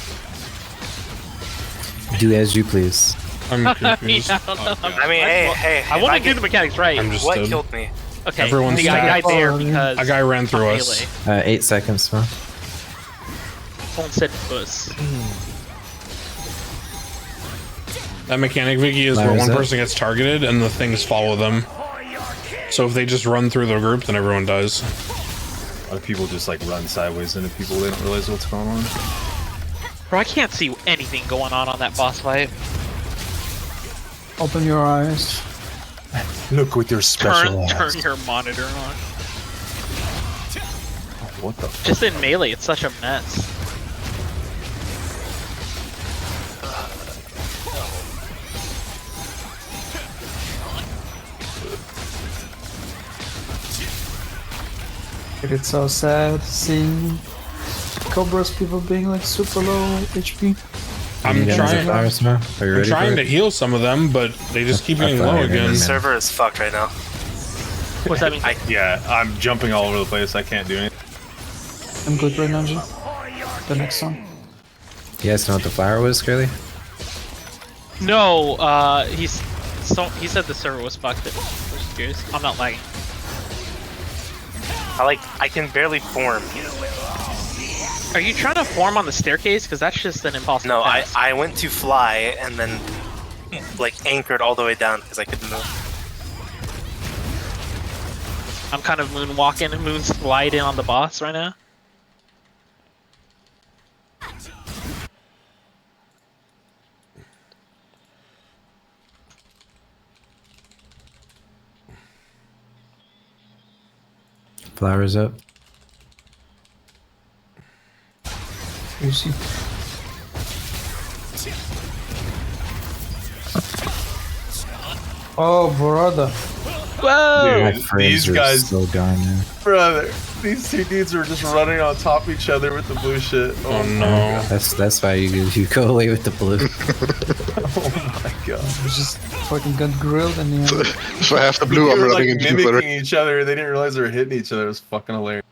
Do as you please. I'm I confused. mean, I don't know. I mean, hey, I want to do the mechanics right. I'm just what dead. killed me? Okay, Everyone's see, I stacked. died there because A guy ran through of us. melee. 8 seconds, man. Someone said puss. That mechanic, Vicky, is where Where is one it? person gets targeted and the things follow them. So if they just run through the group, then everyone dies. A lot of people just like run sideways into people. They don't realize what's going on. Bro, I can't see anything going on that boss fight. Open your eyes. Look with your special Turn your monitor on. What the? Just in melee, it's such a mess. It's so sad seeing Cobra's people being like super low HP. I'm Yeah, trying. Flowers, man. Are you I'm ready trying for to it? heal some of them, but they just keep getting low again. The server is fucked right now. What's that mean? Yeah, I'm jumping all over the place. I can't do anything. I'm good right now, G. The next one. You guys know what the flower was, Curly? No, he said the server was fucked. Just curious. I'm not lagging. I can barely form. Are you trying to form on the staircase? Because that's just an impossible No, task. I went to fly and then like anchored all the way down because I couldn't move. I'm kind of moonwalking and moon sliding on the boss right now. Flowers up. You see. Oh, brother. Whoa! My Dude, frames these are guys, so gone now. brother, these two dudes were just running on top of each other with the blue shit. Oh no. That's why you go away with the blue. Oh my god. It's just fucking got grilled and you know, So half the blue They I'm were running like into Jupiter. mimicking each other. They didn't realize they were hitting each other. It was fucking hilarious.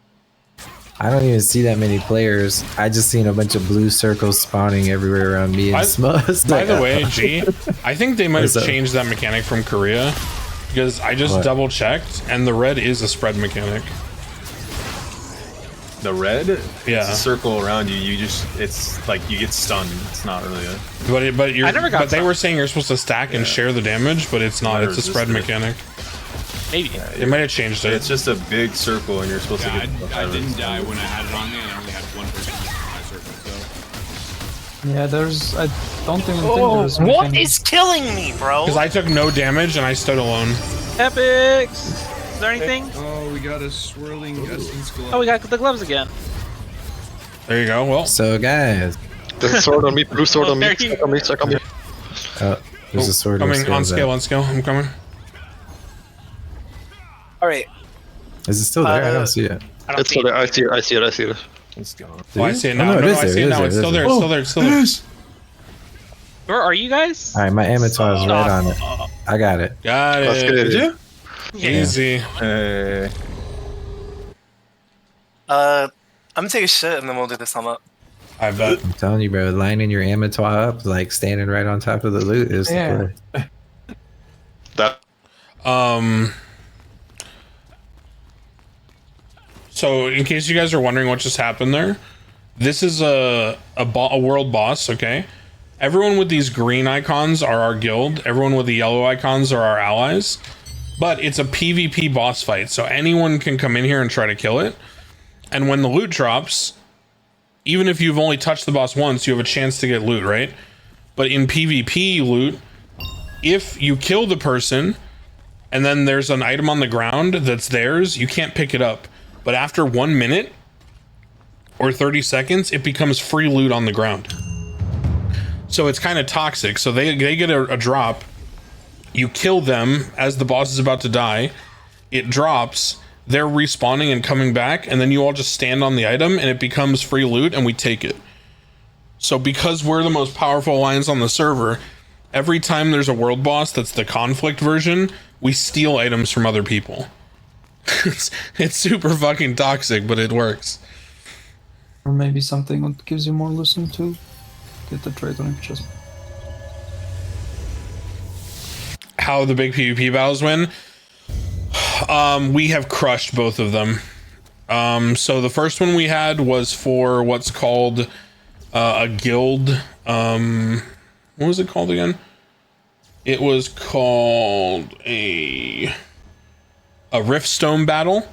I don't even see that many players. I just seen a bunch of blue circles spawning everywhere around me and Smuzz. By the way, G, I think they might What's have up? changed that mechanic from Korea because I just What? double checked and the red is a spread mechanic. The red, Yeah. it's a circle around you. You just, it's like you get stunned. It's not really a. But you're, I never got but they some. were saying you're supposed to stack and share the damage, but it's not. Never It's a spread resisted. mechanic. Maybe. They might have changed it. It's just a big circle, and you're supposed Yeah, to get. I didn't die when I had it on me, and I only had one person in my circle, so. yeah, there's. I don't even think Oh, there's. what anything- is killing me, bro? Because I took no damage and I stood alone. Epics! Is there anything? Oh, we got a swirling essence glove. Oh, we got the gloves again. There you go. Well, So guys, There's a sword on me, blue sword Oh, on me. there you Check on me, check on me. there's a sword coming on scales scale, out. on scale. I'm coming. All right. Is it still there? I don't see it. I don't It's see still it. there. I see it. I see it. I see it. It's gone. Oh, I see it Oh, now. no, it No, is I there, see it it is now. there, It's it still is there. there. It's still there. It's still there. Where are you guys? All right, my Amateur is right on it. I got it. Got Let's get it. it. Did you? Yeah. Easy. Hey. I'm gonna take a shit and then we'll do this helmet. I bet. I'm telling you, bro, lining your Amateur up, like standing right on top of the loot is Yeah. the That. So, in case you guys are wondering what just happened there, this is a world boss. Okay, everyone with these green icons are our guild. Everyone with the yellow icons are our allies. But it's a PvP boss fight, so anyone can come in here and try to kill it. And when the loot drops, even if you've only touched the boss once, you have a chance to get loot, right? But in PvP loot, if you kill the person and then there's an item on the ground that's theirs, you can't pick it up. But after 1 minute or 30 seconds, it becomes free loot on the ground. So it's kind of toxic. So they get a drop. You kill them as the boss is about to die. It drops. They're respawning and coming back. And then you all just stand on the item and it becomes free loot and we take it. So because we're the most powerful alliance on the server, every time there's a world boss that's the conflict version, we steal items from other people. It's super fucking toxic, but it works. Or maybe something that gives you more listen to get the trade on just. How the big PvP battles win? We have crushed both of them. So the first one we had was for what's called a guild. What was it called again? It was called a Riftstone battle.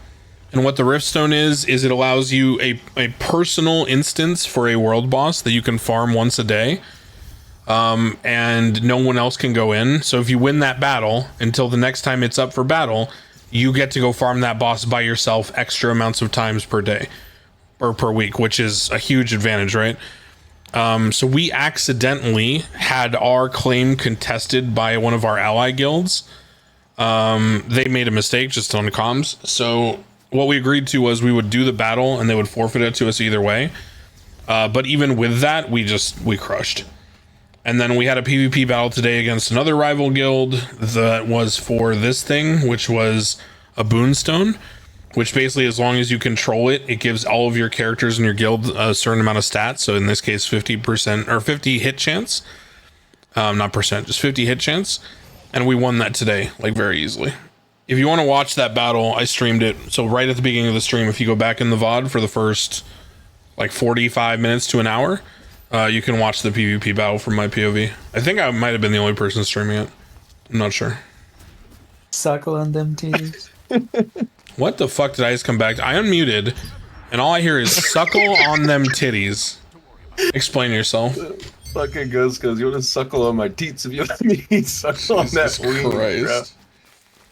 And what the Riftstone is it allows you a personal instance for a world boss that you can farm once a day. And no one else can go in. So if you win that battle, until the next time it's up for battle, you get to go farm that boss by yourself extra amounts of times per day or per week, which is a huge advantage, right? So we accidentally had our claim contested by one of our ally guilds. They made a mistake just on comms. So what we agreed to was we would do the battle and they would forfeit it to us either way. But even with that, we crushed. And then we had a PvP battle today against another rival guild that was for this thing, which was a boonstone, which basically, as long as you control it, it gives all of your characters in your guild a certain amount of stats. So in this case, 50% or 50 hit chance. Not percent, just 50 hit chance. And we won that today, like very easily. If you want to watch that battle, I streamed it. So right at the beginning of the stream, if you go back in the VOD for the first like 45 minutes to an hour, you can watch the PvP battle from my POV. I think I might have been the only person streaming it. I'm not sure. Suckle on them titties. What the fuck did I just come back to? I unmuted, and all I hear is suckle on them titties. Explain yourself. Fucking Ghost goes, you want to suckle on my teats if you let me suckle on that wing. Christ.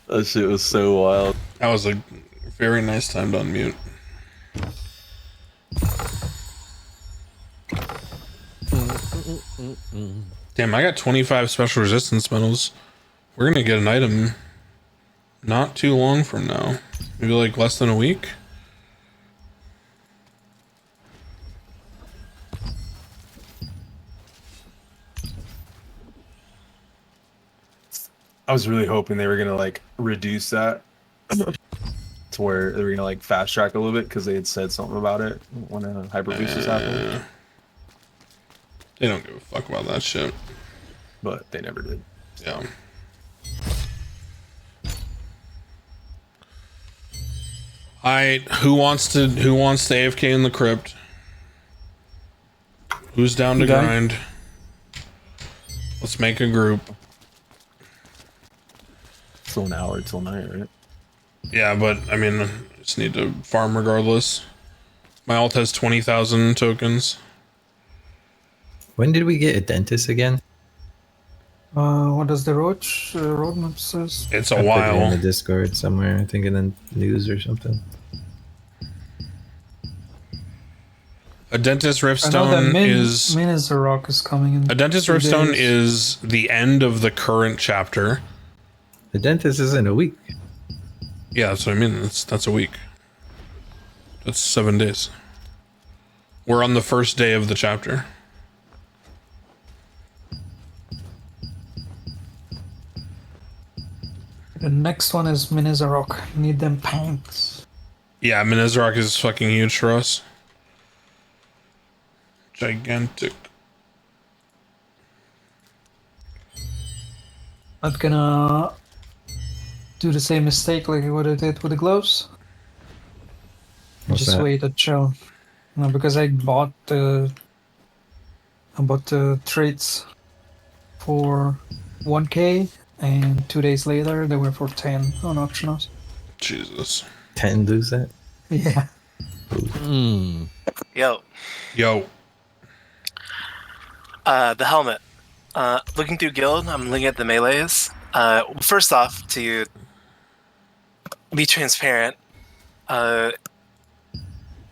That shit was so wild. That was a very nice time to unmute. Damn, I got 25 special resistance medals. We're gonna get an item Not too long from now. Maybe like less than a week. I was really hoping they were gonna like reduce that to where they were gonna like fast track a little bit because they had said something about it when hyper boost was happening. They don't give a fuck about that shit. But they never did. Yeah. Alright, who wants to AFK in the crypt? Who's down to grind? Let's make a group. Still an hour till night, right? Yeah, but I mean, I just need to farm regardless. My alt has 20,000 tokens. When did we get a dentist again? What does the roadmap says? It's I a put it while. in the Discord somewhere, I think in the news or something. A dentist I know that riftstone is Minizarok is coming in. a dentist 2 riftstone days. is the end of the current chapter. The dentist is in a week. Yeah, that's what I mean. That's a week. That's 7 days. We're on the first day of the chapter. The next one is Minizarok. Need them panks. Yeah, Minizarok is fucking huge for us. Gigantic. Not gonna do the same mistake like what I did with the gloves. What's Just that? wait and chill. No, because I bought the traits for 1k, and 2 days later they were for 10 on auctionals. Jesus. 10 lose that? Yeah. Yo. The helmet. Looking through guild, I'm looking at the melees. First off, to be transparent,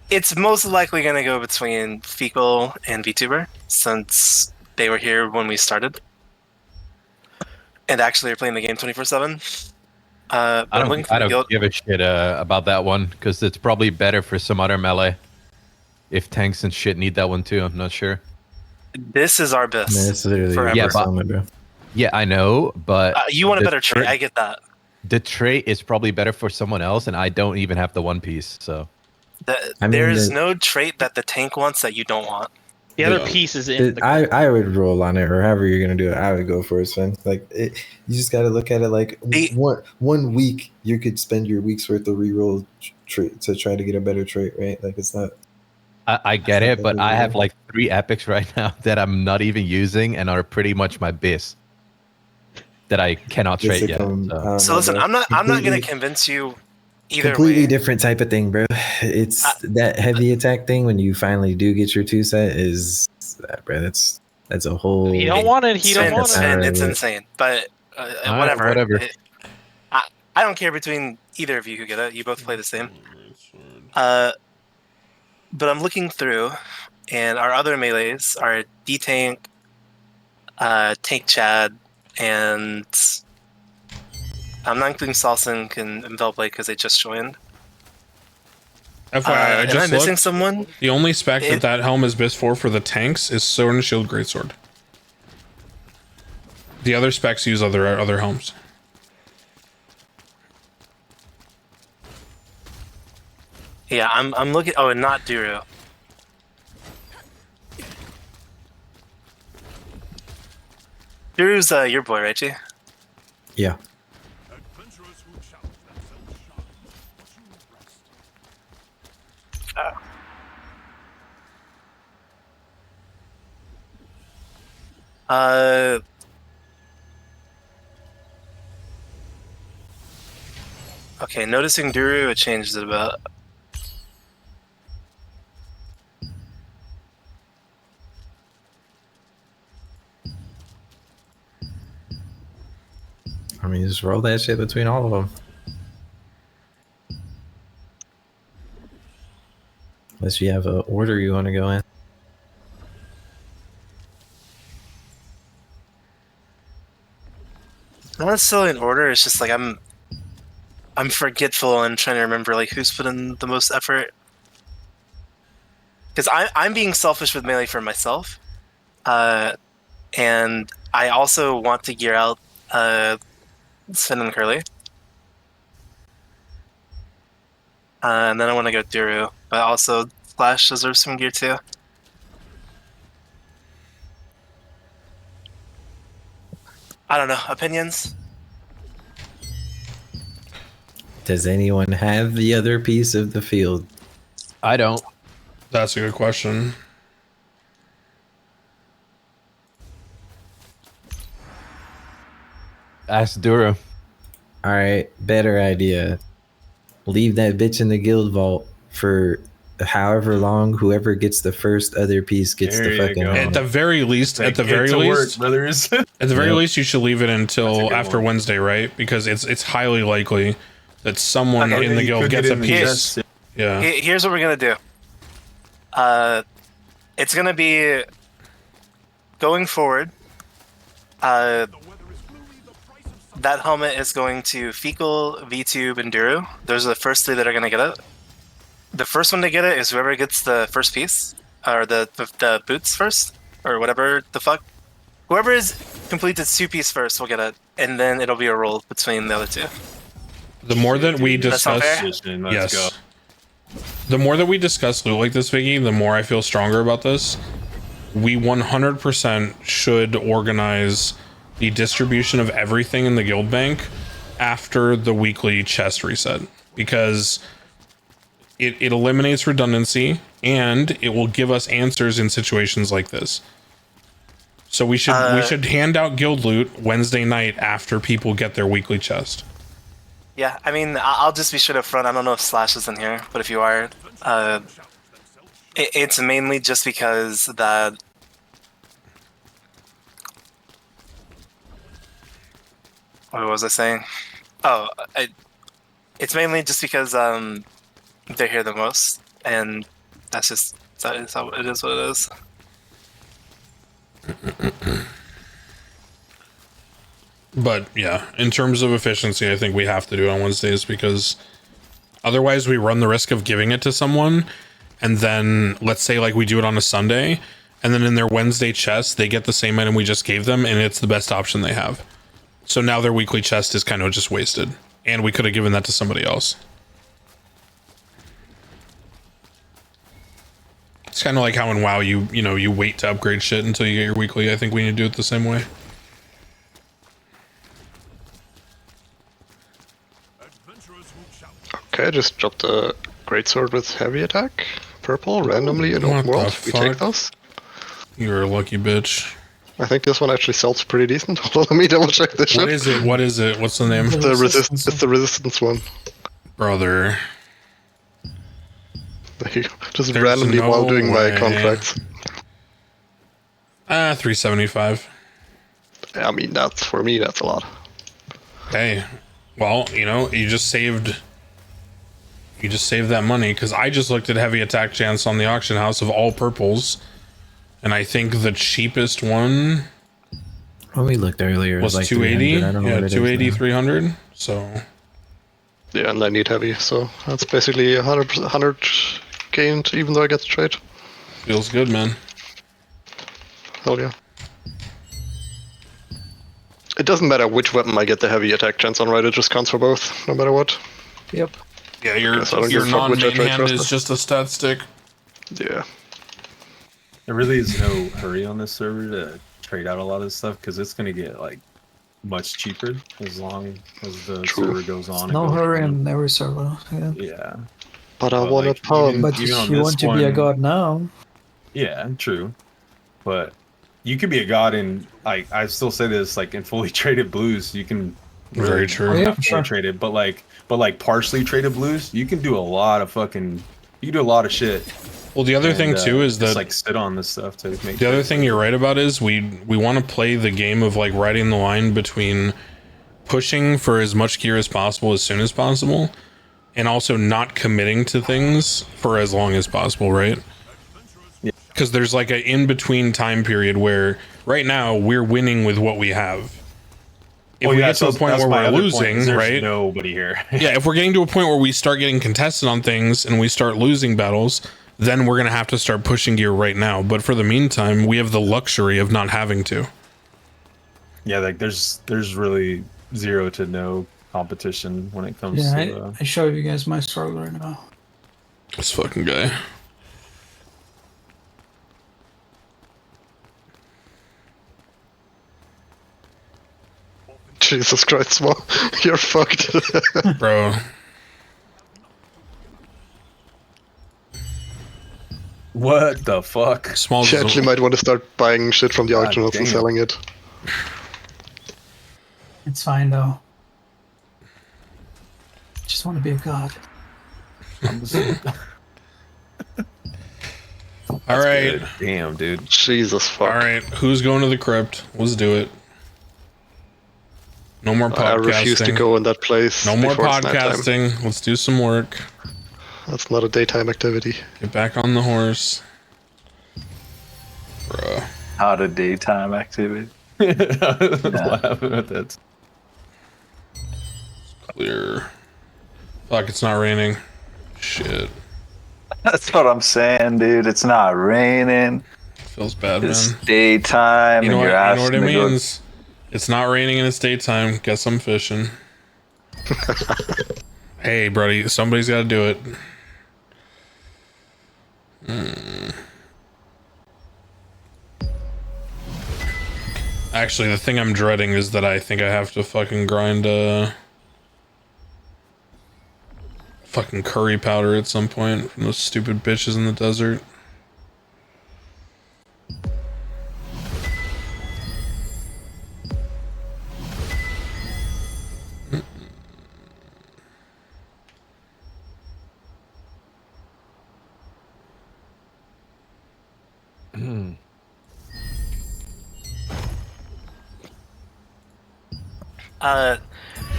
it's most likely going to go between Fecal and VTuber, since they were here when we started. And actually are playing the game 24/7. I don't give a shit about that one because it's probably better for some other melee. If tanks and shit need that one too, I'm not sure. This is our best. Man, it's literally forever. Yeah, but, yeah, I know, but you want a the better trait. I get that. The trait is probably better for someone else, and I don't even have the one piece. So There is no trait that the tank wants that you don't want. The other piece is in the I would roll on it, or however you're gonna do it. I would go for it, Sven. Like you just got to look at it like one week you could spend your week's worth of reroll trait to try to get a better trait, right? Like it's not. I get it, but I have like 3 epics right now that I'm not even using and are pretty much my biz that I cannot trade yet. So listen, I'm not gonna convince you either completely way. different type of thing, bro. It's that heavy attack thing when you finally do get your 2 set is bro. That's a whole. He don't want it. He don't want it. It's insane, but whatever. Whatever. I don't care between either of you who get it. You both play the same. But I'm looking through, and our other melees are D-Tank, Tank Chad, and I'm not including Salsink and Velblade because they just joined. FYI, I just am I missing looked. someone? The only spec that helm is best for the tanks is Sword and Shield Greatsword. The other specs use other helms. Yeah, I'm looking. Oh, and not Duru. Duru's your boy, right, G? Yeah. Okay, noticing Duru, it changed it about. I mean, just roll that shit between all of them. Unless you have an order you want to go in. Not necessarily in order. It's just like I'm I'm forgetful and trying to remember like who's put in the most effort. Because I'm being selfish with melee for myself, and I also want to gear out Sven and Curly, and then I want to go Duru, but also Flash deserves some gear too. I don't know. Opinions? Does anyone have the other piece of the field? I don't. That's a good question. Ask Duro. All right, better idea. Leave that bitch in the guild vault for however long. Whoever gets the first other piece gets There the you fucking go. helmet. At the very least, Like, at the get very to least, work, brothers. at the very Yep. least, you should leave it until good after one. Wednesday, right? Because it's highly likely that someone Okay. in the You guild could gets get a in the piece. chest, Yeah. Here's what we're gonna do. It's gonna be going forward. That helmet is going to Fecal, VTube, and Duru. Those are the first three that are gonna get it. The first one to get it is whoever gets the first piece, or the boots first, or whatever the fuck. Whoever is completed 2-piece first will get it, and then it'll be a roll between the other two. The more that we That's not discuss, fair? Let's yes. go. The more that we discuss loot like this, Viggy, the more I feel stronger about this. We 100% should organize the distribution of everything in the guild bank after the weekly chest reset, because it eliminates redundancy and it will give us answers in situations like this. So we should hand out guild loot Wednesday night after people get their weekly chest. Yeah, I mean, I'll just be straight up front. I don't know if Slash is in here, but if you are, it's mainly just because that. What was I saying? Oh, it's mainly just because they're here the most, and that's just that is how it is. What it is. But yeah, in terms of efficiency, I think we have to do it on Wednesdays, because otherwise we run the risk of giving it to someone, and then let's say like we do it on a Sunday, and then in their Wednesday chest they get the same item we just gave them, and it's the best option they have. So now their weekly chest is kind of just wasted, and we could have given that to somebody else. It's kind of like how in WoW you wait to upgrade shit until you get your weekly. I think we need to do it the same way. Okay, I just dropped a greatsword with heavy attack. Purple, randomly in open world. We take those. You're a lucky bitch. I think this one actually sells pretty decent. Hold on, let me double check this shit. What is it? What is it? What's the name? It's the resistance one. Brother. Just There's randomly no while doing my way. contracts. 375. I mean, that's for me, that's a lot. Hey, well, you just saved that money, because I just looked at heavy attack chance on the auction house of all purples, and I think the cheapest one When we looked earlier, it was like 280. 300. I don't know Yeah, what it is 280, now. 300. So Yeah, and I need heavy, so that's basically 100 gained, even though I get the trade. feels good, man. Hell yeah. It doesn't matter which weapon I get the heavy attack chance on, right? It just counts for both, no matter what. Yep. Yeah, your Guess I don't give a fuck which I non-main trade hand first. is just a stat stick. Yeah. There really is no hurry on this server to trade out a lot of this stuff, because it's going to get like much cheaper as long as the server goes on. and No goes hurry on. in every server. Yeah. Yeah. But I want like, a pump. But even on you this want to be a one- god now. Yeah, true. But you could be a god in, like, I still say this, like, in fully traded blues, you can Very true. Oh, yeah, not for fully sure. traded, but like partially traded blues, you can do a lot of shit. Well, the other thing too is just that like sit on this stuff to make the other trades. thing you're right about is we want to play the game of like riding the line between pushing for as much gear as possible as soon as possible, and also not committing to things for as long as possible, right? Yeah. Because there's like an in-between time period where right now we're winning with what we have. if we get to a point where we're losing, there's right? Nobody here. Yeah, if we're getting to a point where we start getting contested on things and we start losing battles, then we're gonna have to start pushing gear right now. But for the meantime, we have the luxury of not having to. Yeah, like there's really zero to no competition when it comes Yeah, to. I show you guys my struggle right now. This fucking guy. Jesus Christ, Small. You're fucked. Bro. What the fuck? Small. You actually might want to start buying shit from the auction house and damn. selling it. It's fine though. Just want to be a god. All right. Good. Damn, dude. Jesus fuck. All right. Who's going to the crypt? Let's do it. No more podcasting. I refuse to go in that place. No more before it's nighttime. podcasting. Let's do some work. That's not a daytime activity. Get back on the horse. Bruh. Not a daytime activity. Laughing at that. Clear. Fuck, it's not raining. Shit. That's what I'm saying, dude. It's not raining. Feels bad, It's man. daytime, You know and you're what, you know what asking it to go. means? It's not raining and it's daytime. Guess I'm fishing. Hey, buddy, somebody's got to do it. Actually, the thing I'm dreading is that I think I have to fucking grind fucking curry powder at some point from those stupid bitches in the desert.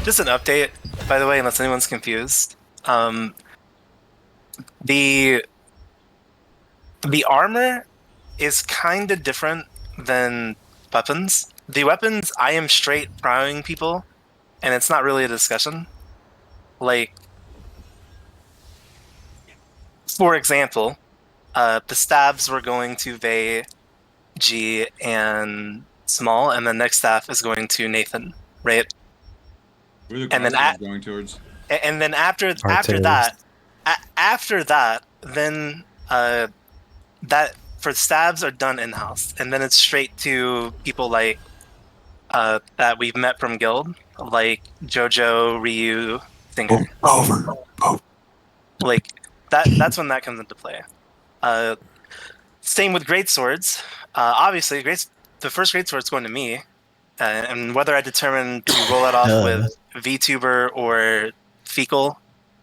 Just an update, by the way, unless anyone's confused. The armor is kind of different than weapons. The weapons, I am straight prowling people, and it's not really a discussion. Like, for example, the stabs were going to Vey, G, and Small, and the next staff is going to Nathan, right? Where the And then crossbow is going towards. And then after that, then that for stabs are done in house, and then it's straight to people like that we've met from guild, like Jojo, Ryu, Singer. Over. Like that's when that comes into play. Same with great swords. Obviously, the first great sword's going to me, and whether I determine to roll it off with VTuber or Fecal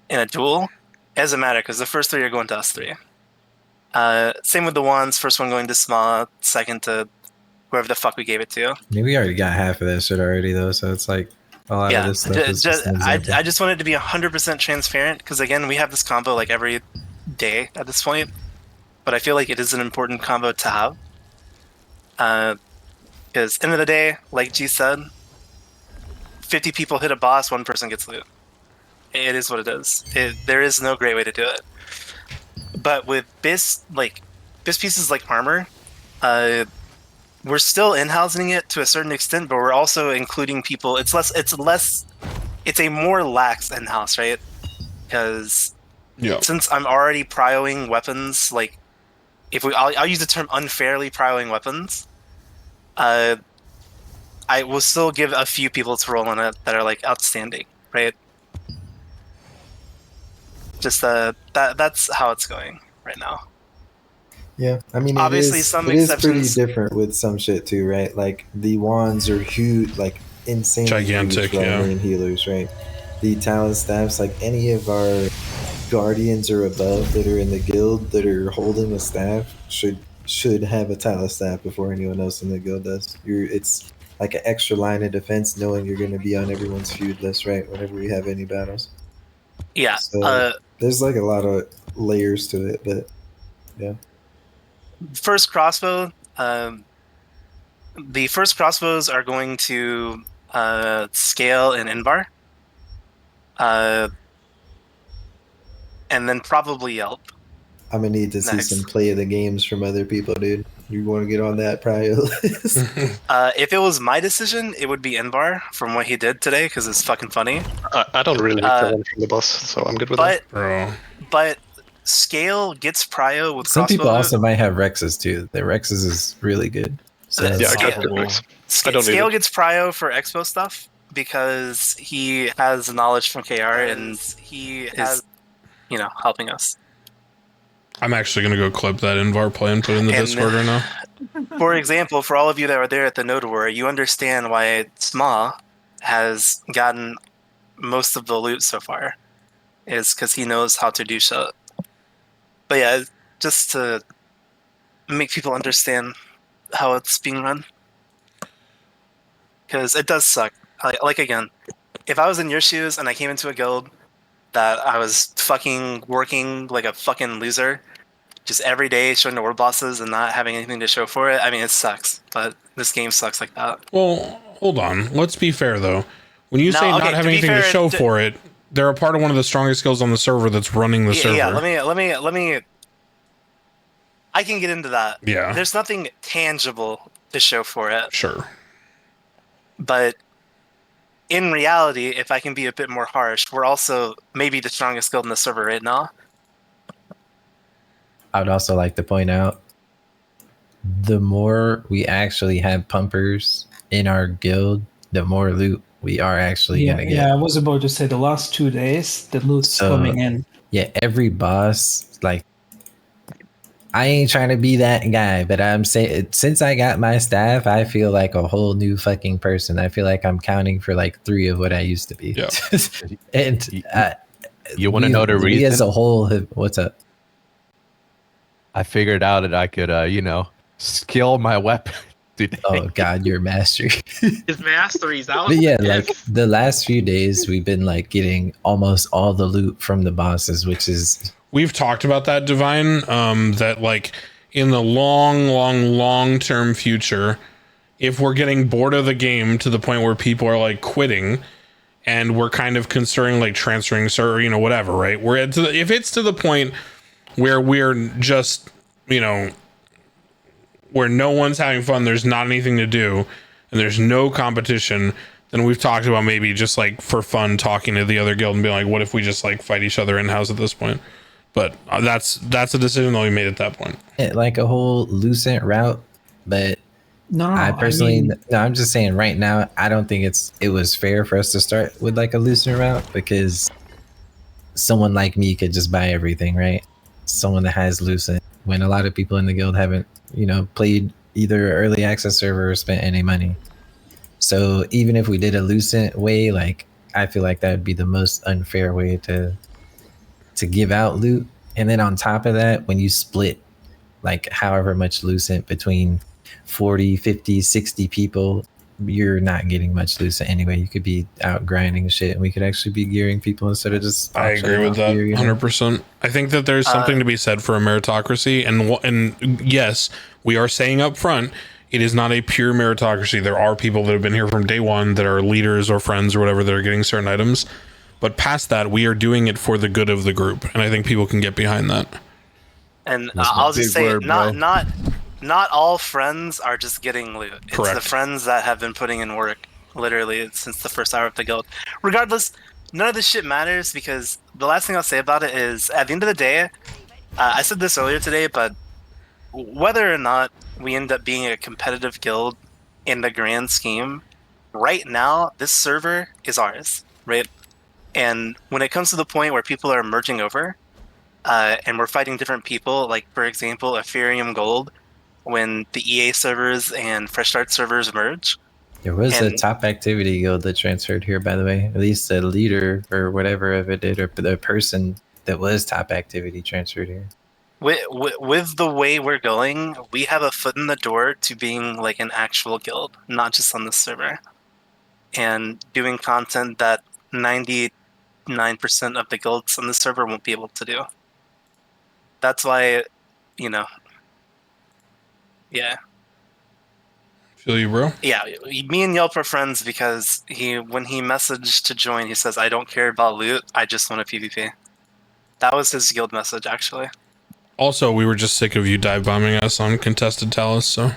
in a duel, it doesn't matter because the first three are going to us three. Same with the wands. First one going to Small, second to whoever the fuck we gave it to. I mean, we already got half of that shit already, though, so it's like a lot of this stuff is just an example. I just wanted to be 100% transparent because, again, we have this combo like every day at this point, but I feel like it is an important combo to have. Because end of the day, like G said, 50 people hit a boss, one person gets loot. It is what it is. There is no great way to do it. But with BIS pieces like armor, we're still in-housing it to a certain extent, but we're also including people. It's a more lax in-house, right? Because since I'm already prioing weapons, like I'll use the term unfairly prioing weapons. I will still give a few people to roll on it that are like outstanding, right? Just that's how it's going right now. Yeah, I mean, Obviously, it is, some it is exceptions. pretty different with some shit too, right? Like the wands are huge, like insane, Gigantic, huge yeah. main healers, right? The talent staffs, like any of our guardians or above that are in the guild that are holding a staff should have a talent staff before anyone else in the guild does. It's like an extra line of defense, knowing you're going to be on everyone's feud list, right? Whenever we have any battles. Yeah. So there's like a lot of layers to it, but yeah. First crossbow. The first crossbows are going to Scale, and Invar. And then probably Yelp. I'm gonna need to see some play of the games from other people, dude. You want to get on that prior list? If it was my decision, it would be Invar from what he did today because it's fucking funny. I don't really like the one from the boss, so I'm good with that. But Scale gets prio with Some people crossbow. also might have Rexes too. The Rexes is really good. So Yeah, that's- I got good Rex. I don't need Scale it. gets prio for expo stuff because he has knowledge from KR and he is, helping us. I'm actually gonna go clip that Invar play and put it in the And- Discord right now. For example, for all of you that were there at the Node War, you understand why Sma has gotten most of the loot so far. Is because he knows how to do shit. But yeah, just to make people understand how it's being run. Because it does suck. Like again, if I was in your shoes and I came into a guild that I was fucking working like a fucking loser, just every day showing the world bosses and not having anything to show for it, I mean, it sucks. But this game sucks like that. Well, hold on. Let's be fair though. When you No, say okay, not to having be anything to fair, show for it, they're a part of one of the strongest skills on the server that's running the server. Yeah, let me. I can get into that. Yeah. There's nothing tangible to show for it. Sure. But in reality, if I can be a bit more harsh, we're also maybe the strongest guild in the server right now. I would also like to point out the more we actually have pumpers in our guild, the more loot we are actually gonna get. Yeah, I was about to say the last 2 days, the loot's coming in. Yeah, every boss, like, I ain't trying to be that guy, but I'm saying since I got my staff, I feel like a whole new fucking person. I feel like I'm counting for like 3 of what I used to be. Yeah. And You want to know the reason? We as a whole have, what's up? I figured out that I could, skill my weapon. Oh God, your mastery. His masteries. That was But yeah, the like gift. the last few days, we've been like getting almost all the loot from the bosses, which is We've talked about that, Divine, that like in the long term future, if we're getting bored of the game to the point where people are like quitting and we're kind of considering like transferring server, whatever, right? If it's to the point where we're just, where no one's having fun, there's not anything to do, and there's no competition, then we've talked about maybe just like for fun talking to the other guild and being like, what if we just like fight each other in-house at this point? But that's a decision that we made at that point. like a whole Lucent route. But No, I personally, I mean, no, I'm just saying right now, I don't think it was fair for us to start with like a Lucent route because someone like me could just buy everything, right? Someone that has Lucent, when a lot of people in the guild haven't, played either early access server or spent any money. So even if we did a Lucent way, like I feel like that would be the most unfair way to give out loot. And then on top of that, when you split like however much Lucent between 40, 50, 60 people, you're not getting much Lucent anyway. You could be out grinding shit and we could actually be gearing people instead of just I agree with that 100%. I think that there's something to be said for a meritocracy, and yes, we are saying up front, it is not a pure meritocracy. There are people that have been here from day one that are leaders or friends or whatever that are getting certain items, but past that, we are doing it for the good of the group, and I think people can get behind that. And I'll just say, not all friends are just getting loot. It's Correct. the friends that have been putting in work, literally, since the first hour of the guild. Regardless, none of this shit matters because the last thing I'll say about it is, at the end of the day, I said this earlier today, but whether or not we end up being a competitive guild in the grand scheme, right now, this server is ours, right? And when it comes to the point where people are merging over, and we're fighting different people, like, for example, Ethereum Gold, when the EA servers and Fresh Start servers merge. There was a top activity guild that transferred here, by the way. At least the leader or whatever of it did, or the person that was top activity transferred here. With the way we're going, we have a foot in the door to being like an actual guild, not just on the server. And doing content that 99% of the guilds on the server won't be able to do. That's why, yeah. I Feel you, bro. Yeah, me and Yelp are friends because when he messaged to join, he says, "I don't care about loot. I just want a PvP." That was his guild message, actually. Also, we were just sick of you dive bombing us on contested Talus, so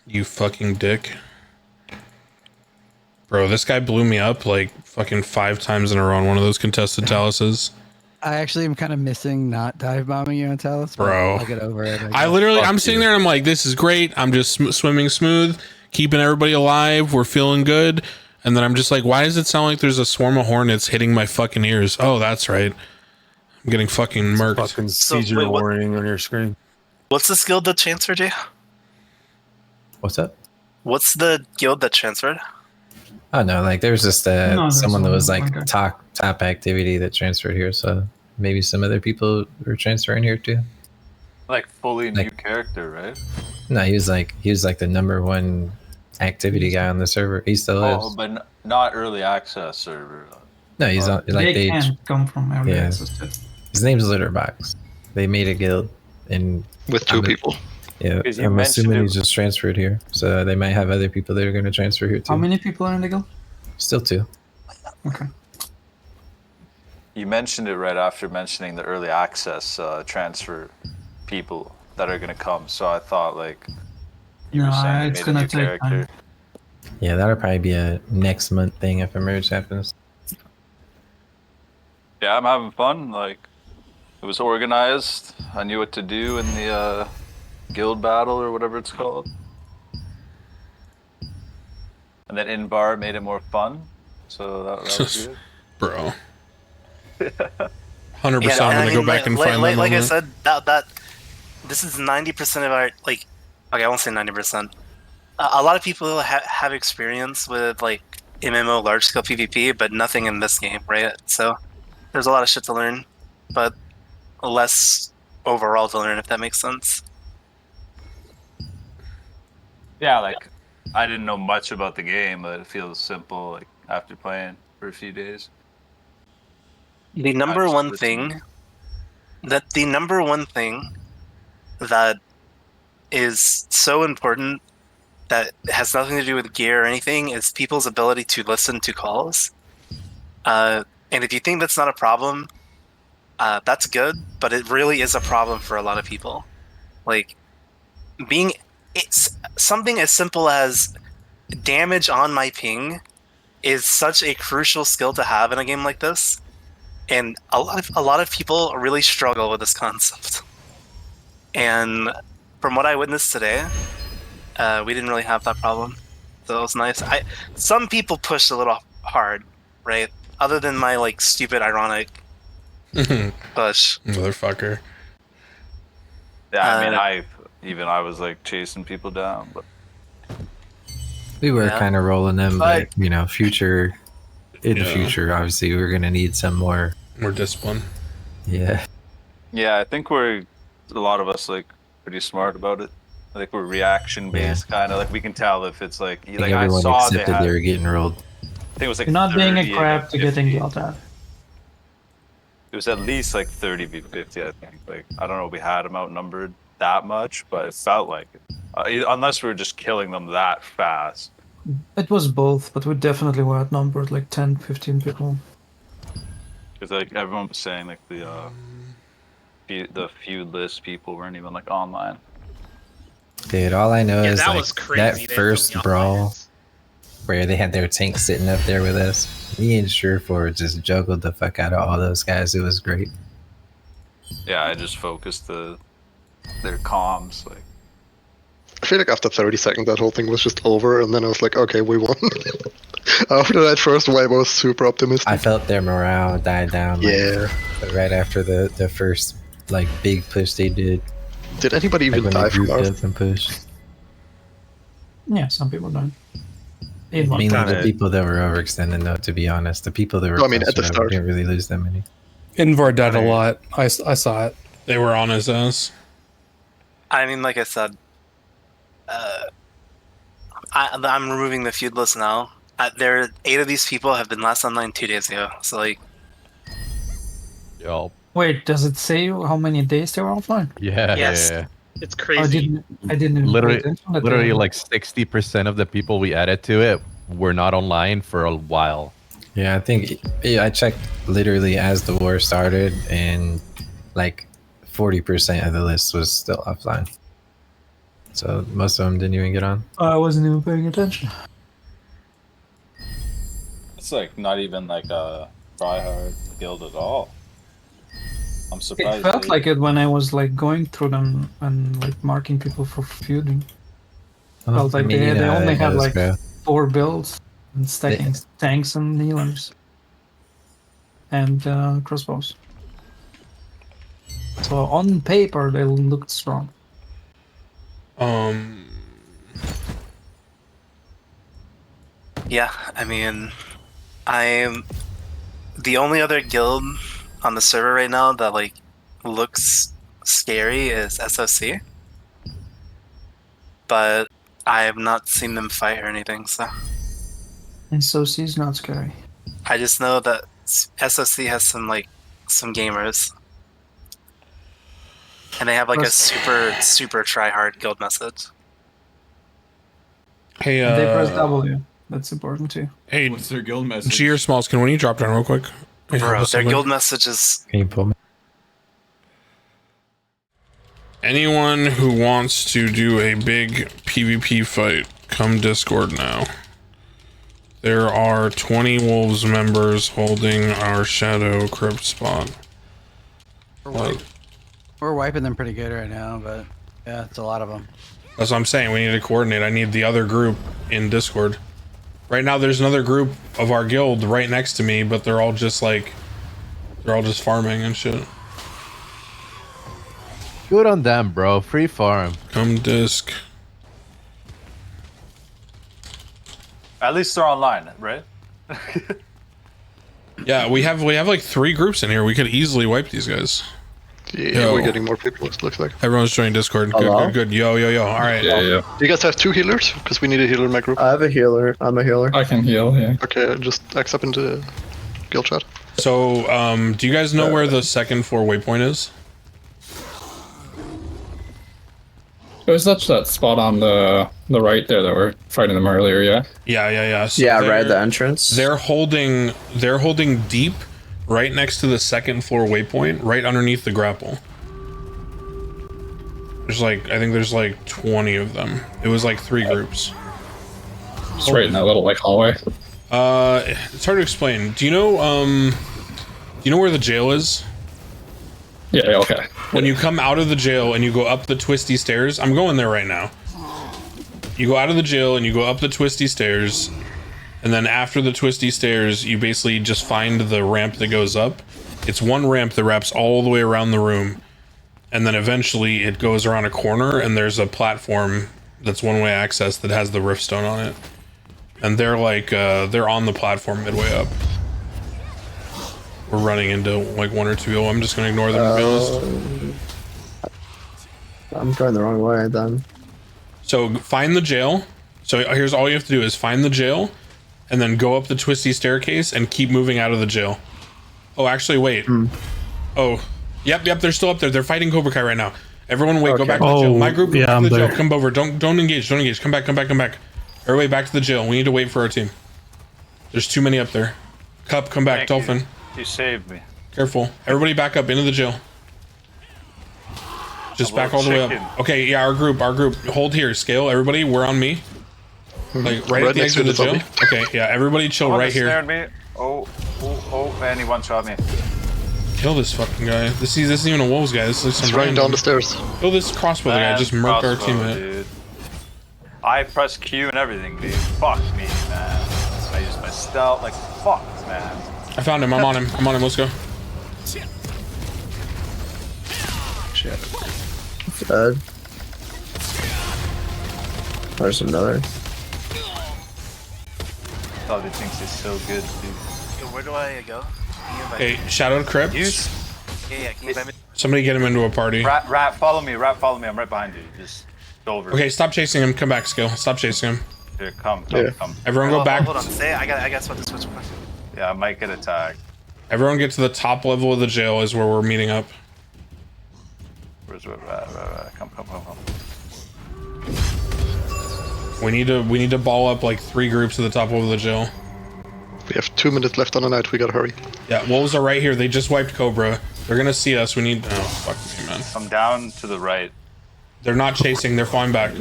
you fucking dick. Bro, this guy blew me up like fucking 5 times in a row on one of those contested Taluses. I actually am kind of missing not dive bombing you on Talus. But Bro. I'll get over it. I literally, I'm sitting there and I'm like, this is great. I'm just swimming smooth, keeping everybody alive. We're feeling good. And then I'm just like, why does it sound like there's a swarm of hornets hitting my fucking ears? Oh, that's right. I'm getting fucking murked. Fucking seizure warning on your screen. What's the guild that transferred you? What's up? What's the guild that transferred? Oh no, like there's just No, someone that was like okay. top activity that transferred here, so maybe some other people were transferring here too. Like fully new character, right? No, he was like the #1 activity guy on the server. He still is. Oh, but not early access server. No, he's not like they can't come from early yeah. access too. His name's Litterbox. They made a guild and with 2 people. Yeah, Because you I'm mentioned assuming it- he's just transferred here, so they might have other people that are going to transfer here too. How many people are in the guild? Still 2. Okay. You mentioned it right after mentioning the early access transfer people that are gonna come. So I thought like you were saying it's you made a gonna new take time. Yeah, that'll probably be a next month thing if a merge happens. Yeah, I'm having fun. Like it was organized. I knew what to do in the guild battle or whatever it's called. And then in bar made it more fun. So that was good. Bro. 100% I'm and gonna go back and find that like I moment. said, that this is 90% of our like. Okay, I won't say 90%. A lot of people have experience with like MMO large scale PvP, but nothing in this game, right? So there's a lot of shit to learn, but less overall to learn, if that makes sense. Yeah, like I didn't know much about the game, but it feels simple. Like after playing for a few days. The number one thing that is so important that has nothing to do with gear or anything is people's ability to listen to calls. And if you think that's not a problem, that's good, but it really is a problem for a lot of people. Like it's something as simple as damage on my ping is such a crucial skill to have in a game like this. And a lot of people really struggle with this concept. And from what I witnessed today, we didn't really have that problem. So it was nice. Some people pushed a little hard, right? Other than my like stupid ironic push. Motherfucker. Yeah, I mean, I was like chasing people down, but We were Yeah. kind of rolling them, Like- but you know, in the future, obviously, we're gonna need some more discipline. Yeah. yeah, I think a lot of us like pretty smart about it. I think we're reaction based, kind of like we can tell if it's like I think like I everyone saw they accepted had. they were getting rolled. I think it was like You're not being 30 a crap and to getting 50. yelled at. It was at least like 30 v 50, I think. Like I don't know if we had them outnumbered that much, but it felt like it. Unless we were just killing them that fast. It was both, but we definitely were outnumbered, like 10, 15 people. Because like everyone was saying like the feud list people weren't even like online. Dude, all I know is that like was crazy that they first put me on brawl where they had their tank sitting up there with us. Me and Surefour just juggled the fuck out of all those guys. It was great. Yeah, I just focused their comms like. I feel like after 30 seconds that whole thing was just over, and then I was like, okay, we won. After that first wave, I was super optimistic. I felt their morale die down. Like, Yeah. right after the first like big push they did. Did anybody even when die they from grouped ours? up and pushed? Yeah, some people don't. Mainly the people that were overextending, though. To be honest, the people that were. No, I mean, at the closer, start. didn't really lose that many. Invar died a lot. I saw it. They were on his ass. I mean, like I said, I'm removing the feud list now. 8 of these people have been last online 2 days ago. So like, Yo. Wait, does it say how many days they were offline? Yeah. Yes. Yeah. It's crazy. I didn't even pay Literally, attention at literally the- like 60% of the people we added to it were not online for a while. Yeah, I think I checked literally as the war started, and like 40% of the list was still offline. So most of them didn't even get on. I wasn't even paying attention. It's like not even like a tryhard guild at all. I'm surprised. It felt like it when I was like going through them and like marking people for feuding. Felt like they only had like 4 builds and stacking tanks and healers and crossbows. So on paper they looked strong. Yeah, I mean, I'm the only other guild on the server right now that like looks scary is SOC, but I have not seen them fight or anything. So And SOC is not scary. I just know that SOC has some gamers, and they have like a super try hard guild message. Hey, And they press W. That's important too. Hey, what's their guild message? G or Smalls, can when you drop down real quick? Bro, their guild message is. Can you pull me? Anyone who wants to do a big PvP fight, come Discord now. There are 20 Wolves members holding our Shadow Crypt spot. We're wiping them pretty good right now, but yeah, it's a lot of them. That's what I'm saying. We need to coordinate. I need the other group in Discord. Right now, there's another group of our guild right next to me, but they're all just like, they're all just farming and shit. Good on them, bro. Free farm. Come disc. At least they're online, right? Yeah, we have like 3 groups in here. We could easily wipe these guys. Yeah, we're getting more people, it looks like. Everyone's joining Discord. Good. Yo. All right. Yeah. Do you guys have 2 healers? Because we need a healer in my group. I have a healer. I'm a healer. I can heal, yeah. Okay, just accept into guild chat. So, do you guys know where the second floor waypoint is? It was that spot on the right there that we're fighting them earlier, yeah? Yeah. So yeah, right at the entrance. They're holding deep right next to the second floor waypoint, right underneath the grapple. There's like, I think there's like 20 of them. It was like 3 groups. Just right in that little like hallway. It's hard to explain. Do you know where the jail is? Yeah, okay. When you come out of the jail and you go up the twisty stairs, I'm going there right now. You go out of the jail and you go up the twisty stairs, and then after the twisty stairs, you basically just find the ramp that goes up. It's one ramp that wraps all the way around the room, and then eventually it goes around a corner, and there's a platform that's one-way access that has the riftstone on it. And they're like, they're on the platform midway up. We're running into like 1 or 2 people. I'm just gonna ignore them, to be honest. I'm going the wrong way then. So find the jail. So here's all you have to do is find the jail, and then go up the twisty staircase and keep moving out of the jail. Oh, actually, wait. Oh, yep, they're still up there. They're fighting Cobra Kai right now. Everyone, wait, go back to the jail. My group, yeah, back to the I'm jail. Come over. Don't engage. Don't engage. Come back. Everybody, back to the jail. We need to wait for our team. There's too many up there. Cup, come back. Thank Dolphin. You saved me. Careful. Everybody, back up into the jail. Just back all the way up. Okay, yeah, our group. Hold here. Scale. Everybody, we're on me. Like right at the exit of the jail. Okay, yeah. Everybody, chill right here. Snared me. Oh, man, he one-shot me. Kill this fucking guy. This isn't even a wolves guy. This is some He's running down the stairs. Kill this crossbow guy. Just murked our teammate. Dude. I pressed Q and everything, dude. Fuck me, man. I used my stealth. Like, fuck, man. I found him. I'm on him. Let's go. Shit. Dead. There's another. Oh, he thinks he's so good, dude. Yo, where do I go? Hey, Shadow Crypt. Yeah, can you invite me? Somebody get him into a party. Rat, follow me. I'm right behind you. Just go over. Okay, stop chasing him. Come back, Skill. Stop chasing him. Here, come. Everyone go back. Hold on. I got to switch the switch. Yeah, I might get attacked. Everyone get to the top level of the jail is where we're meeting up. Come. We need to ball up like 3 groups to the top of the jail. We have 2 minutes left on the night. We gotta hurry. Yeah, wolves are right here. They just wiped Cobra. They're gonna see us. We need. Oh fuck me, man. Come down to the right. They're not chasing. They're flying back.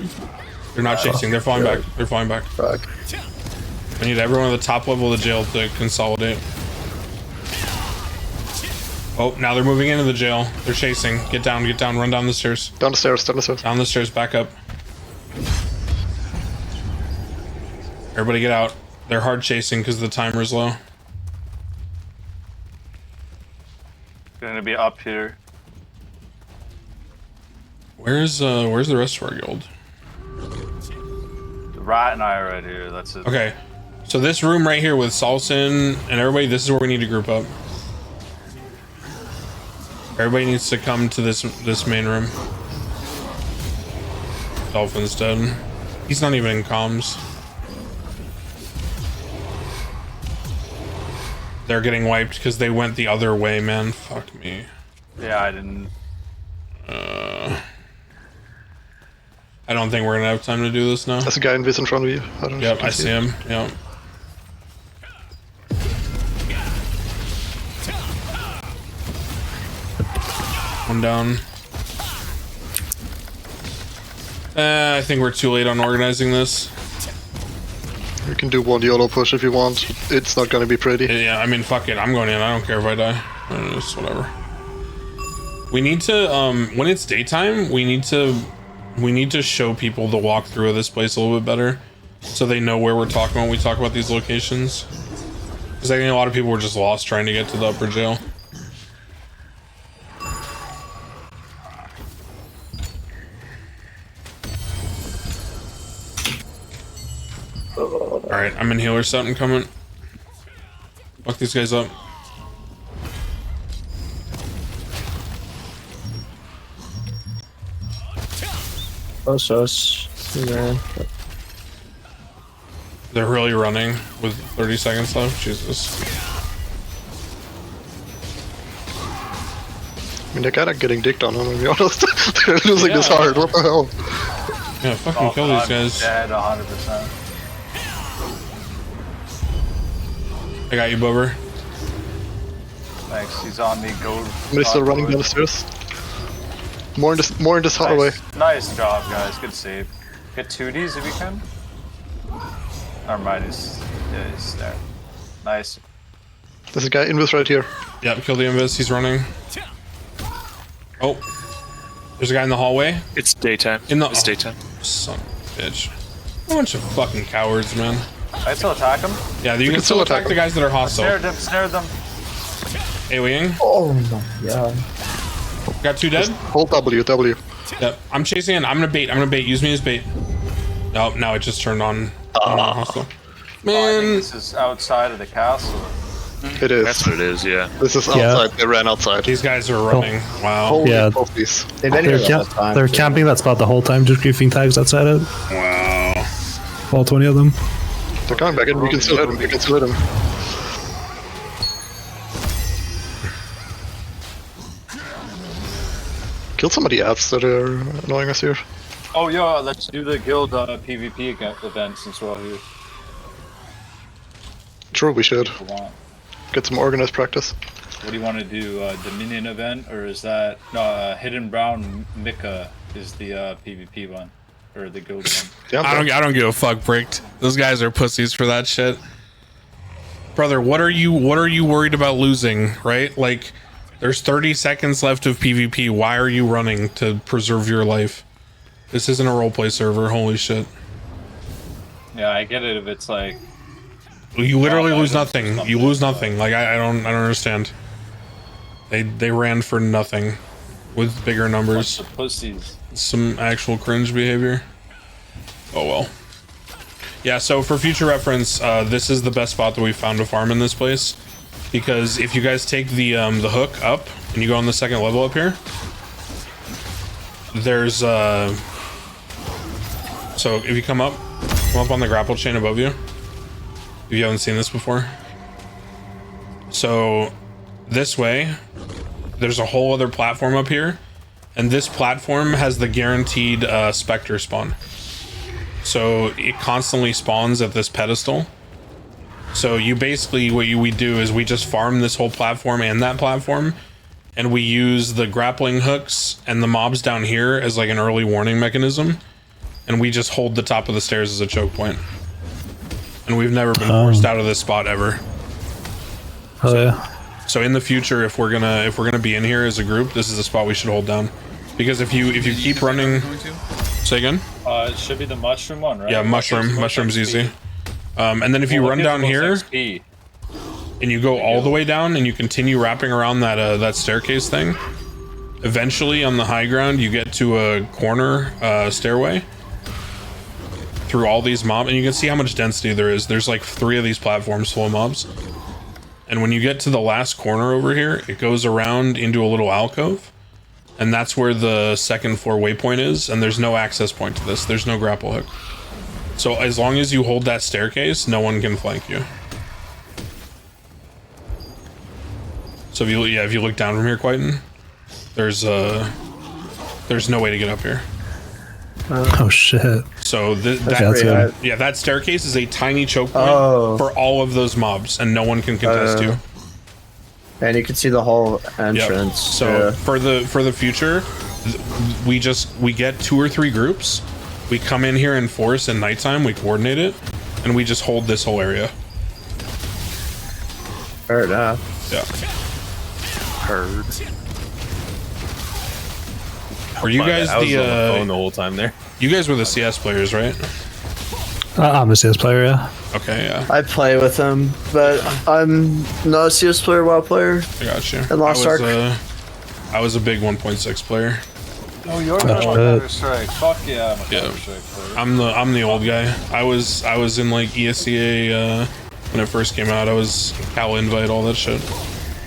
They're not chasing. They're flying back. They're flying back. Fuck. We need everyone at the top level of the jail to consolidate. Oh, now they're moving into the jail. They're chasing. Get down. Run down the stairs. Down the stairs. Down the stairs. Back up. Everybody get out. They're hard chasing because the timer's low. Gonna be up here. Where's the rest of our guild? The Rat and I are right here. That's it. Okay. So this room right here with Salson and everybody, this is where we need to group up. Everybody needs to come to this main room. Dolphin's dead. He's not even in comms. They're getting wiped because they went the other way, man. Fuck me. Yeah, I didn't. I don't think we're gonna have time to do this now. There's a guy in vis in front of you. I don't know. Yep, I see him. Yep. One down. I think we're too late on organizing this. You can do one YOLO push if you want. It's not gonna be pretty. Yeah, I mean, fuck it. I'm going in. I don't care if I die. It's whatever. We need to, when it's daytime, we need to show people the walkthrough of this place a little bit better, so they know where we're talking when we talk about these locations. Because I think a lot of people were just lost trying to get to the upper jail. Alright, I'm in healer set and coming. Fuck these guys up. Yeah. They're really running with 30 seconds left. Jesus. I mean, they're kind of getting dicked on, I'm gonna be honest. They're losing this hard. What the hell? Yeah, fucking kill these guys. Dead 100%. I got you, Bubber. Thanks. He's on me. Go. Somebody's still running down the stairs. More in this hallway. Nice job, guys. Good save. Get 2Ds if you can. Never mind. He's there. Nice. There's a guy invis right here. Yep, kill the invis. He's running. Oh, there's a guy in the hallway. It's daytime. It's daytime. Son of a bitch. A bunch of fucking cowards, man. I still attack him. Yeah, you can still attack the guys that are hostile. Snared them. AoEing. Oh my god. Got 2 dead. Hold W. Yep, I'm chasing in. I'm gonna bait. Use me as bait. Nope, now it just turned on hostile. Man. Oh, I think this is outside of the castle. It is. That's what it is, yeah. This is outside. They ran outside. These guys are running. Wow. Holy Yeah. poppies. They're camping that spot the whole time, just griefing tags outside it. Wow. All 20 of them. They're coming back in. We can still hit them. Kill somebody else that are annoying us here. Oh yeah, let's do the guild PvP event since we're all here. Sure, we should. If we want. Get some organized practice. What do you want to do? Dominion event, or is that no? Hidden Brown Mika is the PvP one, or the guild one. Yeah, I don't give a fuck, Bricked. Those guys are pussies for that shit. Brother, what are you worried about losing, right? Like, there's 30 seconds left of PvP. Why are you running to preserve your life? This isn't a roleplay server. Holy shit. Yeah, I get it if it's like... You literally lose nothing. You lose nothing. Like, I don't understand. They ran for nothing with bigger numbers. Bunch of pussies. Some actual cringe behavior. Oh well. Yeah, so for future reference, this is the best spot that we found to farm in this place. Because if you guys take the hook up and you go on the second level up here, there's so if you come up on the grapple chain above you, if you haven't seen this before. So this way, there's a whole other platform up here, And this platform has the guaranteed Spectre spawn. So it constantly spawns at this pedestal. So you basically, what we do is we just farm this whole platform and that platform, and we use the grappling hooks and the mobs down here as like an early warning mechanism, and we just hold the top of the stairs as a choke point. And we've never been forced out of this spot ever. So in the future, if we're gonna be in here as a group, this is the spot we should hold down. Because if you keep running, say again. It should be the mushroom one, right? Yeah, mushroom's easy. And then if you run down here and you go all the way down and you continue wrapping around that staircase thing, eventually on the high ground you get to a corner stairway through all these mobs, and you can see how much density there is. There's like 3 of these platforms full of mobs. And when you get to the last corner over here, it goes around into a little alcove, and that's where the second floor waypoint is, and there's no access point to this. There's no grapple hook. So as long as you hold that staircase, no one can flank you. So if you look down from here, Quaiton, there's no way to get up here. Oh shit. So that staircase is a tiny choke point for all of those mobs, and no one can contest you. And you can see the whole entrance. Yep. So for the future, we get 2 or 3 groups. We come in here in force at nighttime. We coordinate it, and we just hold this whole area. Fair enough. Yeah. Heard. Were you guys I was on the phone the whole time there? You guys were the CS players, right? I'm a CS player, yeah. Okay, yeah. I play with him, but I'm not a CS player, WoW player. I got you. And Lost Ark. I was a big 1.6 player. Oh, you're Counter-Strike. Fuck yeah, I'm a Counter-Strike player. I'm the old guy. I was in like ESCA when it first came out. I was Cal Invite, all that shit.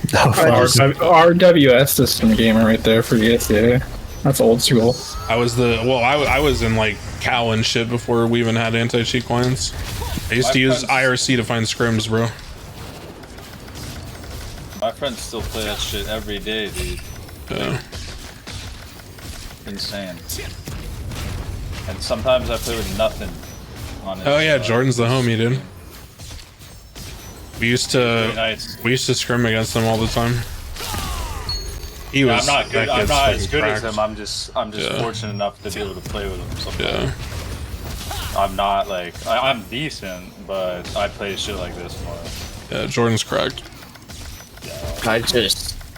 RWS system gamer right there for ESCA. That's old school. I was in like Cal and shit before we even had anti-cheat clients. I used to use IRC to find scrims, bro. My friends still play that shit every day, dude. Yeah. Insane. And sometimes I play with nothing on it. Oh yeah, Jordan's the homie, dude. We used to scrim against him all the time. He was. I'm not good. I'm not as good cracked. as him. I'm just fortunate enough to be able to play with him sometimes. Yeah. I'm not like I'm decent, but I play shit like this more. Yeah, Jordan's cracked. Yeah.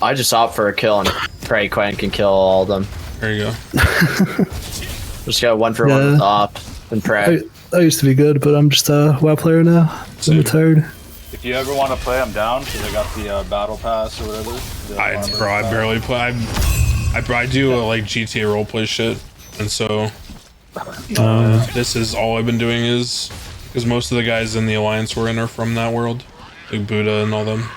I just opt for a kill and pray Quinn can kill all of them. There you go. Just go 1 for 1 with op and pray. I used to be good, but I'm just a WoW player now. I'm retired. If you ever want to play, I'm down because I got the battle pass or whatever. I barely play. I do like GTA roleplay shit, and so this is all I've been doing is because most of the guys in the alliance we're in are from that world, like Buddha and all them.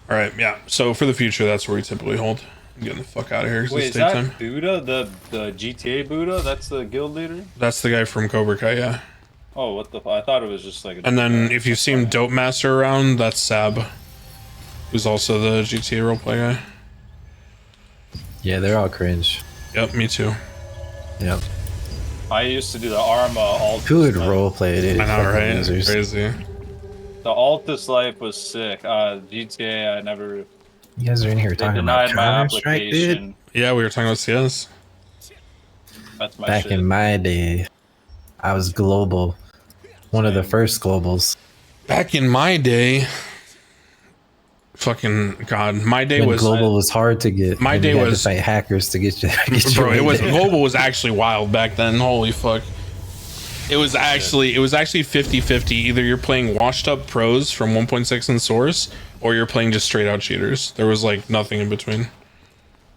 All right, yeah. So for the future, that's where we typically hold. I'm getting the fuck out of here. Wait, is that Buddha, the GTA Buddha? That's the guild leader? That's the guy from Cobra Kai, yeah. Oh, what the I thought it was just like a... And then if you've seen Dope Master around, that's Sab, who's also the GTA roleplay guy. Yeah, they're all cringe. Yep, me too. Yep. I used to do the Arma Altus. Good roleplay it is. I know, right? It's crazy. The Altus life was sick. GTA, I never... You guys are in here talking about Counter-Strike, dude? Yeah, we were talking about CS. That's my Back shit. in my day, I was global. One of the first globals. Back in my day, fucking God, my day when was global was hard to get. My day you had was to fight hackers to get you. Bro, it was global was actually wild back then. Holy fuck. It was actually 50-50. Either you're playing washed up pros from 1.6 and source, or you're playing just straight out cheaters. There was like nothing in between.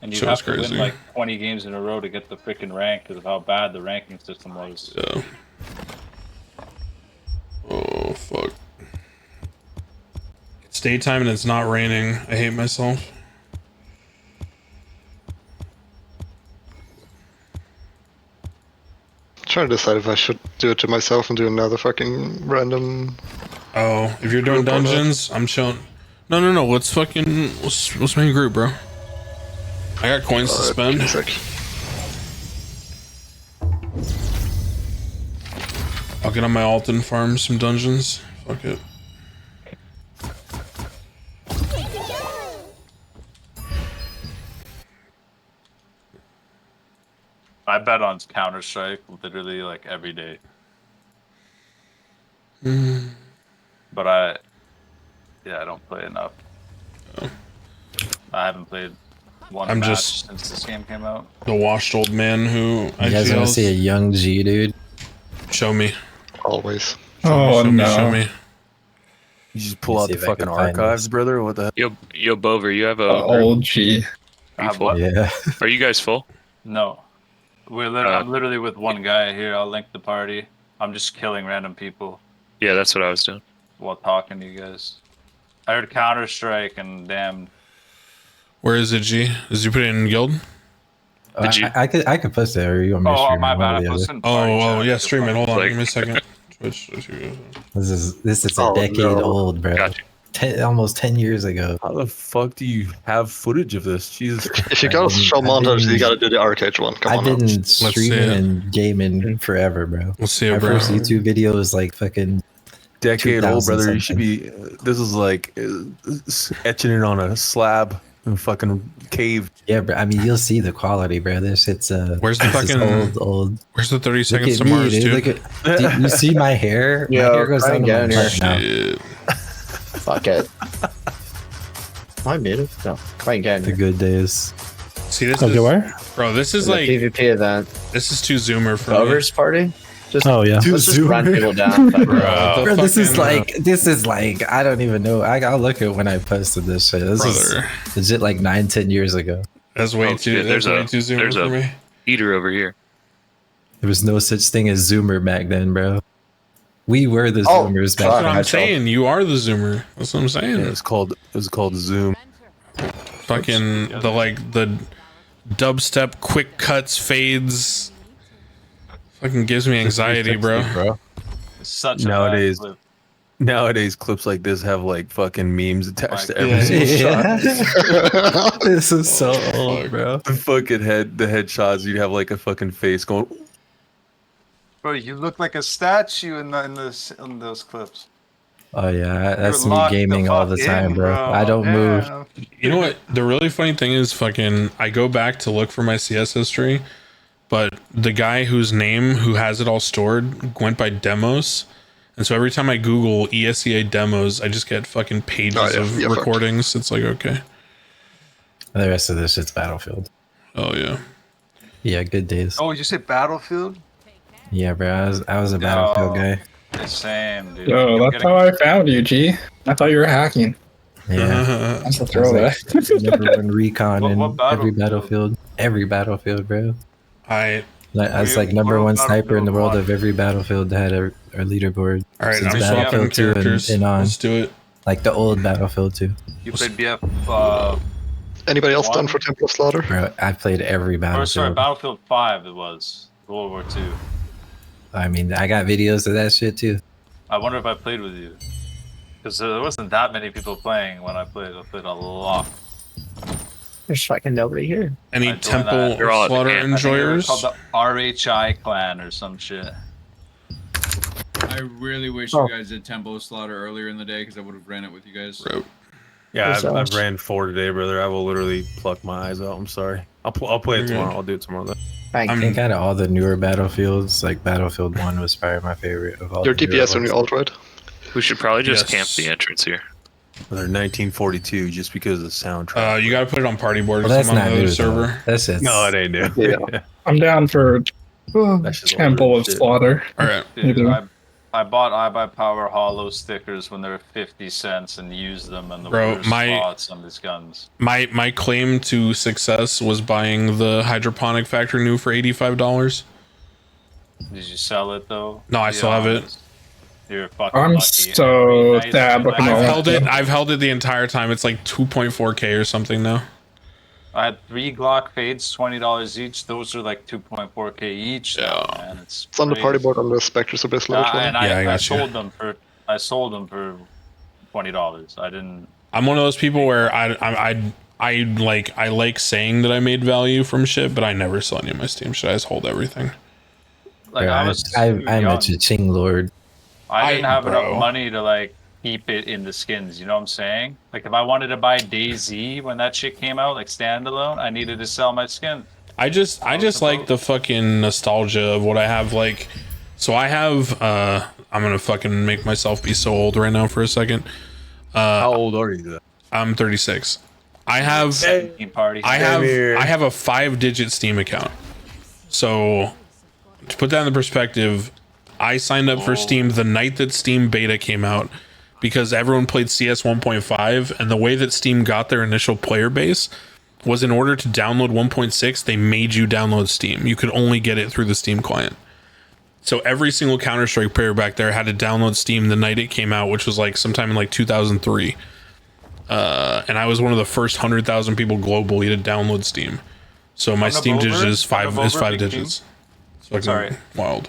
And you have to win like 20 games in a row to get the freaking rank because of how bad the ranking system was. Yeah. Oh fuck. It's daytime and it's not raining. I hate myself. I'm trying to decide if I should do it to myself and do another fucking random. Oh, if you're doing dungeons, I'm chilling. No. Let's make a group, bro. I got coins to spend. I'll get on my alt and farm some dungeons. Fuck it. I bet on Counter Strike literally like every day. But I don't play enough. I haven't played one I'm match just since this game came out. the washed old man who You guys want to see a young G, dude? Show me. Always. Show me. You just pull out the fucking archives, brother. What the hell? Yo, Bover, you have a old G. I have what? Yeah. Are you guys full? No. I'm literally with one guy here. I'll link the party. I'm just killing random people Yeah, that's what I was doing. while talking to you guys. I heard Counter Strike and damn. Where is it, G? Did you put it in guild? I could post it, or you want me to Oh, stream my it, bad. one or I the posted other. in party chat. Yeah, stream it. Hold on, Like- give me a second. Twitch. This is a decade old, bro. Gotcha. Almost 10 years ago. How the fuck do you have footage of this? Jesus Christ. If you gotta show montage, you gotta do the arcade one. Come I've on. been now. streaming and gaming forever, bro. Let's see it, My bro. first YouTube video was like fucking Decade old, 2000 brother. You should something. be. This is like etching it on a slab in fucking cave. Yeah, bro. I mean, you'll see the quality, bro. This shit's Where's the this is fucking old? Where's the 30 Look seconds at to me, Mars, dude. dude? Look at. Do you see my hair? My Yo, hair goes I down ain't to my getting heart now. Shit. Fuck it. Am I muted? No. I ain't getting The it. good days. See, this Okay, is where? bro. This is The like PvP event. this is too zoomer for me. Bover's party? Just, Oh, yeah. let's just run people down. Fuck it. Bro, this is fucking- like I don't even know. I'll look at when I posted this shit. This Brother. is legit like 9-10 years ago. That's way Oh, too. shit, That's way too zoomer there's for a me. heater over here. There was no such thing as Zoomer back then, bro. We were the Oh, Zoomers back That's fuck. what then. I'm saying. You are the zoomer. That's what I'm saying. Yeah, it was called Zoom. Fucking the dubstep quick cuts fades. Fucking gives me anxiety, bro. It's such a Nowadays, bad clip. nowadays clips like this have like fucking memes attached to Like, every single Yeah. shot. This is so old, bro. The fucking the headshots, you'd have like a fucking face going. Bro, you look like a statue in those clips. Oh yeah, that's You're me locked the gaming all the fuck time, in, bro. bro. I don't move. Damn. You know what? The really funny thing is, fucking, I go back to look for my CS history, but the guy whose name who has it all stored went by Demos, and so every time I Google ESEA demos, I just get fucking pages of fuck. recordings. It's like, okay, The rest of this shit's Battlefield. oh yeah, Yeah, good days. Oh, you say Battlefield? Yeah, bro. I was a Battlefield guy. The same, dude. Yo, I'm that's how I found you, G. I thought you were hacking. Yeah. That's a I was throwback. like number one recon What in every Battlefield? battlefield. Every Battlefield, bro. I I was We- like number we're one on sniper in the world Battlefield of every Battlefield that had a leaderboard. all right. Since I'm swapping Battlefield 2 characters. and on. Let's do it. Like the old Battlefield 2. You played BF. Anybody else done One? for Temple of Slaughter? Bro, I played every Or sorry, Battlefield. Battlefield 5. It was World War II. I mean, I got videos of that shit too. I wonder if I played with you, because there wasn't that many people playing when I played. I played a lot. There's fucking nobody here. Any I joined Temple that. They're all at the Slaughter camp. I think it was enjoyers? called the RHI clan or some shit. I really wish Oh. you guys did Tempo Slaughter earlier in the day because I would have ran it with you guys. Bro. Yeah, What's I've up? ran 4 today, brother. I will literally pluck my eyes out. I'm sorry. I'll play it tomorrow. I'll do it tomorrow. Though. Thank I you. think out of all the newer Battlefields, like Battlefield 1 was probably my favorite of all Your the newer DPS when you ones. alt, right? We should probably just Yes. camp the entrance here. They're 1942 just because of the soundtrack. You gotta put it on party board. Well, or that's something not on the new, other server. though. That's it. No, it ain't new. Yeah. I'm down for That's just Temple older of shit. Slaughter. All right. You Dude, do. I bought iBuyPower Hollow stickers when they were 50 cents and used them in the Bro, worst my- spots on these guns. My claim to success was buying the hydroponic factory new for $85. Did you sell it though? No, I Be still have it. honest. You're fucking I'm lucky. so Every night sad looking I at I've held it. I've held it the entire time. It's like 2.4K or something now. I had 3 Glock fades, $20 each. Those are like 2.4K each. Yeah, man, it's It's on the party crazy. board on the Spectre, so basically which one? And Yeah, I I got you. sold them for $20. I didn't. I'm one of those people where I like saying that I made value from shit, but I never sell any of my Steam shit. I just hold everything. Like Bro, I was too I'm a young. cha-ching lord. I didn't have bro. enough money to like keep it in the skins. You know what I'm saying? Like if I wanted to buy DayZ when that shit came out, like standalone, I needed to sell my skins. I just like the fucking nostalgia of what I have. Like, so I have I'm gonna fucking make myself be so old right now for a second. How old are you? I'm 36. I have 17 party. I have a 5-digit Steam account. So to put that in perspective, I signed up for Steam the night that Steam beta came out because everyone played CS 1.5, and the way that Steam got their initial player base was in order to download 1.6, they made you download Steam. You could only get it through the Steam client. So every single Counter-Strike player back there had to download Steam the night it came out, which was like sometime in like 2003. And I was one of the first 100,000 people globally to download Steam. So my Steam digit is five digits. So Sorry. Wild.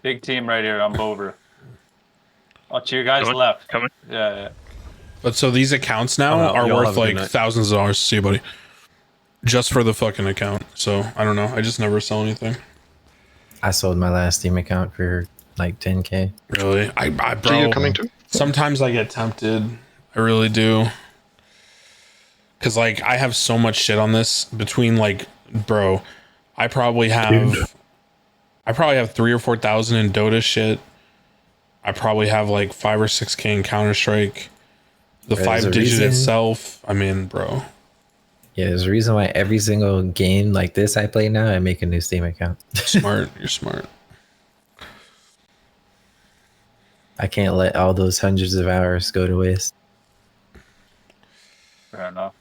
Big team right here on Bover. Oh, to your guys left. Coming. Yeah. But so these accounts now are y'all worth have a good like night. thousands of dollars. See you, buddy. Just for the fucking account. So I don't know. I just never sell anything. I sold my last Steam account for like 10K. Really? I bro. Are you coming too? Sometimes I get tempted. I really do. Cause like I have so much shit on this between like, bro, I probably have 3,000 or 4,000 in Dota shit. I probably have like 5 or 6K in Counter-Strike. The There's 5-digit reason- itself. I mean, bro. Yeah, there's a reason why every single game like this I play now, I make a new Steam account. Smart. You're smart. I can't let all those hundreds of hours go to waste. Fair enough.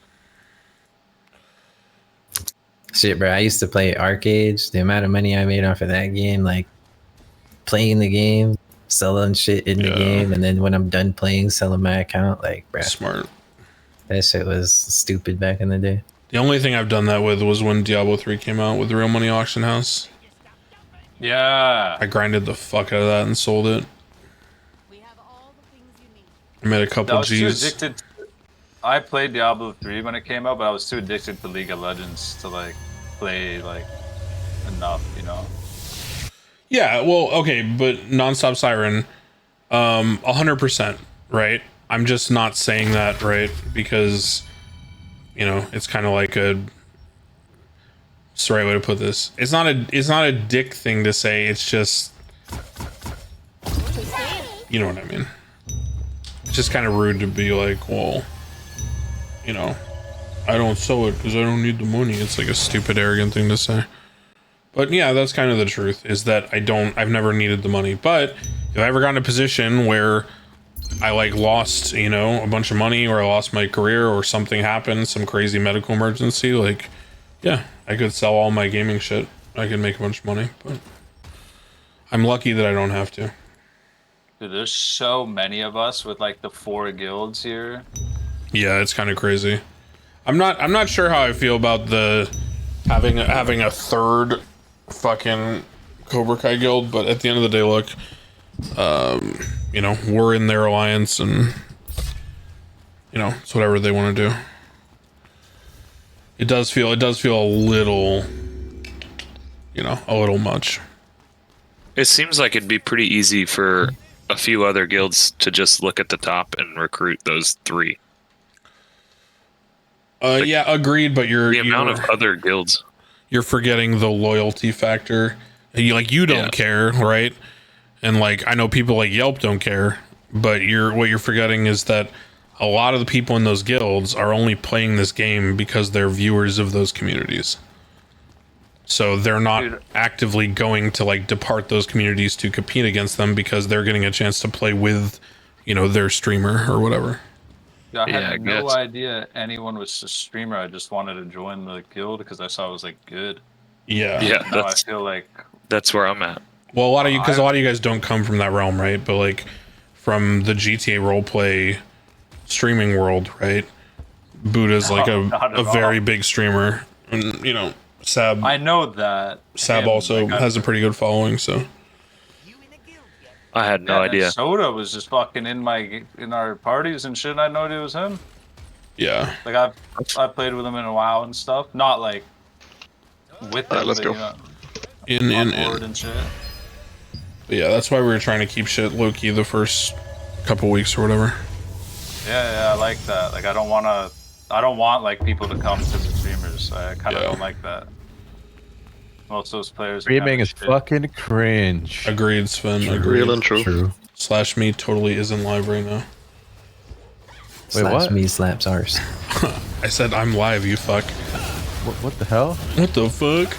Shit, bro. I used to play Arcades. The amount of money I made off of that game, like playing the game, selling shit in the game, and then when I'm done playing, selling my account. Like, bro. Smart. That shit was stupid back in the day. The only thing I've done that with was when Diablo 3 came out with the Real Money Auction House. Yeah. I grinded the fuck out of that and sold it. I made a couple I was too G's. addicted. I played Diablo 3 when it came out, but I was too addicted to League of Legends to like play like enough, you know. Yeah, well, okay, but Nonstop Siren, 100%, right? I'm just not saying that, right? Because, you know, it's kind of like it's the right way to put this. It's not a dick thing to say. It's just, you know what I mean? It's just kind of rude to be like, well, you know, I don't sell it because I don't need the money. It's like a stupid, arrogant thing to say. But yeah, that's kind of the truth, is that I've never needed the money. But if I ever got in a position where I like lost, you know, a bunch of money, or I lost my career, or something happened, some crazy medical emergency, like, yeah, I could sell all my gaming shit. I could make a bunch of money, but I'm lucky that I don't have to. Dude, there's so many of us with like the 4 guilds here. Yeah, it's kind of crazy. I'm not sure how I feel about the having a third fucking Cobra Kai guild, but at the end of the day, look, you know, we're in their alliance, and you know, it's whatever they want to do. It does feel a little, you know, a little much. It seems like it'd be pretty easy for a few other guilds to just look at the top and recruit those 3. Yeah, agreed, but the amount of other guilds. You're forgetting the loyalty factor. You don't care, right? And like, I know people like Yelp don't care, but what you're forgetting is that a lot of the people in those guilds are only playing this game because they're viewers of those communities. So they're not actively going to like depart those communities to compete against them because they're getting a chance to play with, you know, their streamer or whatever. I had no idea anyone was a streamer. I just wanted to join the guild because I saw it was like good. Yeah. Yeah, Now I feel like that's where I'm at. Well, a lot of you guys don't come from that realm, right? But like from the GTA roleplay streaming world, right? Buddha's like a very big streamer, and you know, Sab. I know that Sab also has a pretty good following, so. I had no idea. Soda was just fucking in our parties and shit. I know it was him. Yeah. Like I've played with them in a while and stuff. Not like with them, let's but, go. You know, In. and shit. But yeah, that's why we were trying to keep shit low key the first couple weeks or whatever. Yeah, I like that. Like I don't want like people to come to the streamers. I kind of don't like that. Most of those players. Streaming is fucking cringe. Agreed, Sven. Agreed. Real and true. Slash me totally isn't live right now. Wait, what? Me slaps arse. I said I'm live, you fuck. What the hell? What the fuck?